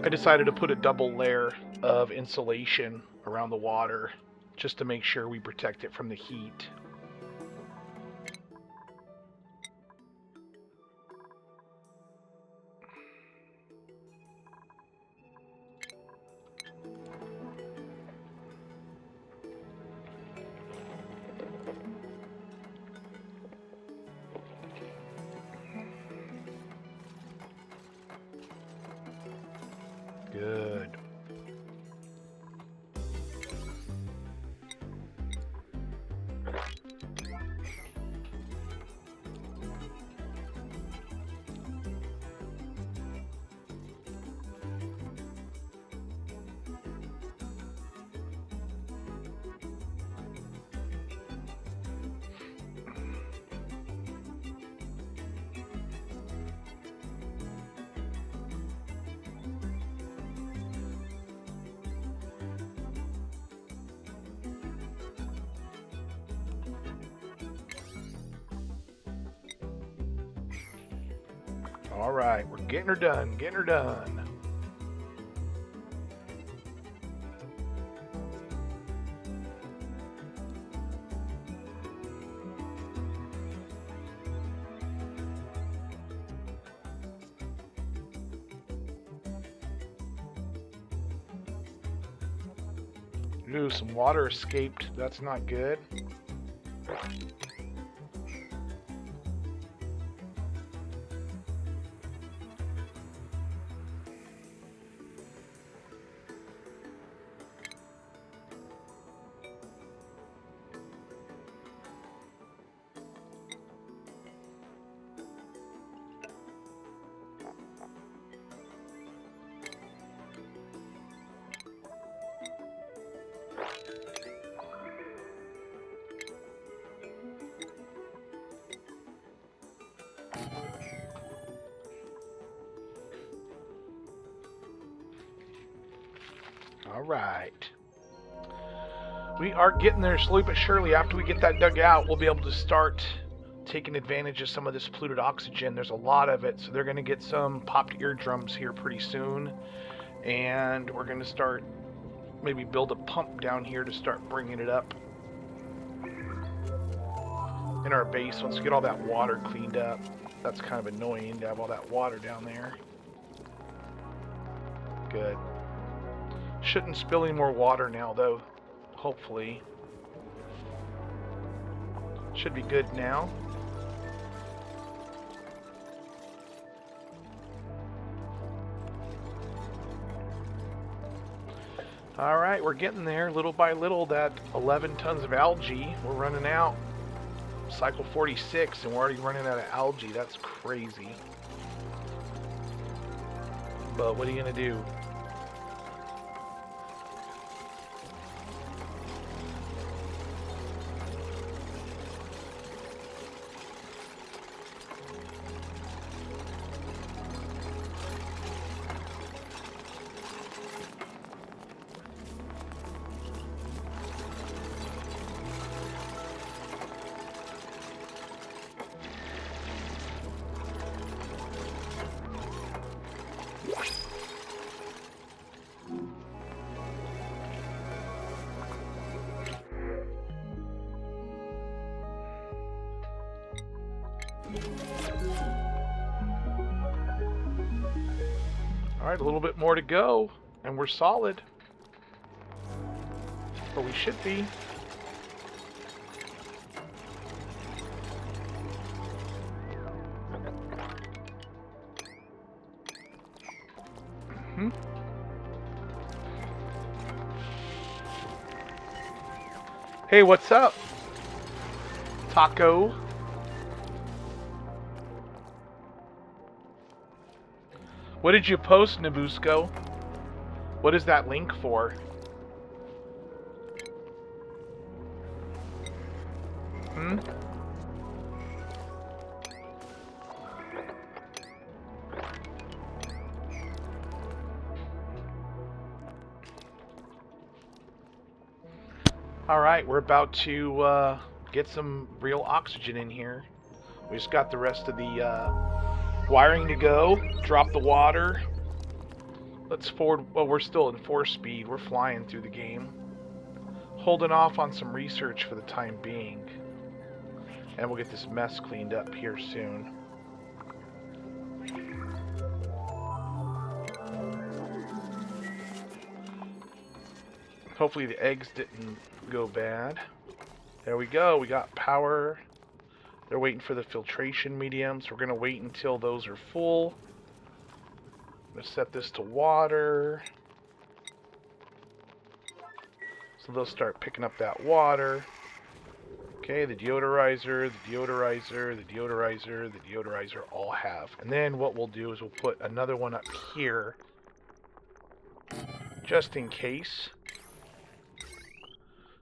I decided to put a double layer of insulation around the water just to make sure we protect it from the heat. Good. Alright, we're getting her done, getting her done. Ooh, some water escaped. That's not good. Alright. We are getting there slowly but surely. After we get that dug out, we'll be able to start taking advantage of some of this polluted oxygen. There's a lot of it, so they're going to get some popped eardrums here pretty soon. And we're going to start, maybe build a pump down here to start bringing it up in our base once we get all that water cleaned up. That's kind of annoying to have all that water down there. Good. Shouldn't spill any more water now, though. Hopefully. Should be good now. Alright, we're getting there. Little by little, that 11 tons of algae, we're running out. Cycle 46, and we're already running out of algae. That's crazy. But what are you going to do? Alright, a little bit more to go, and we're solid. Or we should be. Hey, what's up? Taco. What did you post, Nabusco? What is that link for? Alright, we're about to get some real oxygen in here. We just got the rest of the wiring to go. Drop the water. Let's forward. Well, we're still in 4-speed. We're flying through the game. Holding off on some research for the time being. And we'll get this mess cleaned up here soon. Hopefully the eggs didn't go bad. There we go. We got power. They're waiting for the filtration medium, so we're going to wait until those are full. I'm going to set this to water. So they'll start picking up that water. Okay, the deodorizer, the deodorizer, the deodorizer, the deodorizer all have. And then what we'll do is we'll put another one up here, just in case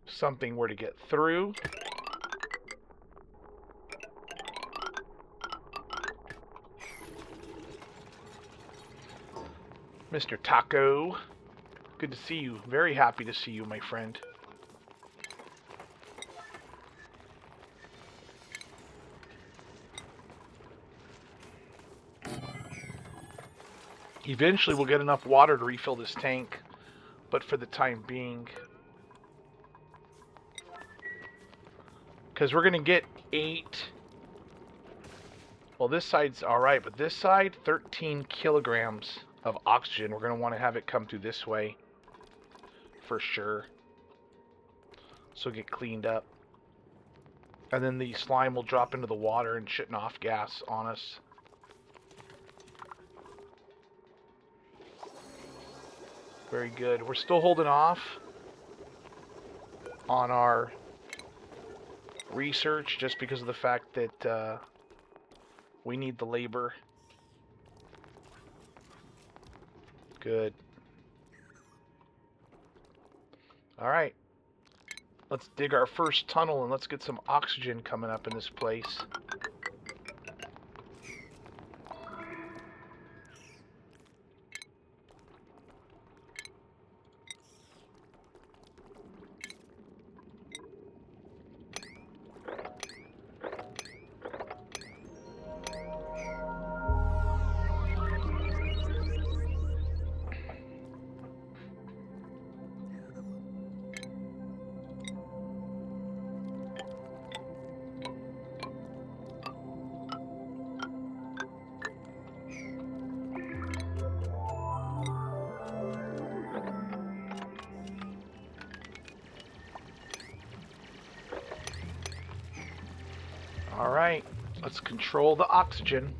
something were to get through. Mr. Taco, good to see you. Very happy to see you, my friend. Eventually we'll get enough water to refill this tank, but for the time being, because we're going to get 8, well, this side's alright, but this side, 13 kilograms of oxygen. We're going to want to have it come through this way for sure, so get cleaned up. And then the slime will drop into the water and shitting off gas on us. Very good. We're still holding off on our research just because of the fact that we need the labor. Good. Alright. Let's dig our first tunnel and let's get some oxygen coming up in this place. Alright, let's control the oxygen.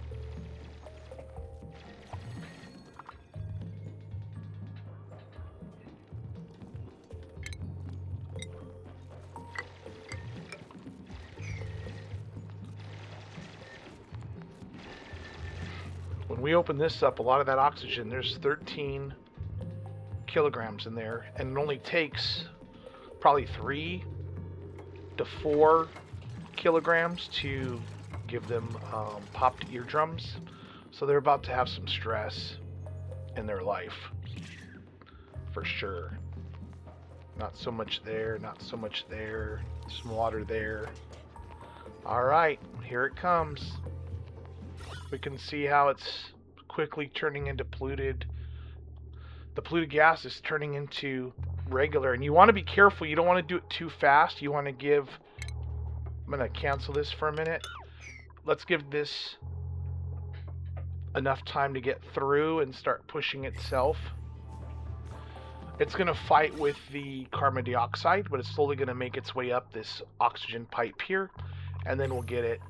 When we open this up, a lot of that oxygen, there's 13 kilograms in there, and it only takes probably 3 to 4 kilograms to give them popped eardrums, so they're about to have some stress in their life for sure. Not so much there, not so much there, some water there. Alright, here it comes. We can see how it's quickly turning into polluted. The polluted gas is turning into regular, and you want to be careful. You don't want to do it too fast. You want to give, I'm going to cancel this for a minute. Let's give this enough time to get through and start pushing itself. It's going to fight with the carbon dioxide, but it's slowly going to make its way up this oxygen pipe here, and then we'll get it.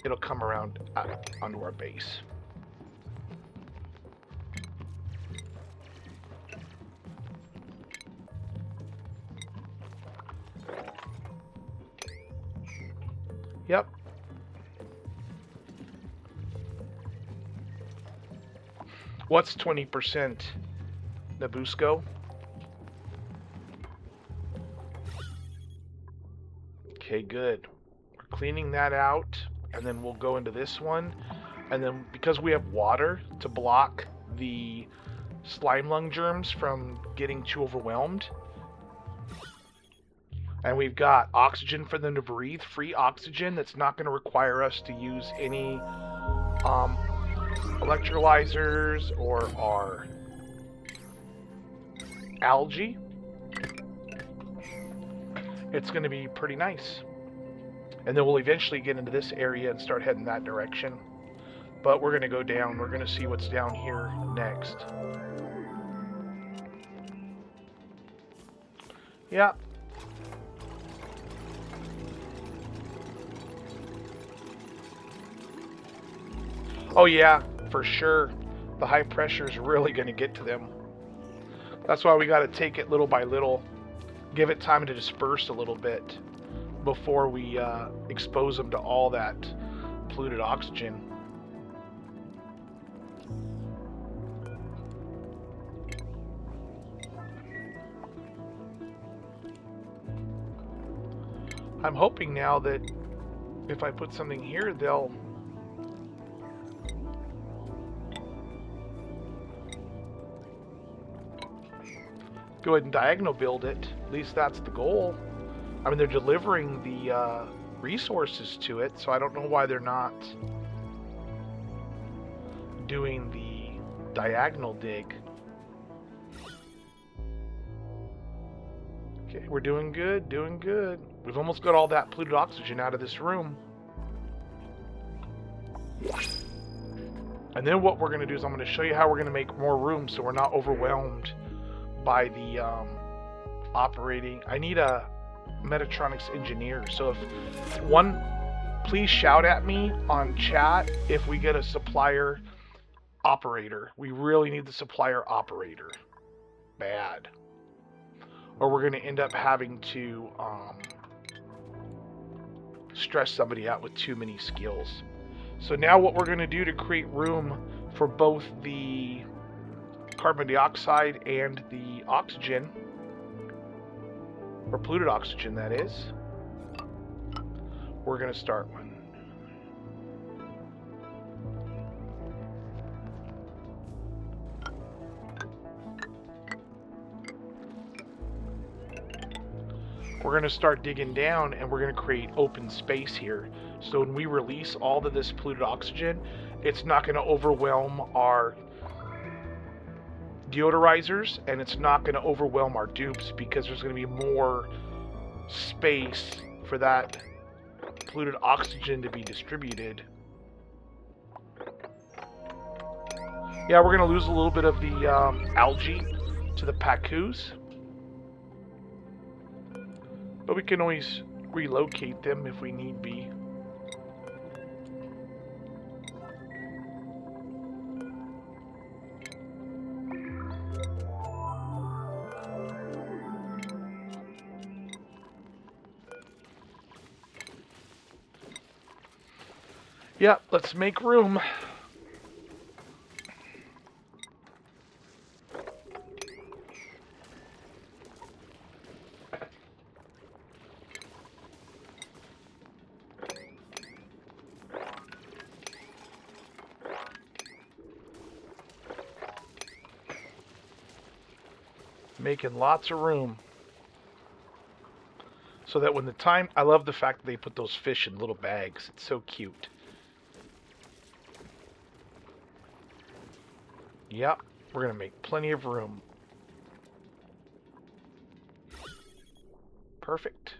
It'll come around onto our base. Yep. What's 20%, Nabusco? Okay, good. We're cleaning that out, and then we'll go into this one. And then because we have water to block the slime lung germs from getting too overwhelmed, and we've got oxygen for them to breathe, free oxygen that's not going to require us to use any electrolyzers or our algae. It's going to be pretty nice. And then we'll eventually get into this area and start heading that direction. But we're going to go down. We're going to see what's down here next. Yeah. Oh yeah, for sure. The high pressure is really going to get to them. That's why we got to take it little by little. Give it time to disperse a little bit before we expose them to all that polluted oxygen. I'm hoping now that if I put something here, they'll go ahead and diagonal build it. At least that's the goal. I mean, they're delivering the resources to it, so I don't know why they're not doing the diagonal dig. Okay, we're doing good, doing good. We've almost got all that polluted oxygen out of this room. And then what we're going to do is I'm going to show you how we're going to make more room so we're not overwhelmed by the operating. I need a Metatronics engineer. So if one, please shout at me on chat if we get a supplier operator. We really need the supplier operator. Bad. Or we're going to end up having to stress somebody out with too many skills. So now what we're going to do to create room for both the carbon dioxide and the oxygen, or polluted oxygen that is, we're going to start one. We're going to start digging down and we're going to create open space here. So when we release all of this polluted oxygen, it's not going to overwhelm our deodorizers and it's not going to overwhelm our dupes because there's going to be more space for that polluted oxygen to be distributed. Yeah, we're going to lose a little bit of the algae to the Pacus. But we can always relocate them if we need be. Yeah, let's make room. Making lots of room so that when the time, I love the fact that they put those fish in little bags. It's so cute. Yep, we're gonna make plenty of room. Perfect.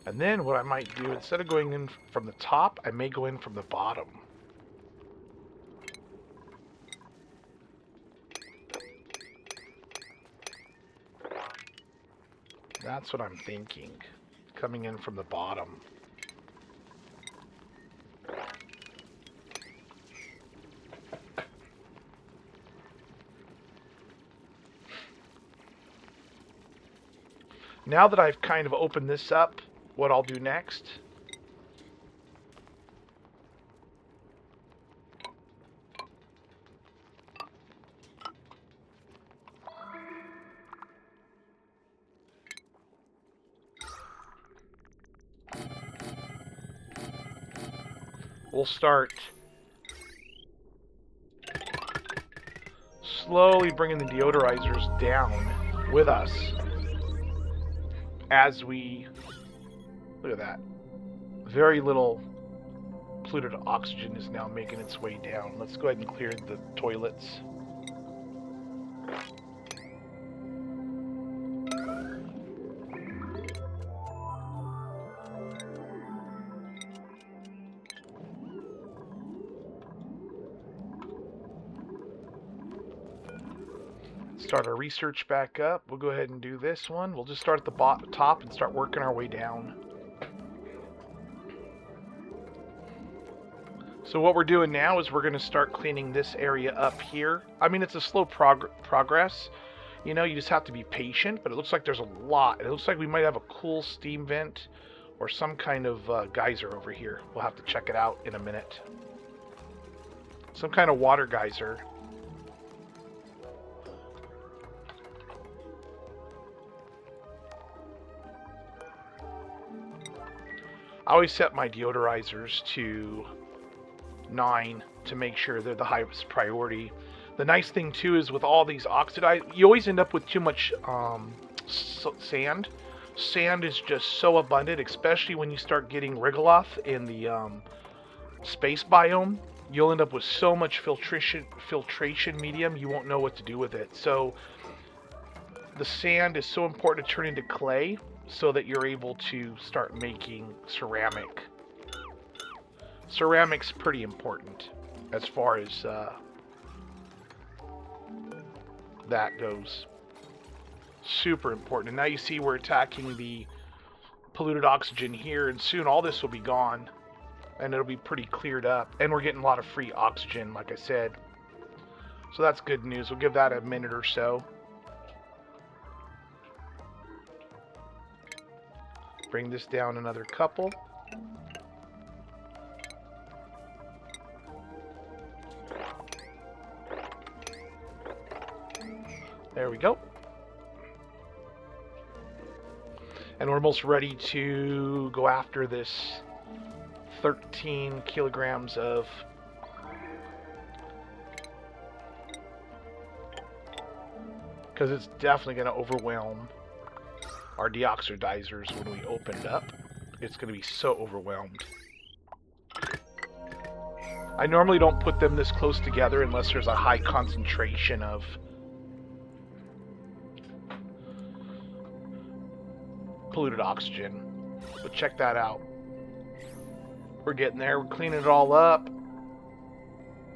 And then what I might do, instead of going in from the top, I may go in from the bottom. That's what I'm thinking. Coming in from the bottom. Now that I've kind of opened this up, what I'll do next we'll start slowly bringing the deodorizers down with us as we look at that. Very little polluted oxygen is now making its way down. Let's go ahead and clear the toilets. Start our research back up. We'll go ahead and do this one. We'll just start at the top and start working our way down. So what we're doing now is we're going to start cleaning this area up here. I mean, it's a slow progress. You know, you just have to be patient, but it looks like there's a lot. It looks like we might have a cool steam vent or some kind of geyser over here. We'll have to check it out in a minute. Some kind of water geyser. I always set my deodorizers to 9 to make sure they're the highest priority. The nice thing too is with all these oxidized, you always end up with too much sand. Sand is just so abundant, especially when you start getting Rigoloth in the space biome. You'll end up with so much filtration medium, you won't know what to do with it. So the sand is so important to turn into clay so that you're able to start making ceramic. Ceramic's pretty important as far as that goes. Super important. And now you see we're attacking the polluted oxygen here, and soon all this will be gone and it'll be pretty cleared up, and we're getting a lot of free oxygen, like I said. So that's good news. We'll give that a minute or so. Bring this down another couple. There we go. And we're almost ready to go after this 13 kilograms of because it's definitely going to overwhelm our deoxidizers when we open it up. It's going to be so overwhelmed. I normally don't put them this close together unless there's a high concentration of polluted oxygen. But check that out. We're getting there. We're cleaning it all up.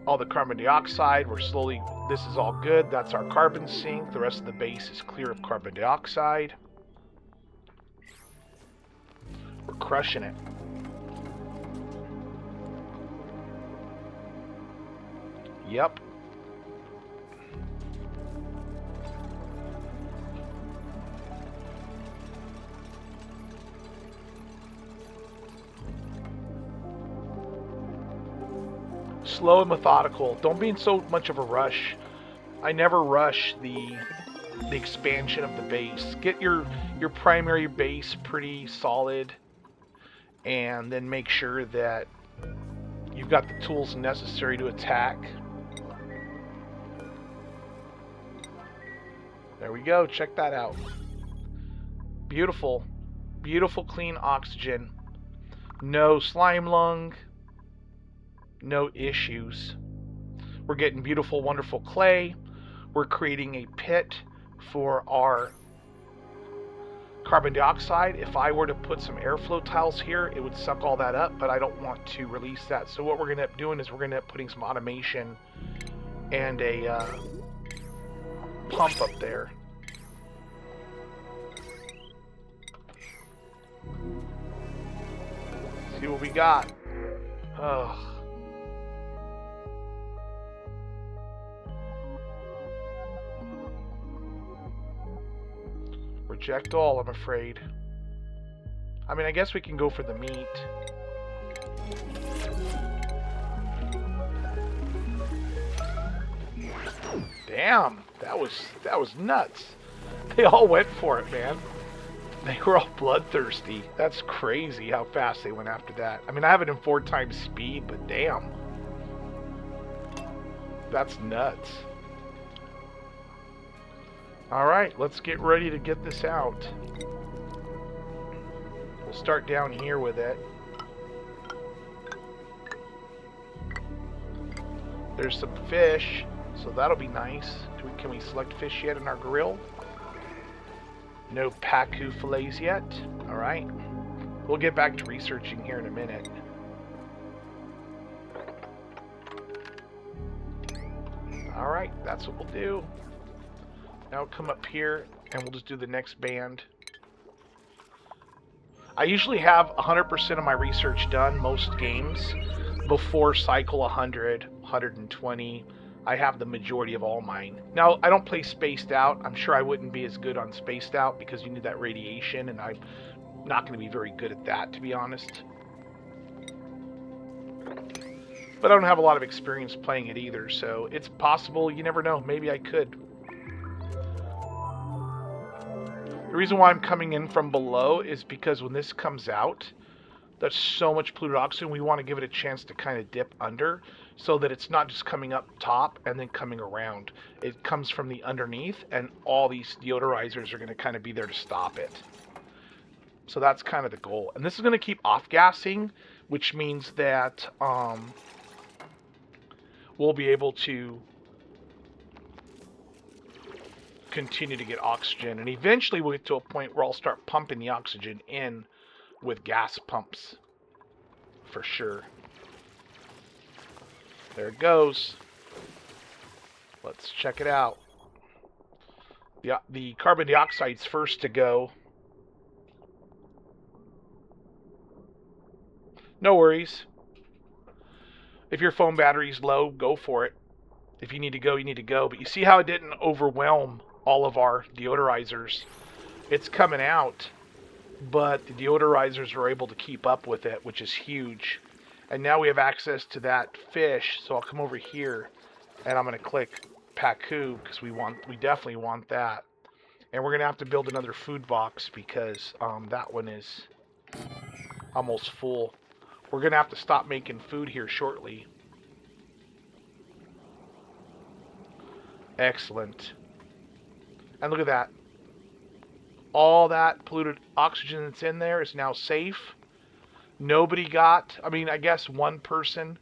All the carbon dioxide. We're slowly... This is all good. That's our carbon sink. The rest of the base is clear of carbon dioxide. We're crushing it. Yep. Slow and methodical. Don't be in so much of a rush. I never rush the expansion of the base. Get your primary base pretty solid, and then make sure that you've got the tools necessary to attack. There we go. Check that out. Beautiful. Beautiful clean oxygen. No slime lung. No issues. We're getting beautiful, wonderful clay. We're creating a pit for our carbon dioxide. If I were to put some airflow tiles here, it would suck all that up, but I don't want to release that. So what we're going to end up doing is we're going to end up putting some automation and a pump up there. See what we got. Ugh. Reject all, I'm afraid. I mean, I guess we can go for the meat. Damn, that was nuts. They all went for it, man. They were all bloodthirsty. That's crazy how fast they went after that. I mean, I have it in 4 times speed, but damn. That's nuts. Alright, let's get ready to get this out. We'll start down here with it. There's some fish, so that'll be nice. Can we select fish yet in our grill? No pacu fillets yet. Alright. We'll get back to researching here in a minute. Alright, that's what we'll do. Now come up here and we'll just do the next band. I usually have 100% of my research done most games before cycle 100, 120. I have the majority of all mine. Now, I don't play spaced out. I'm sure I wouldn't be as good on spaced out because you need that radiation, and I'm not going to be very good at that, to be honest. But I don't have a lot of experience playing it either, so it's possible. You never know. Maybe I could. The reason why I'm coming in from below is because when this comes out, That's so much polluted oxygen. We want to give it a chance to kind of dip under so that it's not just coming up top and then coming around. It comes from the underneath, and all these deodorizers are going to kind of be there to stop it. So that's kind of the goal. And this is going to keep off-gassing, which means that we'll be able to continue to get oxygen. And eventually we'll get to a point where I'll start pumping the oxygen in with gas pumps. For sure. There it goes. Let's check it out. The carbon dioxide's first to go. No worries. If your phone battery's low, go for it. If you need to go, you need to go. But you see how it didn't overwhelm all of our deodorizers? It's coming out, but the deodorizers are able to keep up with it, which is huge. And now we have access to that fish, so I'll come over here and I'm going to click Paku because we definitely want that. And we're going to have to build another food box because that one is almost full. We're going to have to stop making food here shortly. Excellent. And look at that. All that polluted oxygen that's in there is now safe. Nobody got, I guess one person,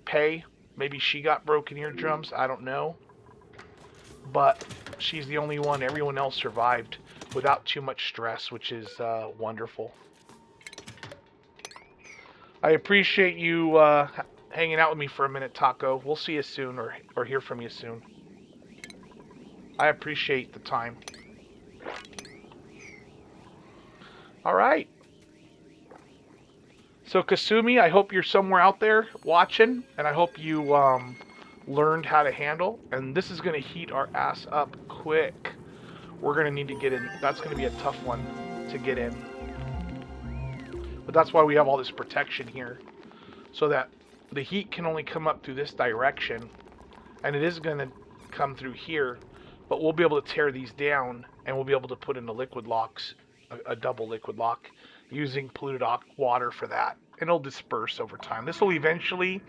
Pei, maybe she got broken eardrums, I don't know. But she's the only one. Everyone else survived without too much stress, which is wonderful. I appreciate you hanging out with me for a minute, Taco. We'll see you soon or hear from you soon. I appreciate the time. Alright. So Kasumi, I hope you're somewhere out there watching, and I hope you learned how to handle. And this is going to heat our ass up quick. We're going to need to get in. That's going to be a tough one to get in. But that's why we have all this protection here, so that the heat can only come up through this direction, and it is going to come through here, but we'll be able to tear these down, and we'll be able to put in the liquid locks, a double liquid lock, using polluted water for that, and it'll disperse over time. This will eventually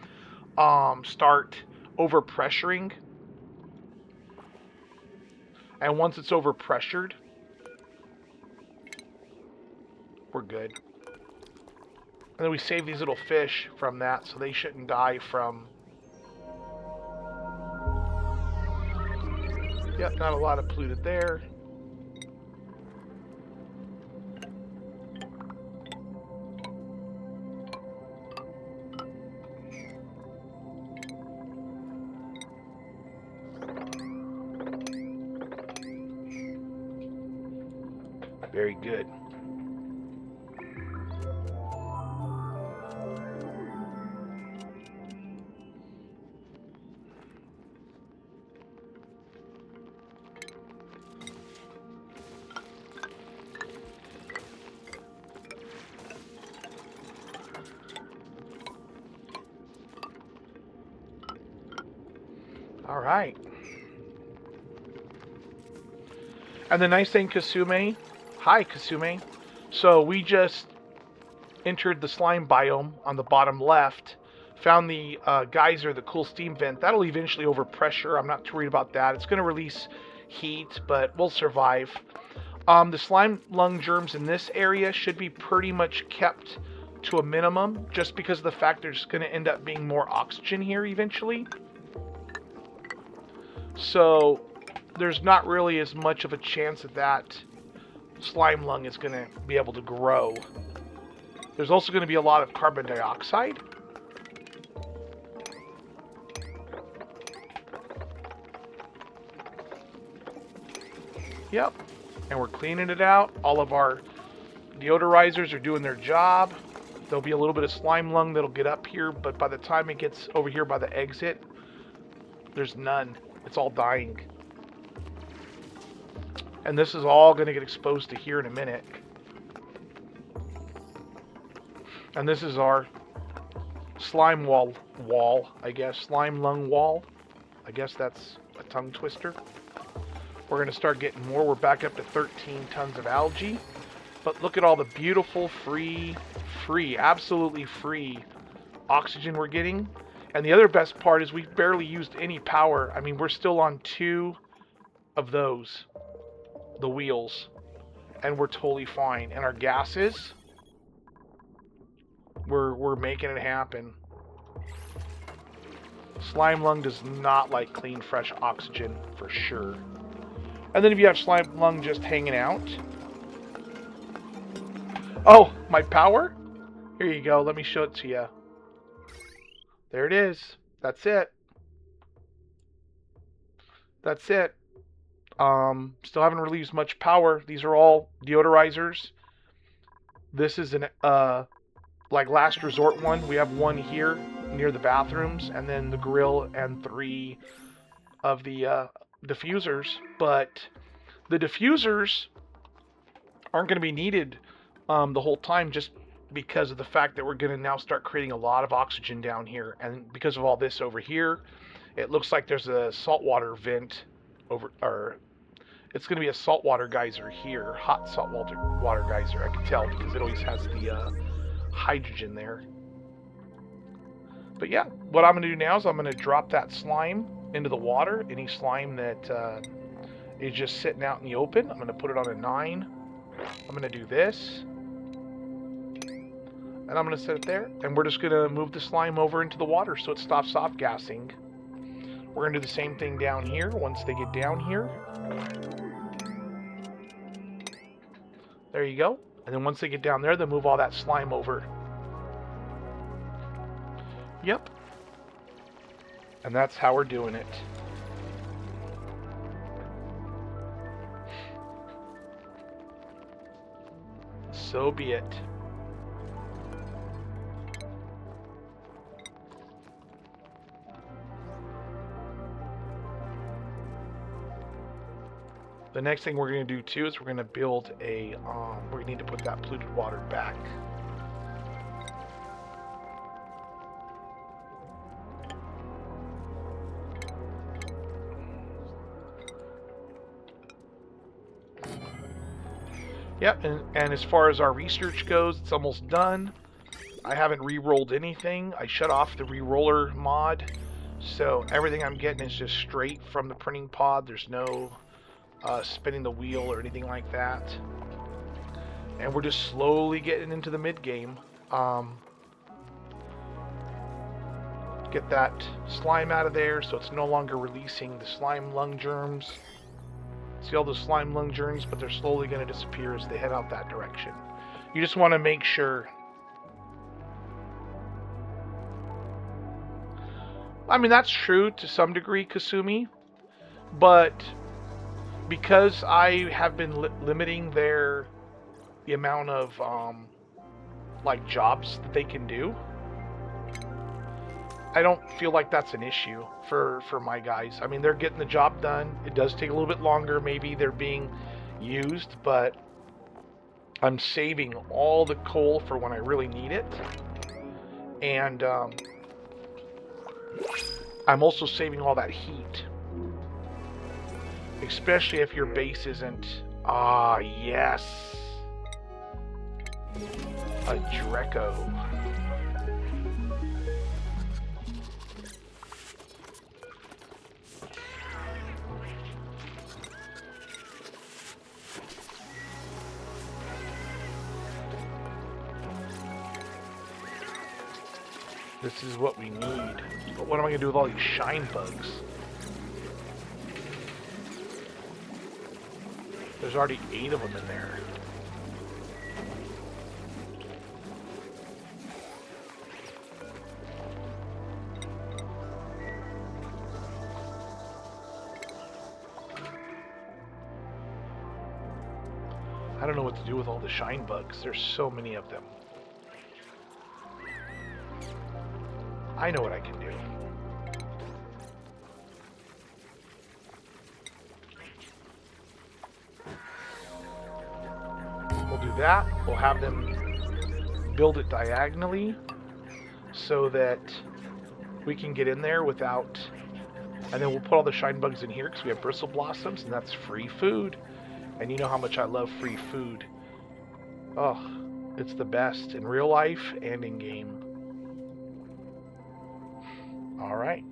start overpressuring, and once it's overpressured, we're good. And then we save these little fish from that, so they shouldn't die from... Yep, not a lot of polluted there. Very good. All right. And the nice thing, Kasumi, hi Kasumi. So we just entered the slime biome on the bottom left, found the geyser, the cool steam vent. That'll eventually overpressure. I'm not too worried about that. It's going to release heat, but we'll survive. The slime lung germs in this area should be pretty much kept to a minimum, just because of the fact there's going to end up being more oxygen here eventually. So there's not really as much of a chance that that slime lung is going to be able to grow. There's also going to be a lot of carbon dioxide. Yep. And we're cleaning it out. All of our deodorizers are doing their job. There'll be a little bit of slime lung that'll get up here, but by the time it gets over here by the exit, there's none. It's all dying. And this is all going to get exposed to here in a minute. And this is our slime wall, I guess. Slime lung wall. I guess that's a tongue twister. We're going to start getting more. We're back up to 13 tons of algae. But look at all the beautiful, absolutely free oxygen we're getting. And the other best part is we barely used any power. I mean, we're still on 2 of those, the wheels, and we're totally fine. And our gases, we're making it happen. Slime lung does not like clean, fresh oxygen, for sure. And then if you have slime lung just hanging out... Oh, my power? Here you go. Let me show it to you. There it is. That's it. That's it. Still haven't released much power. These are all deodorizers. This is an like last resort one. We have one here near the bathrooms, and then the grill and 3 of the diffusers. But the diffusers aren't going to be needed the whole time, just because of the fact that we're going to now start creating a lot of oxygen down here. And because of all this over here, it looks like there's a saltwater vent over, or it's going to be a saltwater geyser here, hot saltwater geyser. I can tell because it always has the hydrogen there. But yeah, what I'm going to do now is I'm going to drop that slime into the water. Any slime that is just sitting out in the open, I'm going to put it on a 9. I'm going to do this. And I'm going to set it there. And we're just going to move the slime over into the water so it stops off-gassing. We're going to do the same thing down here once they get down here. There you go. And then once they get down there, they'll move all that slime over. Yep. And that's how we're doing it. So be it. The next thing we're going to do too is we're going to build a, we need to put that polluted water back. Yep, and as far as our research goes, it's almost done. I haven't re-rolled anything. I shut off the re-roller mod, so everything I'm getting is just straight from the printing pod. There's no spinning the wheel or anything like that. And we're just slowly getting into the mid-game. Get that slime out of there so it's no longer releasing the slime lung germs. See all those slime lung germs, but they're slowly going to disappear as they head out that direction. You just want to make sure. I mean, that's true to some degree, Kasumi, but because I have been limiting the amount of like jobs that they can do, I don't feel like that's an issue for my guys. I mean, they're getting the job done. It does take a little bit longer. Maybe they're being used, but I'm saving all the coal for when I really need it. And I'm also saving all that heat. Especially if your base isn't... Ah, yes! A Dreco. This is what we need. But what am I going to do with all these shine bugs? There's already 8 of them in there. I don't know what to do with all the shine bugs. There's so many of them. I know what I can do. We'll do that. We'll have them build it diagonally so that we can get in there without... And then we'll put all the shine bugs in here because we have bristle blossoms, and that's free food. And you know how much I love free food. Oh, it's the best in real life and in game. Alright,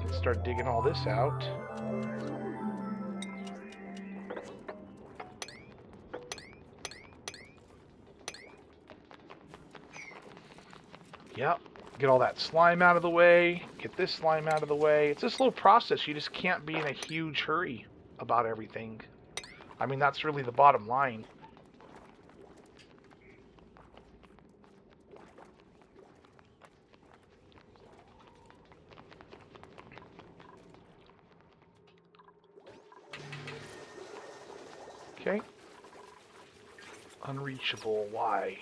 let's start digging all this out. Yep, get all that slime out of the way, get this slime out of the way. It's a slow process, you just can't be in a huge hurry about everything. I mean, that's really the bottom line. Okay. Unreachable, why?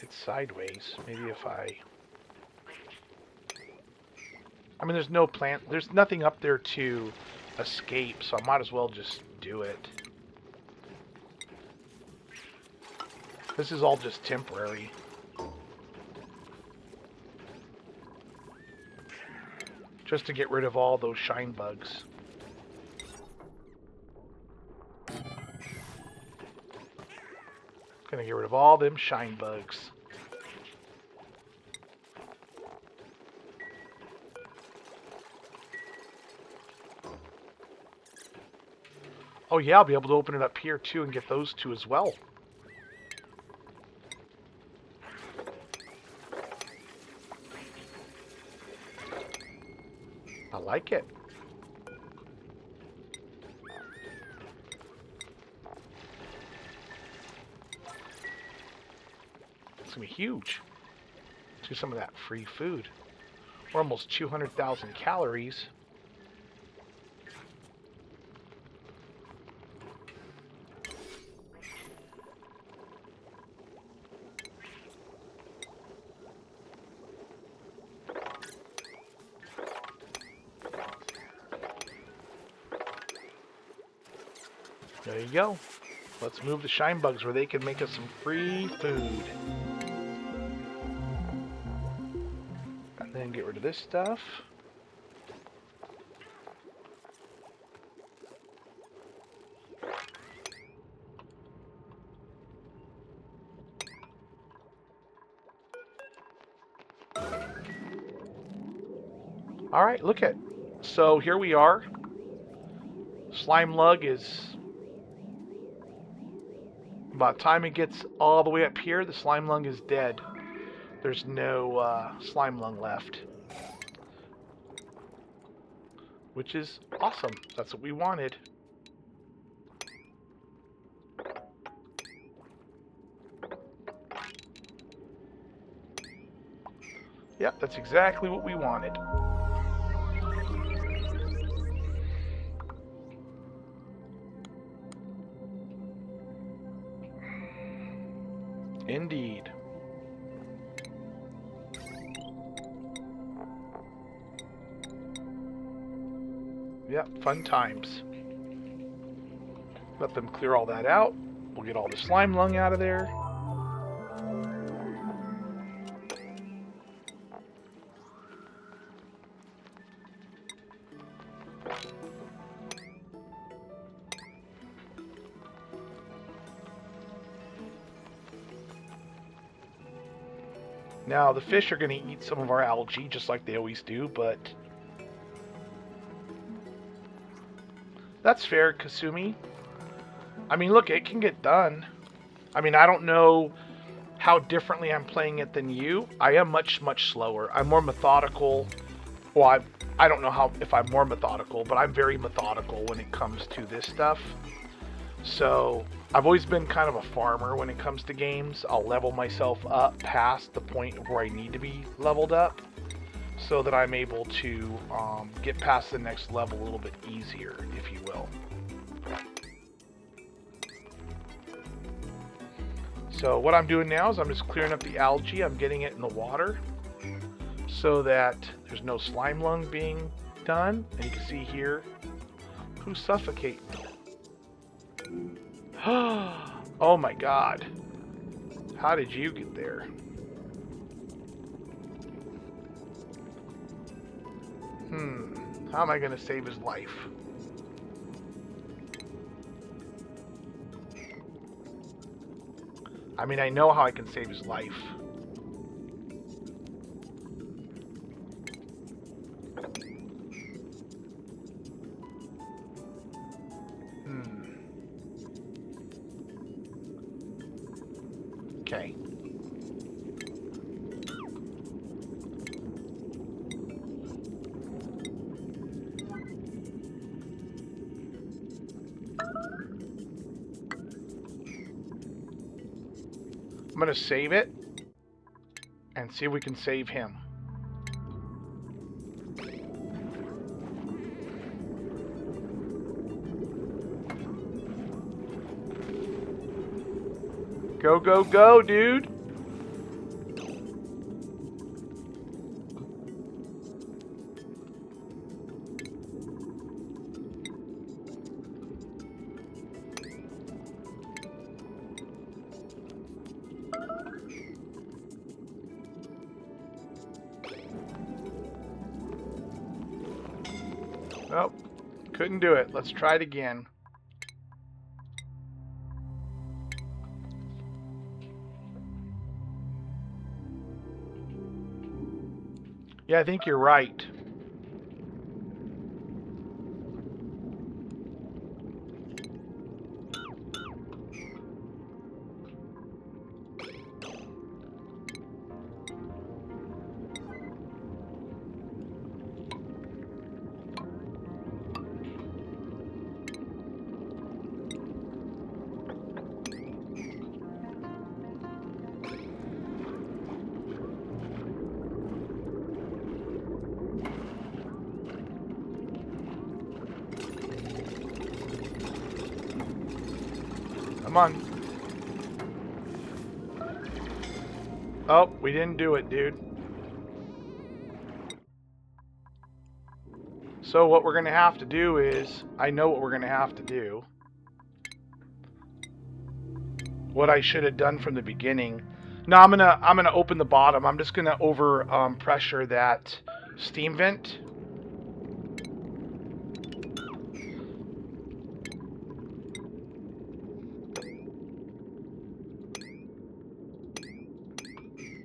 It's sideways. Maybe if I mean, there's no plant, there's nothing up there to escape, so I might as well just do it. This is all just temporary. Just to get rid of all those shine bugs. Gonna get rid of all them shine bugs. Oh yeah, I'll be able to open it up here too and get those two as well. I like it. It's gonna be huge. Let's do some of that free food. We're almost 200,000 calories. There you go. Let's move the shine bugs where they can make us some free food. And then get rid of this stuff. Alright, look at. So here we are. Slime lug is... By the time it gets all the way up here, the slime lung is dead. There's no slime lung left. Which is awesome. That's what we wanted. Yep, that's exactly what we wanted. Indeed. Yep, fun times. Let them clear all that out. We'll get all the slime lung out of there. Now, the fish are going to eat some of our algae, just like they always do, but... That's fair, Kasumi. I mean, look, it can get done. I mean, I don't know how differently I'm playing it than you. I am much, much slower. I'm more methodical. Well, I don't know how if I'm more methodical, but I'm very methodical when it comes to this stuff. So, I've always been kind of a farmer when it comes to games. I'll level myself up past the point where I need to be leveled up so that I'm able to get past the next level a little bit easier, if you will. So what I'm doing now is I'm just clearing up the algae. I'm getting it in the water so that there's no slime lung being done. And you can see here, who's suffocating? Oh my god. How did you get there? How am I going to save his life? I mean, I know how I can save his life. Okay. I'm going to save it and see if we can save him. Go, go, go, dude. Nope. Couldn't do it. Let's try it again. Yeah, I think you're right. Come on. Oh, we didn't do it, dude. So what we're going to have to do is, I know what we're going to have to do. What I should have done from the beginning. No, I'm gonna open the bottom. I'm just gonna over pressure that steam vent.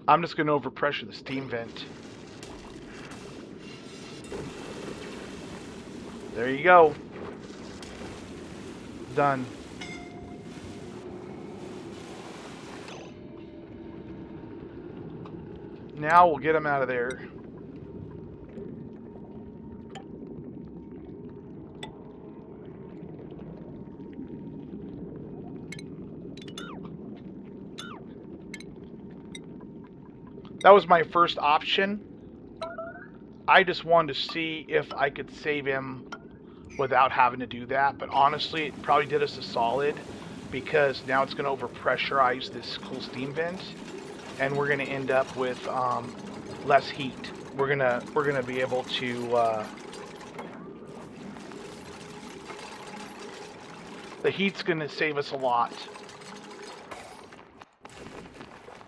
I'm just gonna overpressure the steam vent. There you go. Done. Now we'll get him out of there. That was my first option. I just wanted to see if I could save him without having to do that, but honestly, it probably did us a solid because now it's going to overpressurize this cool steam vent, and we're going to end up with less heat. We're gonna be able to. The heat's going to save us a lot.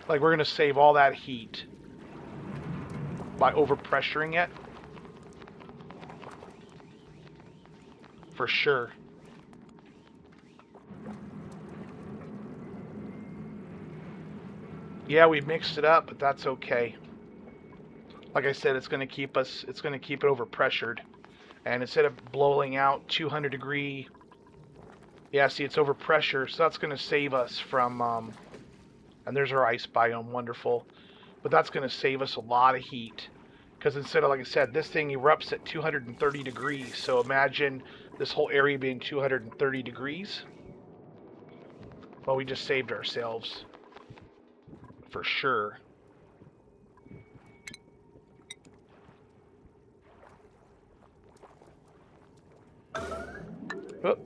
Like, we're going to save all that heat by overpressuring it. For sure. Yeah, we mixed it up, but that's okay. Like I said, it's going to keep it overpressured. And instead of blowing out 200 degree, yeah, see, it's overpressure, so that's going to save us from, and there's our ice biome, wonderful. But that's going to save us a lot of heat. Because instead of, like I said, this thing erupts at 230 degrees. So imagine this whole area being 230 degrees. Well, we just saved ourselves. For sure. Oh.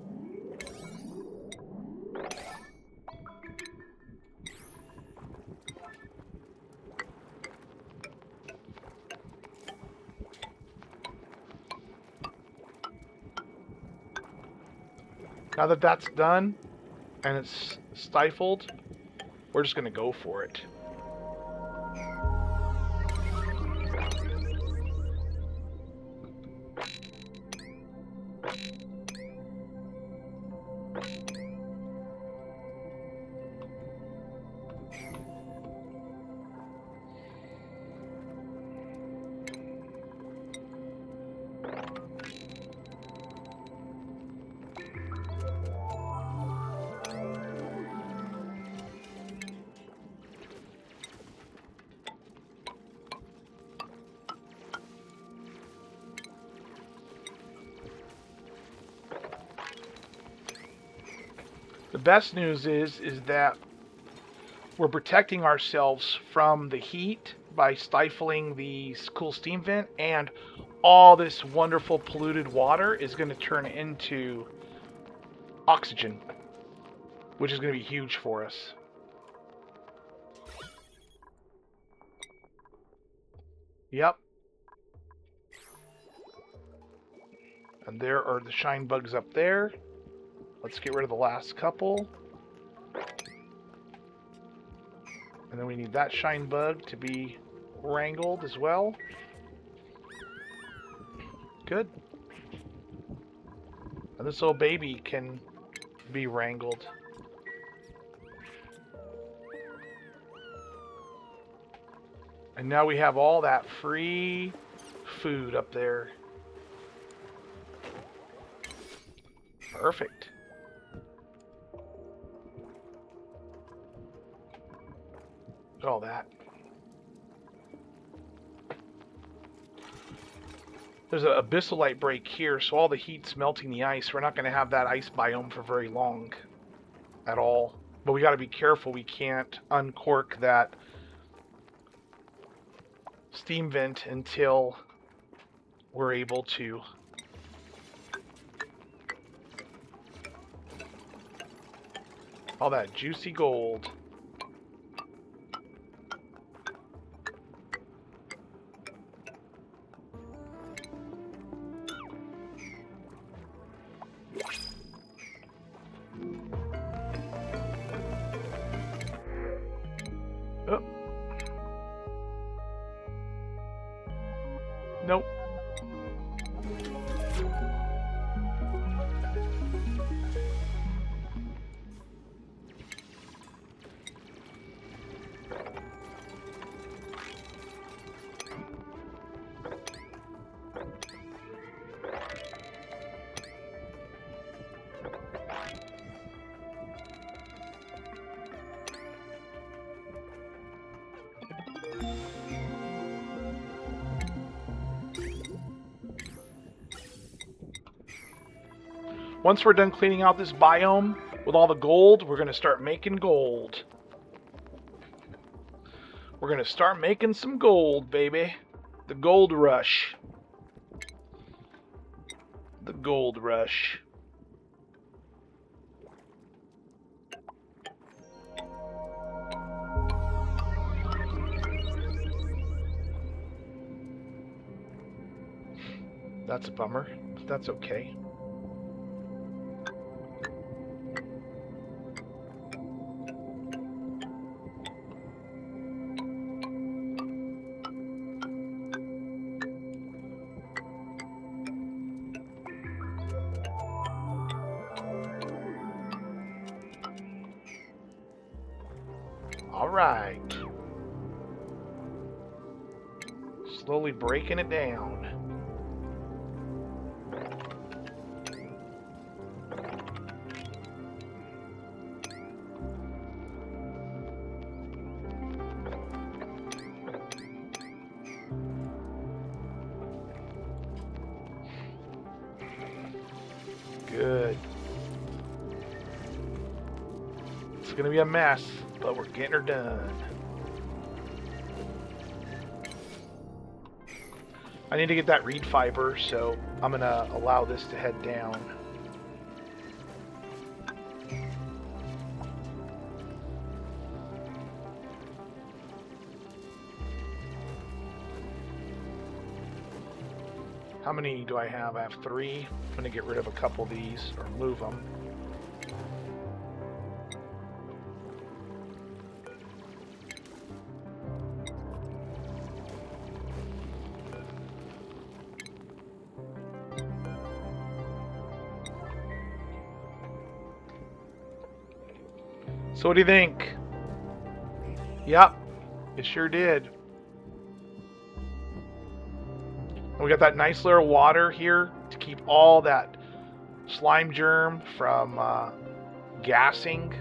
Now that that's done, and it's stifled, we're just going to go for it. best news is that we're protecting ourselves from the heat by stifling the cool steam vent, and all this wonderful polluted water is going to turn into oxygen, which is going to be huge for us. Yep. And there are the shine bugs up there. Let's get rid of the last couple. And then we need that shine bug to be wrangled as well. Good. And this little baby can be wrangled. And now we have all that free food up there. Perfect. Look at all that. There's an abyssalite break here, so all the heat's melting the ice. We're not going to have that ice biome for very long at all. But we got to be careful. We can't uncork that steam vent until we're able to. All that juicy gold. Oh. Nope. Once we're done cleaning out this biome with all the gold, we're going to start making gold. We're going to start making some gold, baby. The gold rush. The gold rush. That's a bummer, but that's okay. All right. Slowly breaking it down. Good. It's gonna be a mess, but we're getting her done. I need to get that reed fiber, so I'm gonna allow this to head down. How many do I have? I have 3. I'm gonna get rid of a couple of these, or move them. So what do you think? Yep, it sure did. And we got that nice layer of water here to keep all that slime germ from gassing.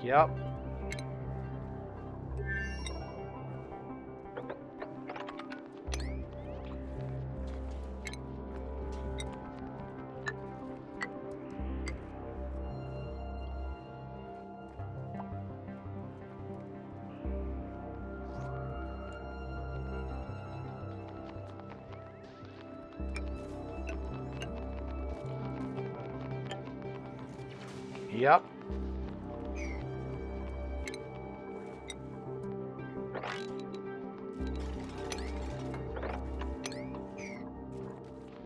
Yep. Yep.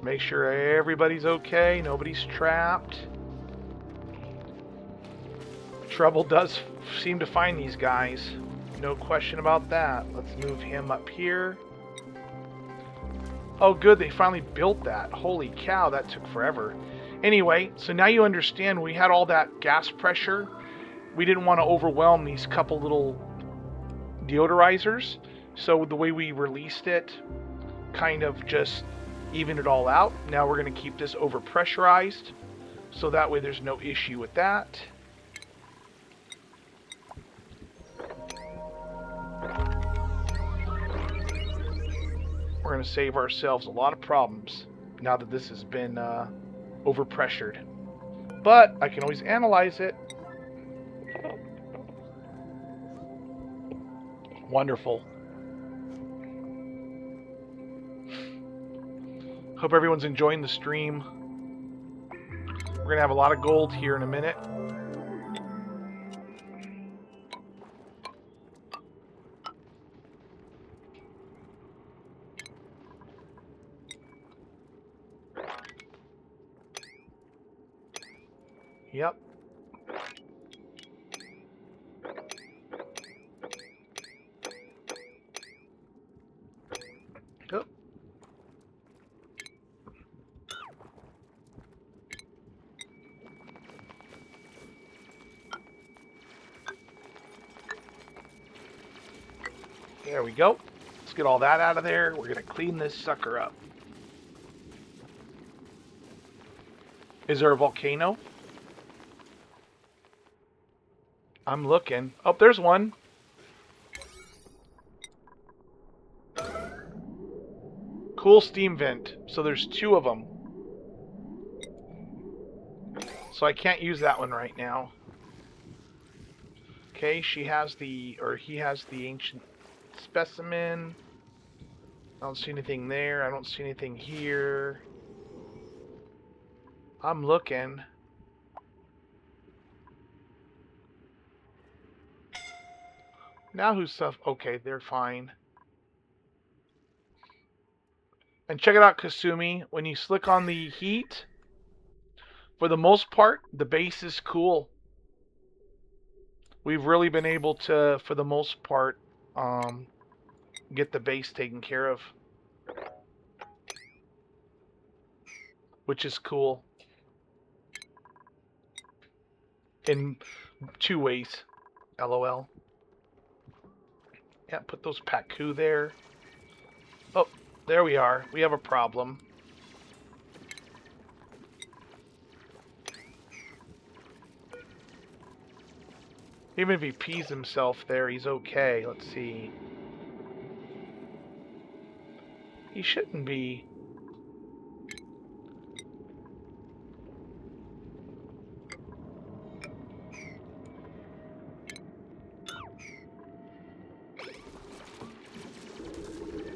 Make sure everybody's okay, nobody's trapped. Trouble does seem to find these guys. No question about that. Let's move him up here. Oh good, they finally built that. Holy cow, that took forever. Anyway, so now you understand we had all that gas pressure. We didn't want to overwhelm these couple little deodorizers. So the way we released it kind of just evened it all out. Now we're going to keep this over pressurized. So that way there's no issue with that. We're going to save ourselves a lot of problems now that this has been overpressured. But I can always analyze it. Wonderful. Hope everyone's enjoying the stream. We're going to have a lot of gold here in a minute. Yep. Oh. There we go. Let's get all that out of there. We're going to clean this sucker up. Is there a volcano? I'm looking. Oh, there's one. Cool steam vent. So there's two of them. So I can't use that one right now. Okay, she has the, or he has the ancient specimen. I don't see anything there. I don't see anything here. I'm looking. Now who's stuff? Okay, they're fine. And check it out, Kasumi. When you slick on the heat, for the most part, the base is cool. We've really been able to, for the most part, get the base taken care of. Which is cool. In 2 ways. LOL. Yeah, put those Paku there. Oh, there we are. We have a problem. Even if he pees himself there, he's okay. Let's see. He shouldn't be.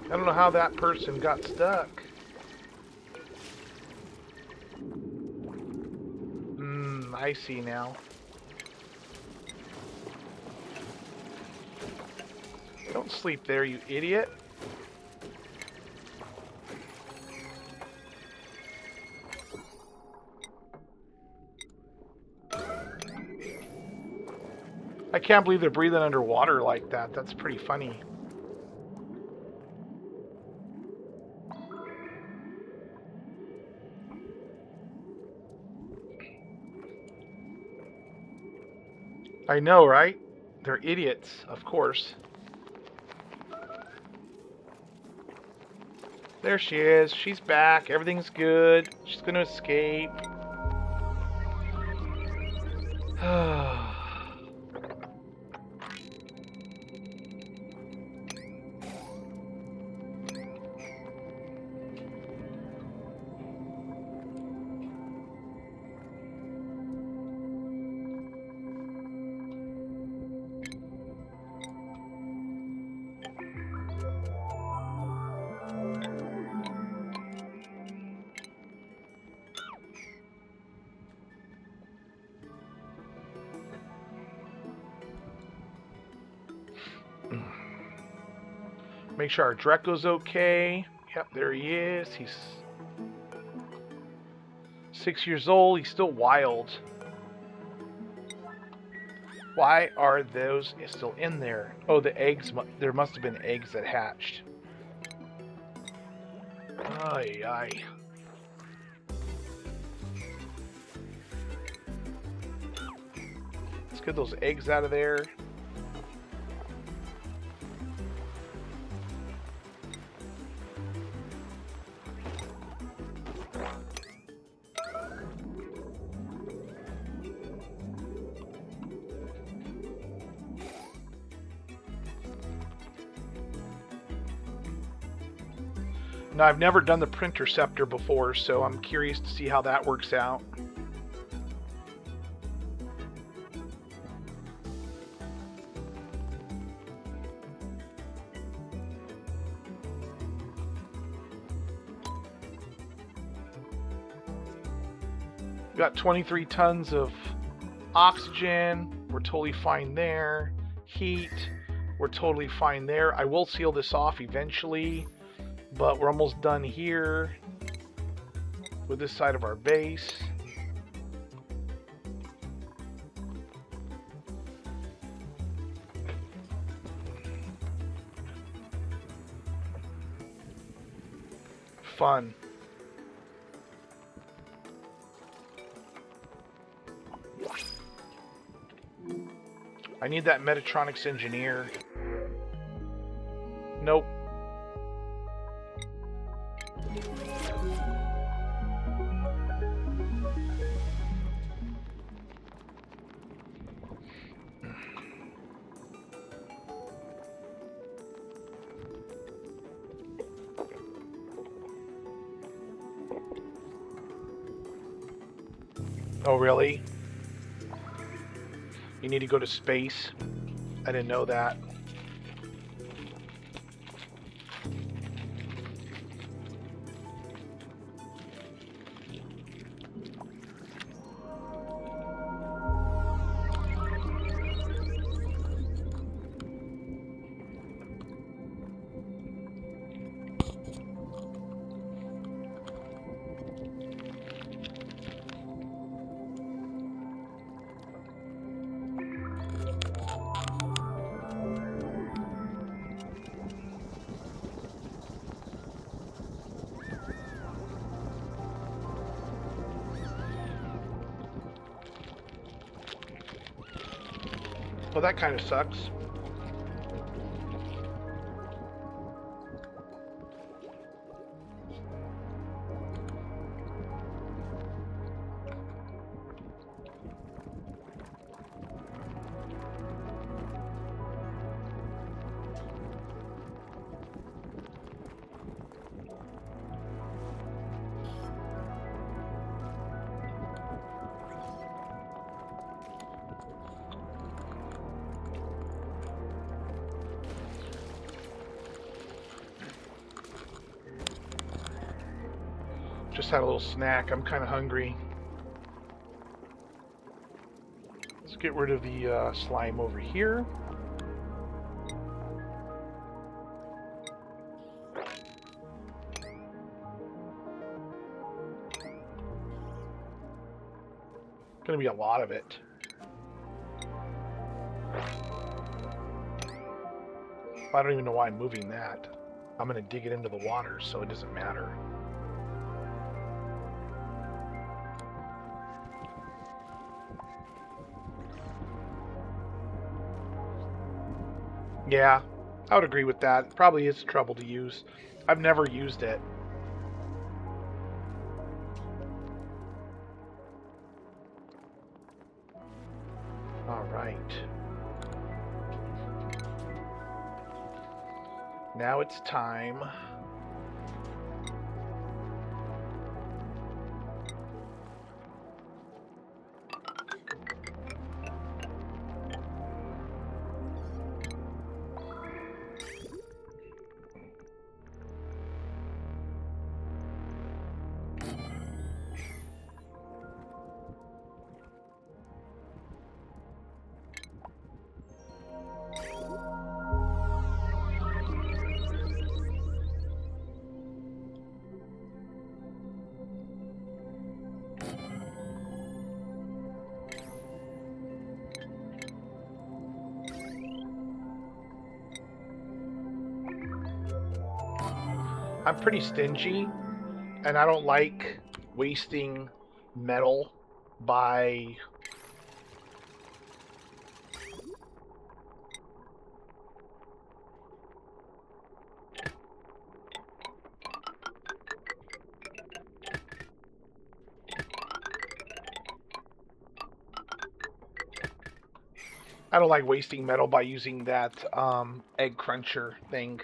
I don't know how that person got stuck. I see now. Don't sleep there, you idiot. I can't believe they're breathing underwater like that. That's pretty funny. I know, right? They're idiots, of course. There she is. She's back. Everything's good. She's gonna escape. Make sure our Draco's okay. Yep, there he is. He's 6 years old. He's still wild. Why are those still in there? Oh, the eggs. There must have been eggs that hatched. Ay, ay. Let's get those eggs out of there. Now, I've never done the Printerceptor before, so I'm curious to see how that works out. Got 23 tons of oxygen. We're totally fine there. Heat. We're totally fine there. I will seal this off eventually, but we're almost done here with this side of our base. Fun. I need that Metatronics engineer. Nope. Oh, really? You need to go to space? I didn't know that. Well, that kind of sucks. Just had a little snack. I'm kind of hungry. Let's get rid of the slime over here. Gonna be a lot of it. I don't even know why I'm moving that. I'm gonna dig it into the water, so it doesn't matter. Yeah, I would agree with that. Probably is trouble to use. I've never used it. All right. Now it's time. I'm pretty stingy, and I don't like wasting metal by... I don't like wasting metal by using that egg cruncher thing.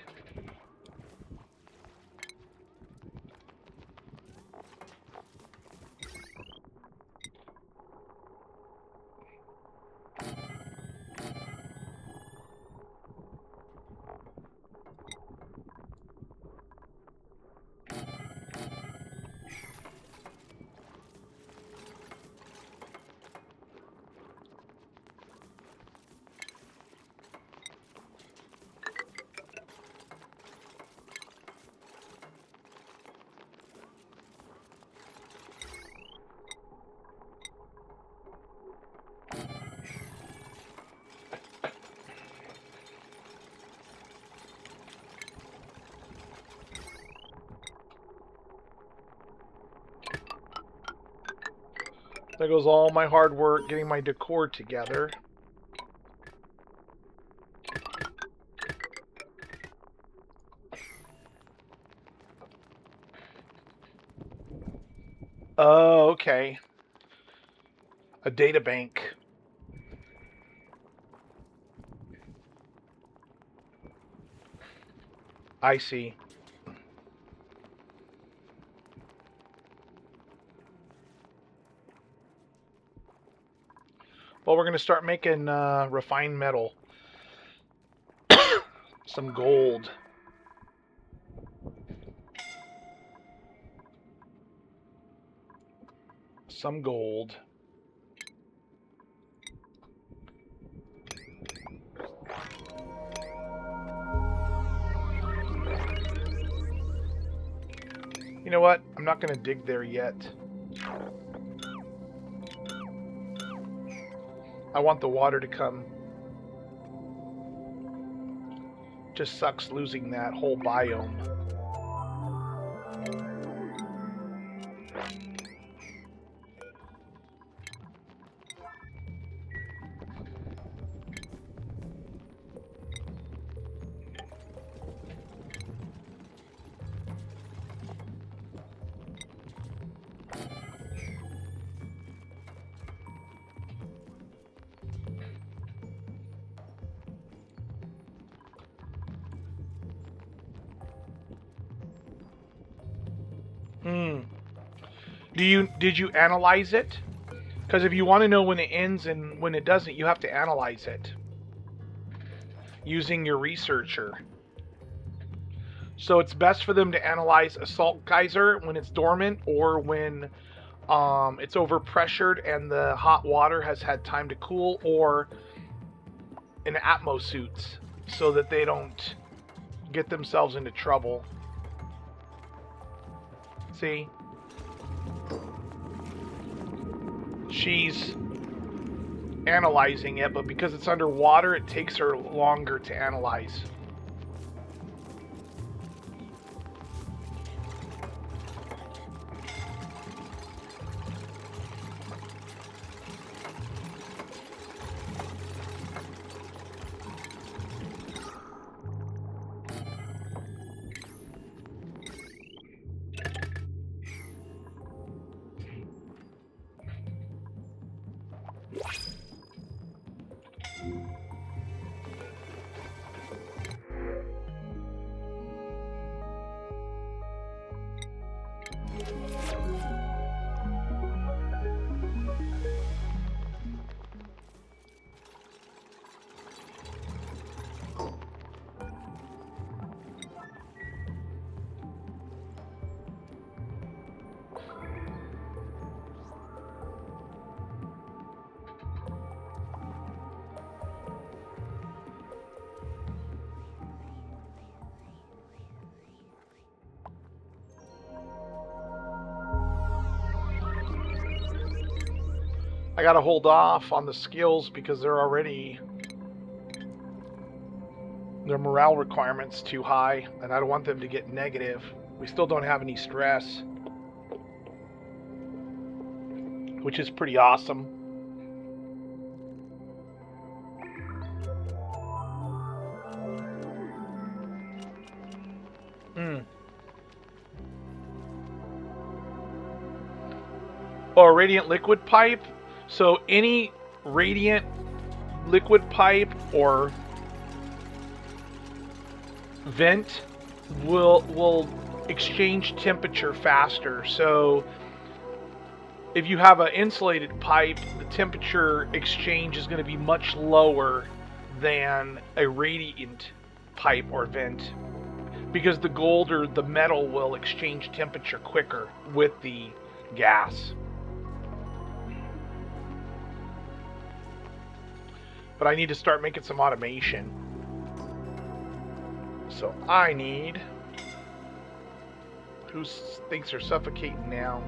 There goes all my hard work getting my decor together. Oh, okay. A data bank. I see. Well, we're going to start making refined metal. Some gold. Some gold. You know what? I'm not going to dig there yet. I want the water to come. Just sucks losing that whole biome. Did you analyze it? Because if you want to know when it ends and when it doesn't, you have to analyze it using your researcher. So it's best for them to analyze a salt geyser when it's dormant or when it's overpressured and the hot water has had time to cool, or in atmo suits, so that they don't get themselves into trouble. See? She's analyzing it, but because it's underwater, it takes her longer to analyze. I gotta hold off on the skills because they're already... their morale requirement's too high, and I don't want them to get negative. We still don't have any stress, which is pretty awesome. Or radiant liquid pipe. So any radiant liquid pipe or vent will exchange temperature faster. So if you have an insulated pipe, the temperature exchange is going to be much lower than a radiant pipe or vent, because the gold or the metal will exchange temperature quicker with the gas. But I need to start making some automation. So I need... Who thinks they're suffocating now?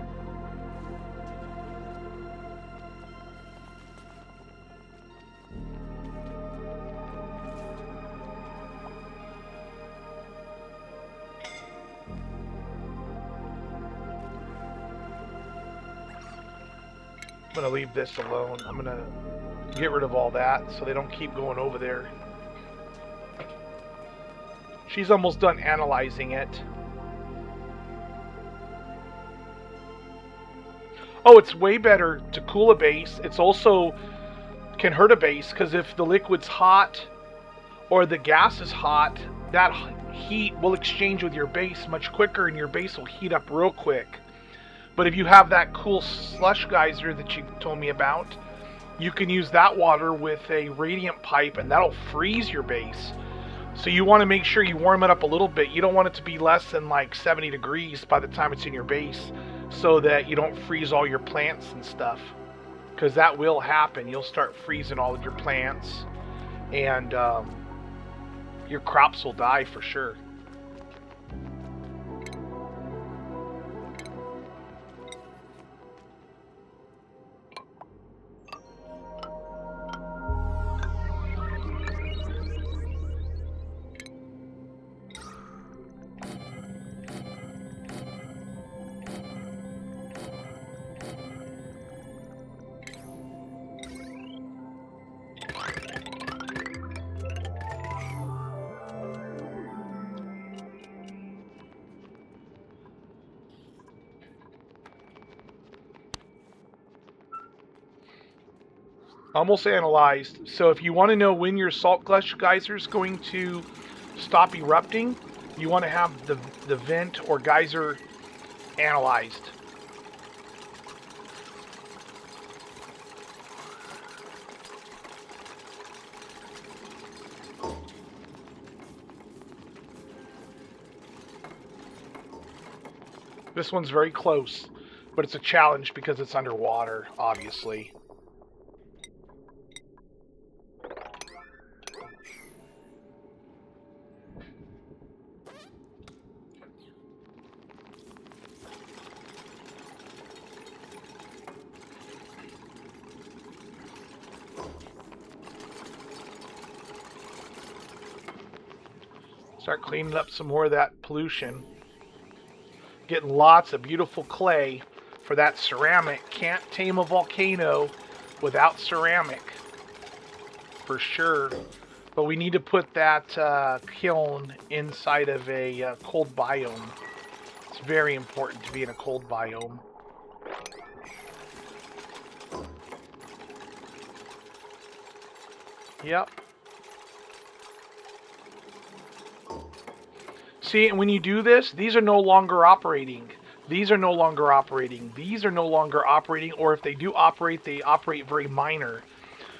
I'm going to leave this alone. I'm going to get rid of all that so they don't keep going over there. She's almost done analyzing it. Oh, it's way better to cool a base. It's also can hurt a base, because if the liquid's hot or the gas is hot, that heat will exchange with your base much quicker and your base will heat up real quick. But if you have that cool slush geyser that you told me about, you can use that water with a radiant pipe and that'll freeze your base. So you want to make sure you warm it up a little bit. You don't want it to be less than like 70 degrees by the time it's in your base, so that you don't freeze all your plants and stuff. Because that will happen. You'll start freezing all of your plants, and your crops will die for sure. Almost analyzed. So if you want to know when your salt gush geyser is going to stop erupting, you want to have the vent or geyser analyzed. This one's very close, but it's a challenge because it's underwater, obviously. Start cleaning up some more of that pollution. Getting lots of beautiful clay for that ceramic. Can't tame a volcano without ceramic, for sure. But we need to put that kiln inside of a cold biome. It's very important to be in a cold biome. Yep. See, and when you do this, these are no longer operating. These are no longer operating. These are no longer operating, or if they do operate, they operate very minor.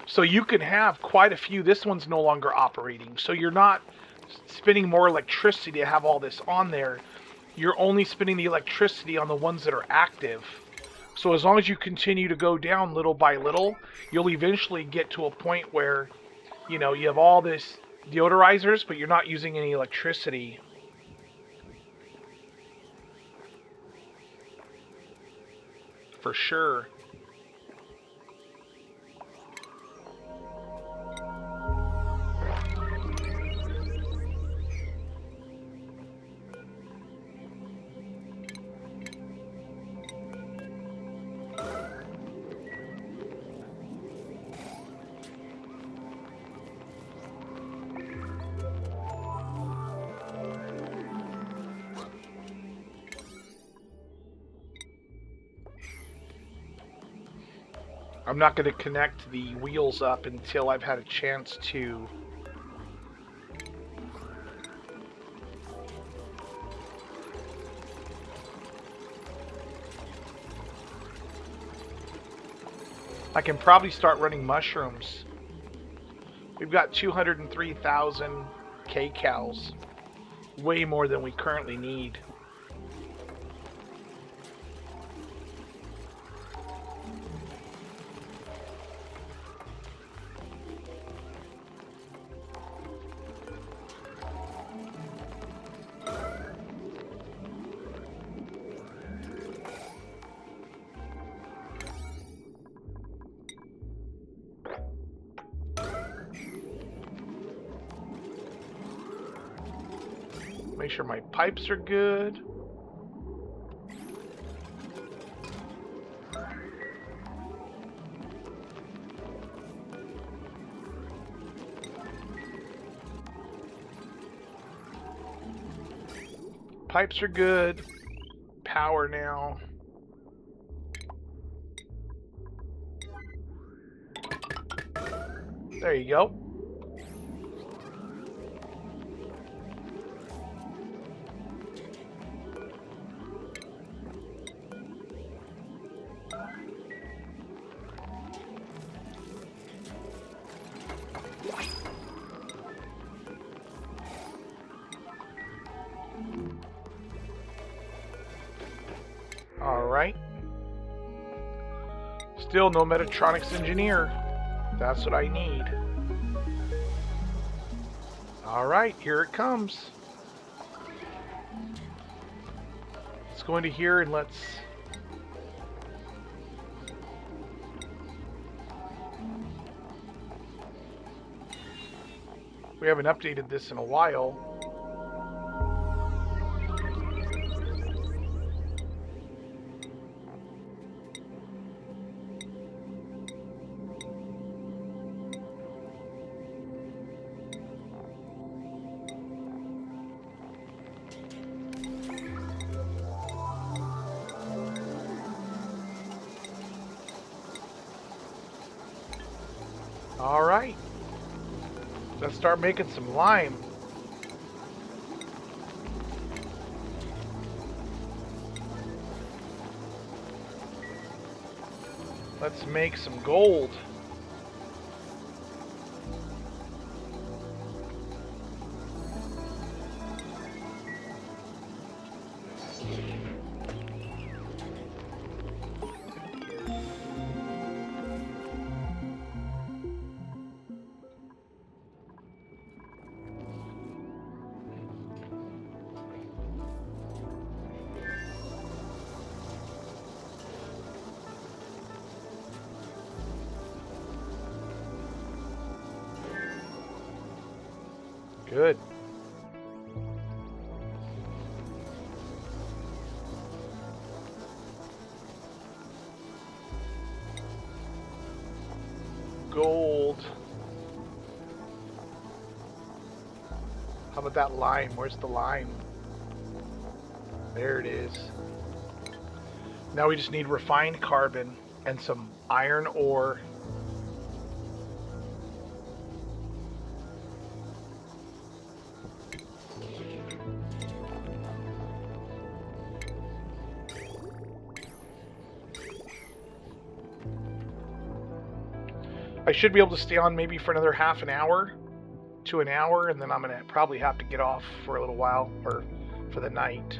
So you can have quite a few. This one's no longer operating. So you're not spending more electricity to have all this on there. You're only spending the electricity on the ones that are active. So as long as you continue to go down little by little, you'll eventually get to a point where, you know, you have all this deodorizers, but you're not using any electricity. For sure. I'm not going to connect the wheels up until I've had a chance to I can probably start running mushrooms. We've got 203,000 kcals. Way more than we currently need. Make sure my pipes are good. Pipes are good. Power now. There you go. Alright. Still no Metatronics engineer. That's what I need. Alright, here it comes. Let's go into here and let's... We haven't updated this in a while. Alright. Let's start making some lime. Let's make some gold. Good. Gold. How about that lime? Where's the lime? There it is. Now we just need refined carbon and some iron ore. I should be able to stay on maybe for another half an hour to an hour, and then I'm going to probably have to get off for a little while, or for the night.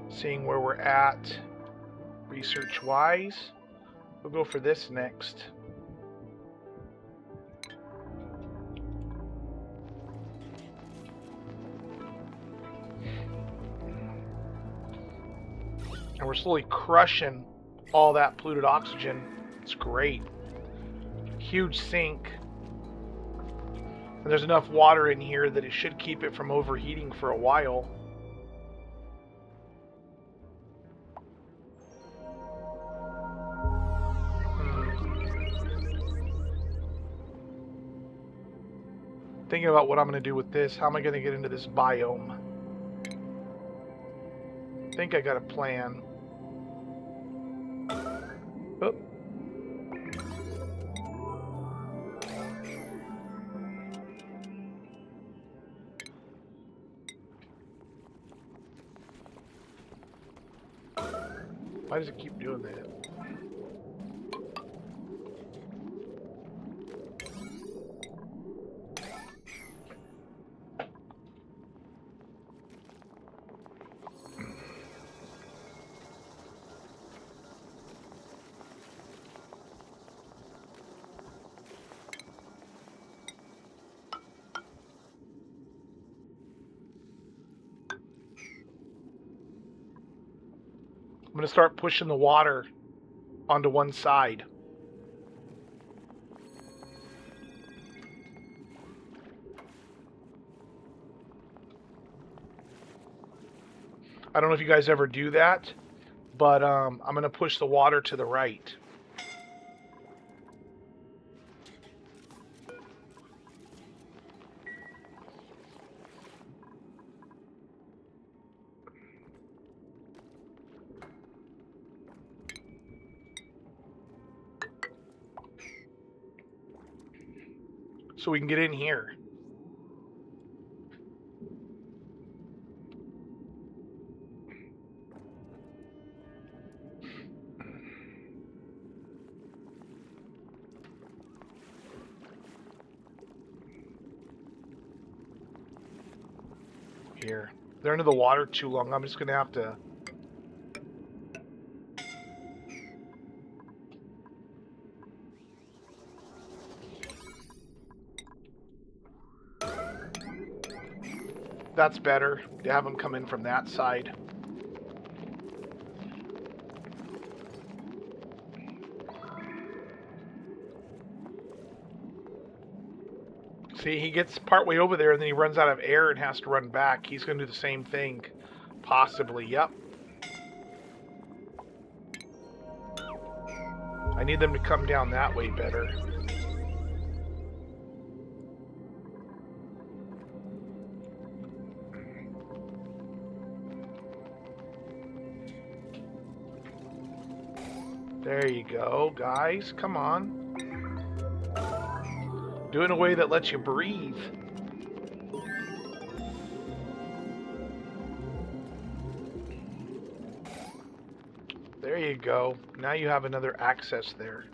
Seeing where we're at research-wise. We'll go for this next. And we're slowly crushing all that polluted oxygen. It's great. Huge sink. And there's enough water in here that it should keep it from overheating for a while. Thinking about what I'm going to do with this. How am I going to get into this biome? I think I got a plan. Oh. Why does it keep doing that? I'm going to start pushing the water onto one side. I don't know if you guys ever do that, but I'm going to push the water to the right. So we can get in here. Here. They're under the water too long. I'm just going to have to... That's better, to have them come in from that side. See, he gets partway over there and then he runs out of air and has to run back. He's going to do the same thing. Possibly, yep. I need them to come down that way better. There you go, guys. Come on. Do it in a way that lets you breathe. There you go. Now you have another access there.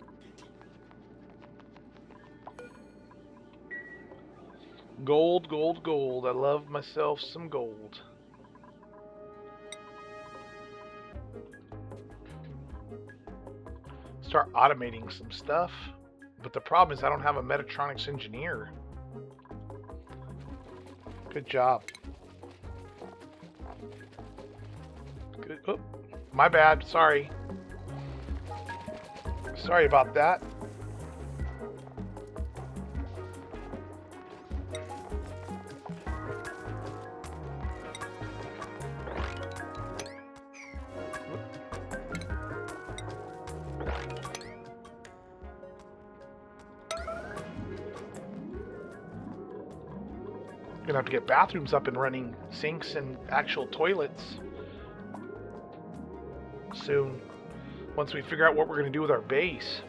Gold, gold, gold. I love myself some gold. Start automating some stuff. But the problem is I don't have a Metatronics engineer. Good job. Good. Oh, my bad. Sorry. Sorry about that. Gonna have to get bathrooms up and running, sinks and actual toilets soon, once we figure out what we're gonna do with our base.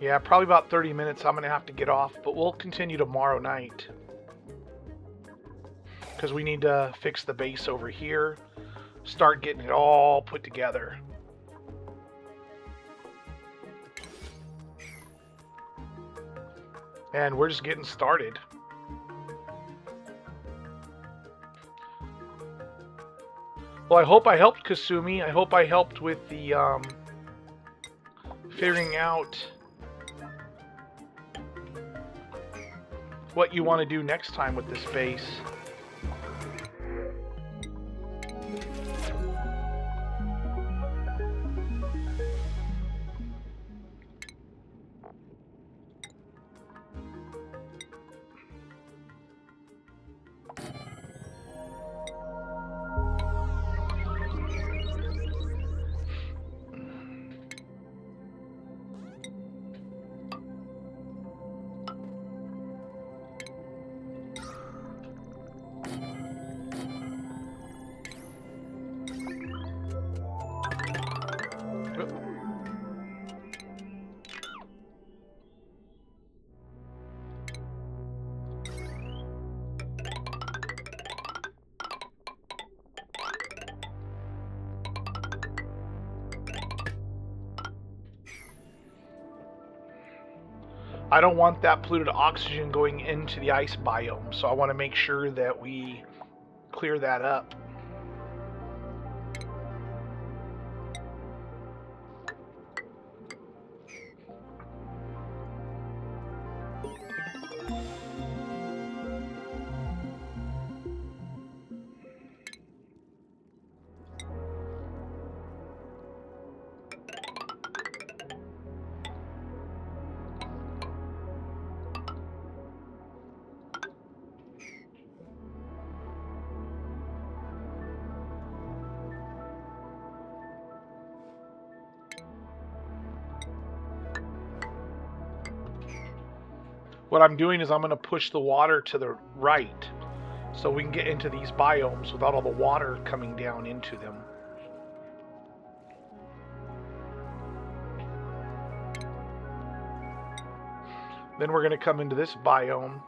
Yeah, probably about 30 minutes I'm gonna have to get off, but we'll continue tomorrow night because we need to fix the base over here, start getting it all put together. And we're just getting started. Well, I hope I helped, Kasumi. I hope I helped with the figuring out what you want to do next time with this base. I don't want that polluted oxygen going into the ice biome, so I want to make sure that we clear that up. What I'm doing is I'm going to push the water to the right so we can get into these biomes without all the water coming down into them. Then we're going to come into this biome.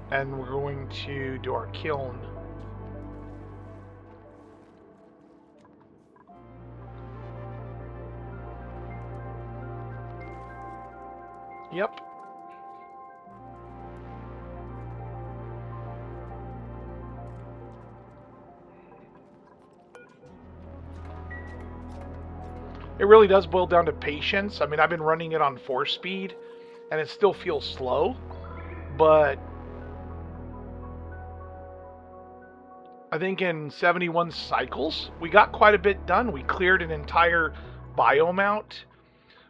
And we're going to do our kiln. Yep. It really does boil down to patience. I mean, I've been running it on 4-speed, and it still feels slow, but I think in 71 cycles, we got quite a bit done. We cleared an entire biome out.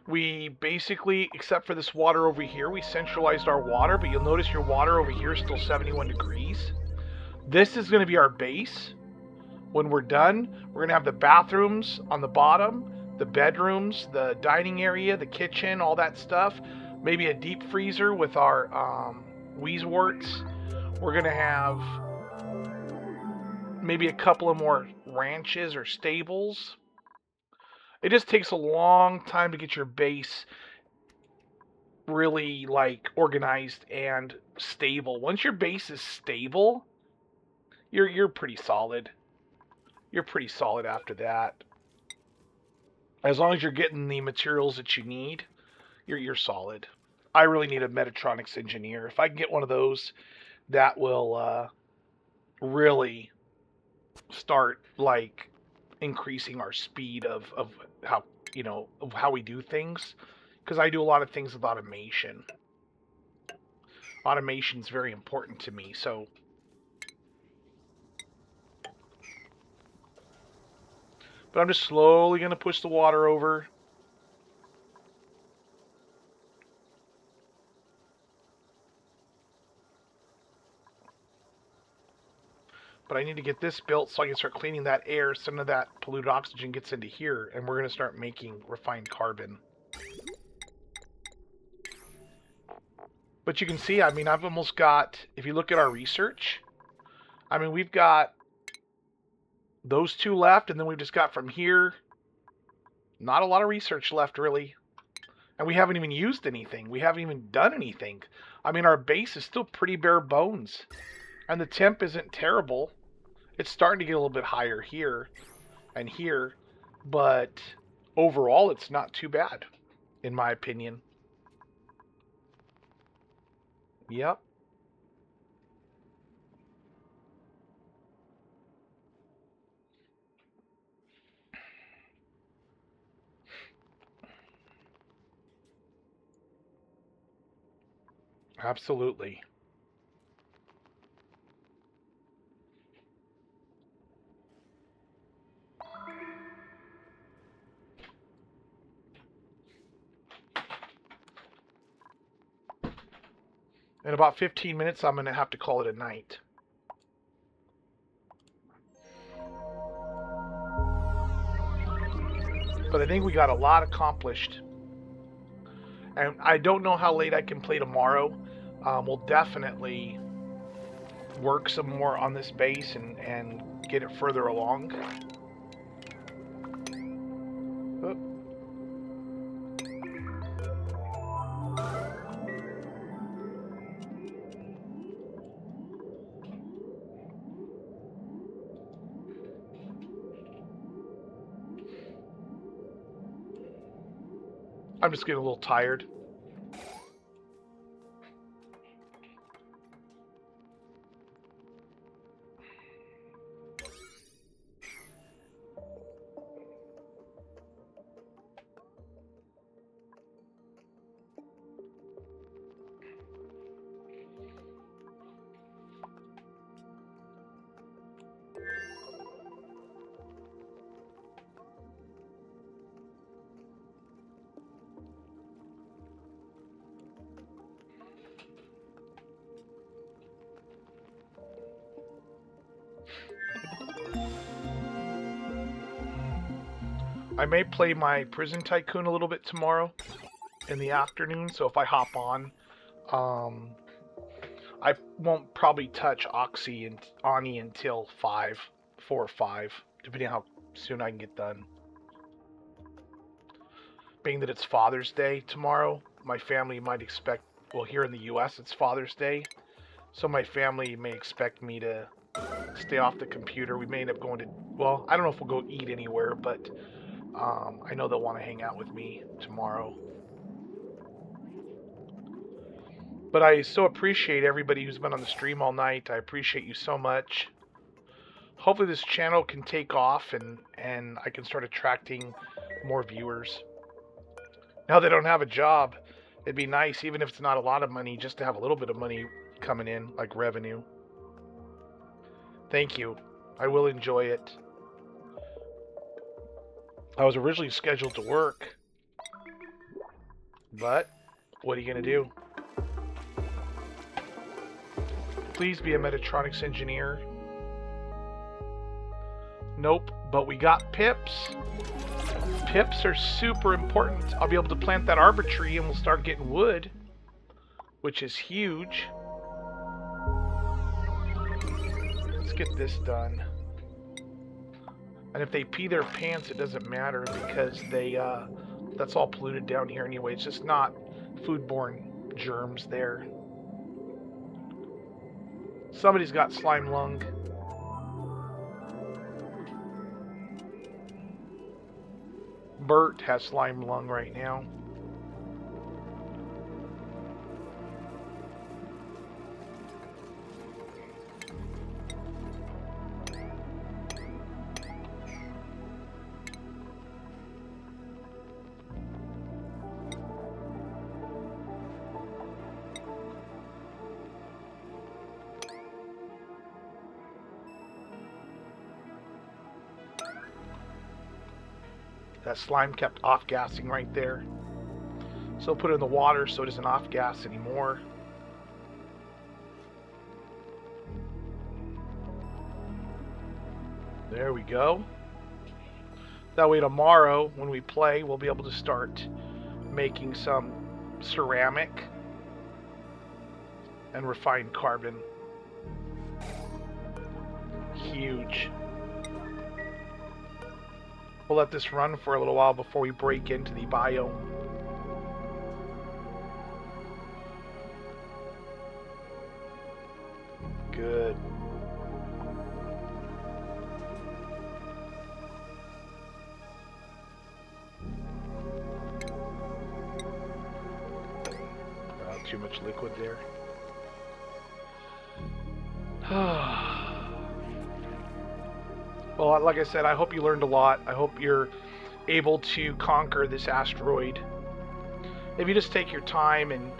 We basically, except for this water over here, we centralized our water, but you'll notice your water over here is still 71 degrees. This is going to be our base. When we're done, we're going to have the bathrooms on the bottom, the bedrooms, the dining area, the kitchen, all that stuff. Maybe a deep freezer with our Weezeworts. We're going to have maybe a couple of more ranches or stables. It just takes a long time to get your base really like organized and stable. Once your base is stable, you're pretty solid. You're pretty solid after that. As long as you're getting the materials that you need, you're solid. I really need a Metatronics engineer. If I can get one of those, that will really start like increasing our speed of how of how we do things, because I do a lot of things with automation. Automation is very important to me, so but I'm just slowly going to push the water over. But I need to get this built so I can start cleaning that air. Some of that polluted oxygen gets into here, and we're going to start making refined carbon. But you can see, I mean, I've almost got, if you look at our research, I mean, we've got those two left, and then we've just got from here, not a lot of research left, really. And we haven't even used anything. We haven't even done anything. I mean, our base is still pretty bare bones. And the temp isn't terrible. It's starting to get a little bit higher here and here. But overall, it's not too bad, in my opinion. Yep. Absolutely. In about 15 minutes, I'm going to have to call it a night. But I think we got a lot accomplished. And I don't know how late I can play tomorrow. We'll definitely work some more on this base and get it further along. Oh. I'm just getting a little tired. I may play my Prison Tycoon a little bit tomorrow in the afternoon, so if I hop on, I won't probably touch Oxy and ONI until 4 or 5, depending on how soon I can get done. Being that it's Father's Day tomorrow, my family might expect, well, here in the US it's Father's Day, so my family may expect me to stay off the computer. We may end up going to, well, I don't know if we'll go eat anywhere, but I know they'll want to hang out with me tomorrow. But I so appreciate everybody who's been on the stream all night. I appreciate you so much. Hopefully this channel can take off and I can start attracting more viewers. Now they don't have a job, it'd be nice, even if it's not a lot of money, just to have a little bit of money coming in, like revenue. Thank you. I will enjoy it. I was originally scheduled to work, but what are you going to do? Please be a Metatronics engineer. Nope, but we got pips. Pips are super important. I'll be able to plant that arbor tree and we'll start getting wood, which is huge. Let's get this done. And if they pee their pants, it doesn't matter because they that's all polluted down here anyway. It's just not foodborne germs there. Somebody's got slime lung. Bert has slime lung right now. That slime kept off-gassing right there. So put it in the water so it doesn't off-gas anymore. There we go. That way tomorrow, when we play, we'll be able to start making some ceramic and refined carbon. Huge. We'll let this run for a little while before we break into the biome. Good. Too much liquid there. Well, like I said, I hope you learned a lot. I hope you're able to conquer this asteroid. If you just take your time and,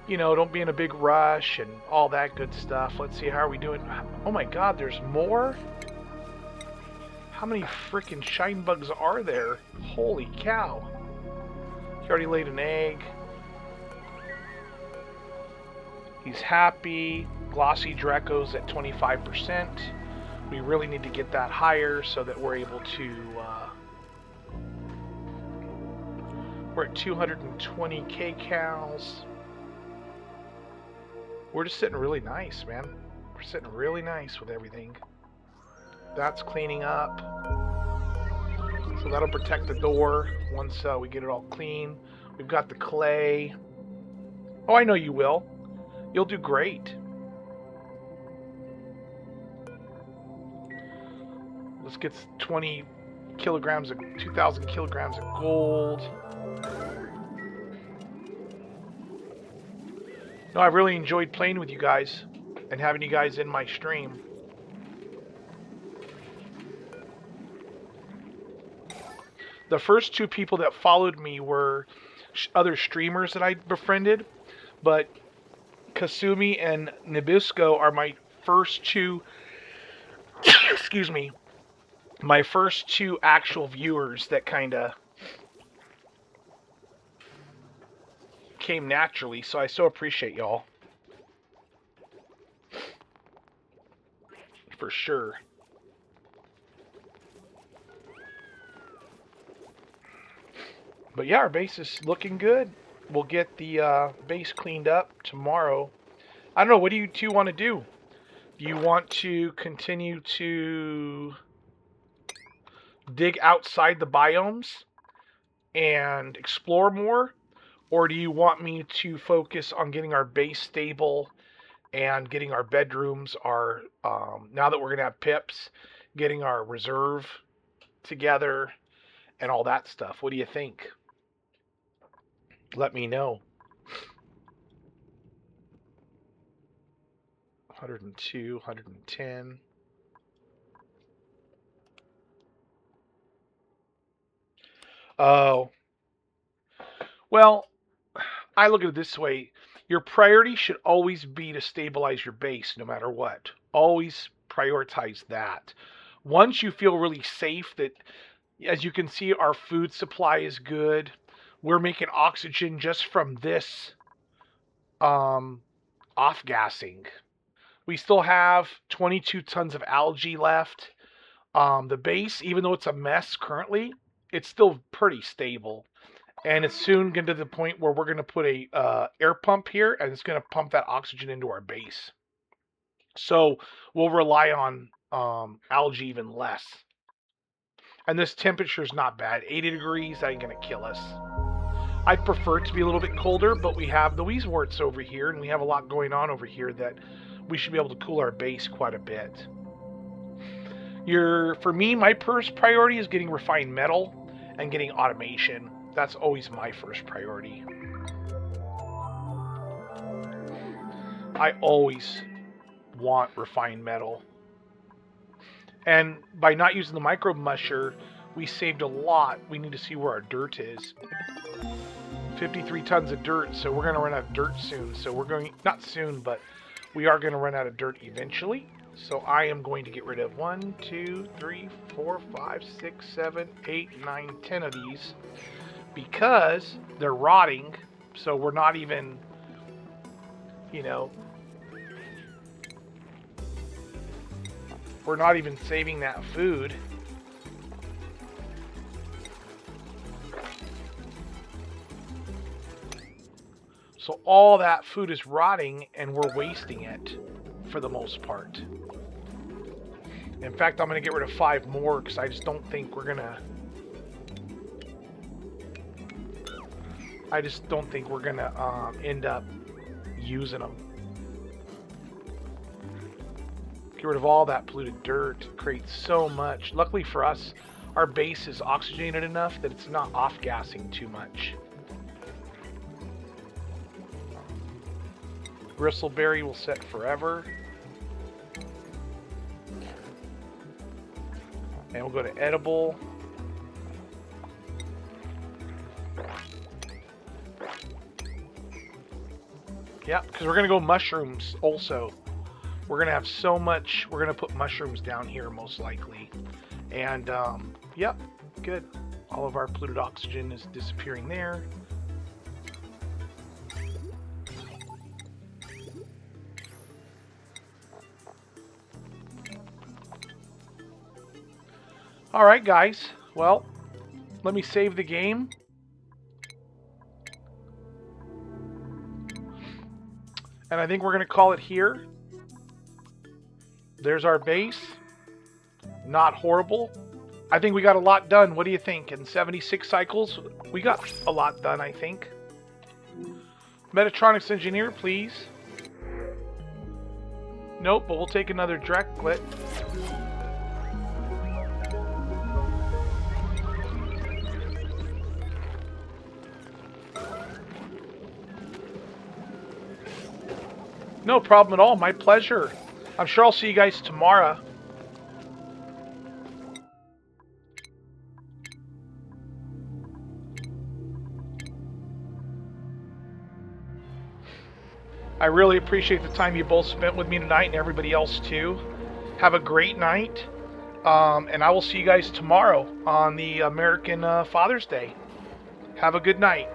you know, don't be in a big rush and all that good stuff. Let's see, how are we doing? Oh my god, there's more? How many freaking shine bugs are there? Holy cow. He already laid an egg. He's happy. Glossy Draco's at 25%. We really need to get that higher so that we're able to... we're at 220 kcals. We're just sitting really nice, man. We're sitting really nice with everything. That's cleaning up. So that'll protect the door once we get it all clean. We've got the clay. Oh, I know you will. You'll do great. Let's get 20 kilograms of 2,000 kilograms of gold. No, I really enjoyed playing with you guys and having you guys in my stream. The first two people that followed me were other streamers that I befriended, but Kasumi and Nabisco are my first two, excuse me, my first two actual viewers that kind of came naturally, so I so appreciate y'all. For sure. But yeah, our base is looking good. We'll get the base cleaned up tomorrow. I don't know, what do you two want to do? Do you want to continue to dig outside the biomes and explore more? Or do you want me to focus on getting our base stable and getting our bedrooms, now that we're going to have pips, getting our reserve together and all that stuff? What do you think? Let me know. 102, 110. Oh. Well, I look at it this way. Your priority should always be to stabilize your base no matter what. Always prioritize that. Once you feel really safe that, as you can see, our food supply is good. We're making oxygen just from this off-gassing. We still have 22 tons of algae left. The base, even though it's a mess currently, it's still pretty stable. And it's soon getting to the point where we're going to put a air pump here, and it's going to pump that oxygen into our base. So we'll rely on algae even less. And this temperature is not bad. 80 degrees, that ain't going to kill us. I'd prefer it to be a little bit colder, but we have the Weezeworts over here, and we have a lot going on over here that we should be able to cool our base quite a bit. For me, my first priority is getting refined metal and getting automation. That's always my first priority. I always want refined metal. And by not using the micro musher, we saved a lot. We need to see where our dirt is. 53 tons of dirt, so we're going to run out of dirt soon. So we're going, not soon, but we are going to run out of dirt eventually. So I am going to get rid of 1, 2, 3, 4, 5, 6, 7, 8, 9, 10 of these. Because they're rotting, so we're not even, we're not even saving that food. So all that food is rotting, and we're wasting it for the most part. In fact, I'm going to get rid of 5 more because I just don't think we're going to... end up using them. Get rid of all that polluted dirt. It creates so much. Luckily for us, our base is oxygenated enough that it's not off-gassing too much. Bristleberry will set forever. And we'll go to edible. Yeah, because we're going to go mushrooms also. We're going to have so much. We're going to put mushrooms down here most likely. And, yep, good. All of our polluted oxygen is disappearing there. Alright, guys. Well, let me save the game. And I think we're going to call it here. There's our base. Not horrible. I think we got a lot done. What do you think? In 76 cycles, we got a lot done, I think. Metatronics engineer, please. Nope, but we'll take another Dreklet. No problem at all. My pleasure. I'm sure I'll see you guys tomorrow. I really appreciate the time you both spent with me tonight and everybody else too. Have a great night. And I will see you guys tomorrow on the American Father's Day. Have a good night.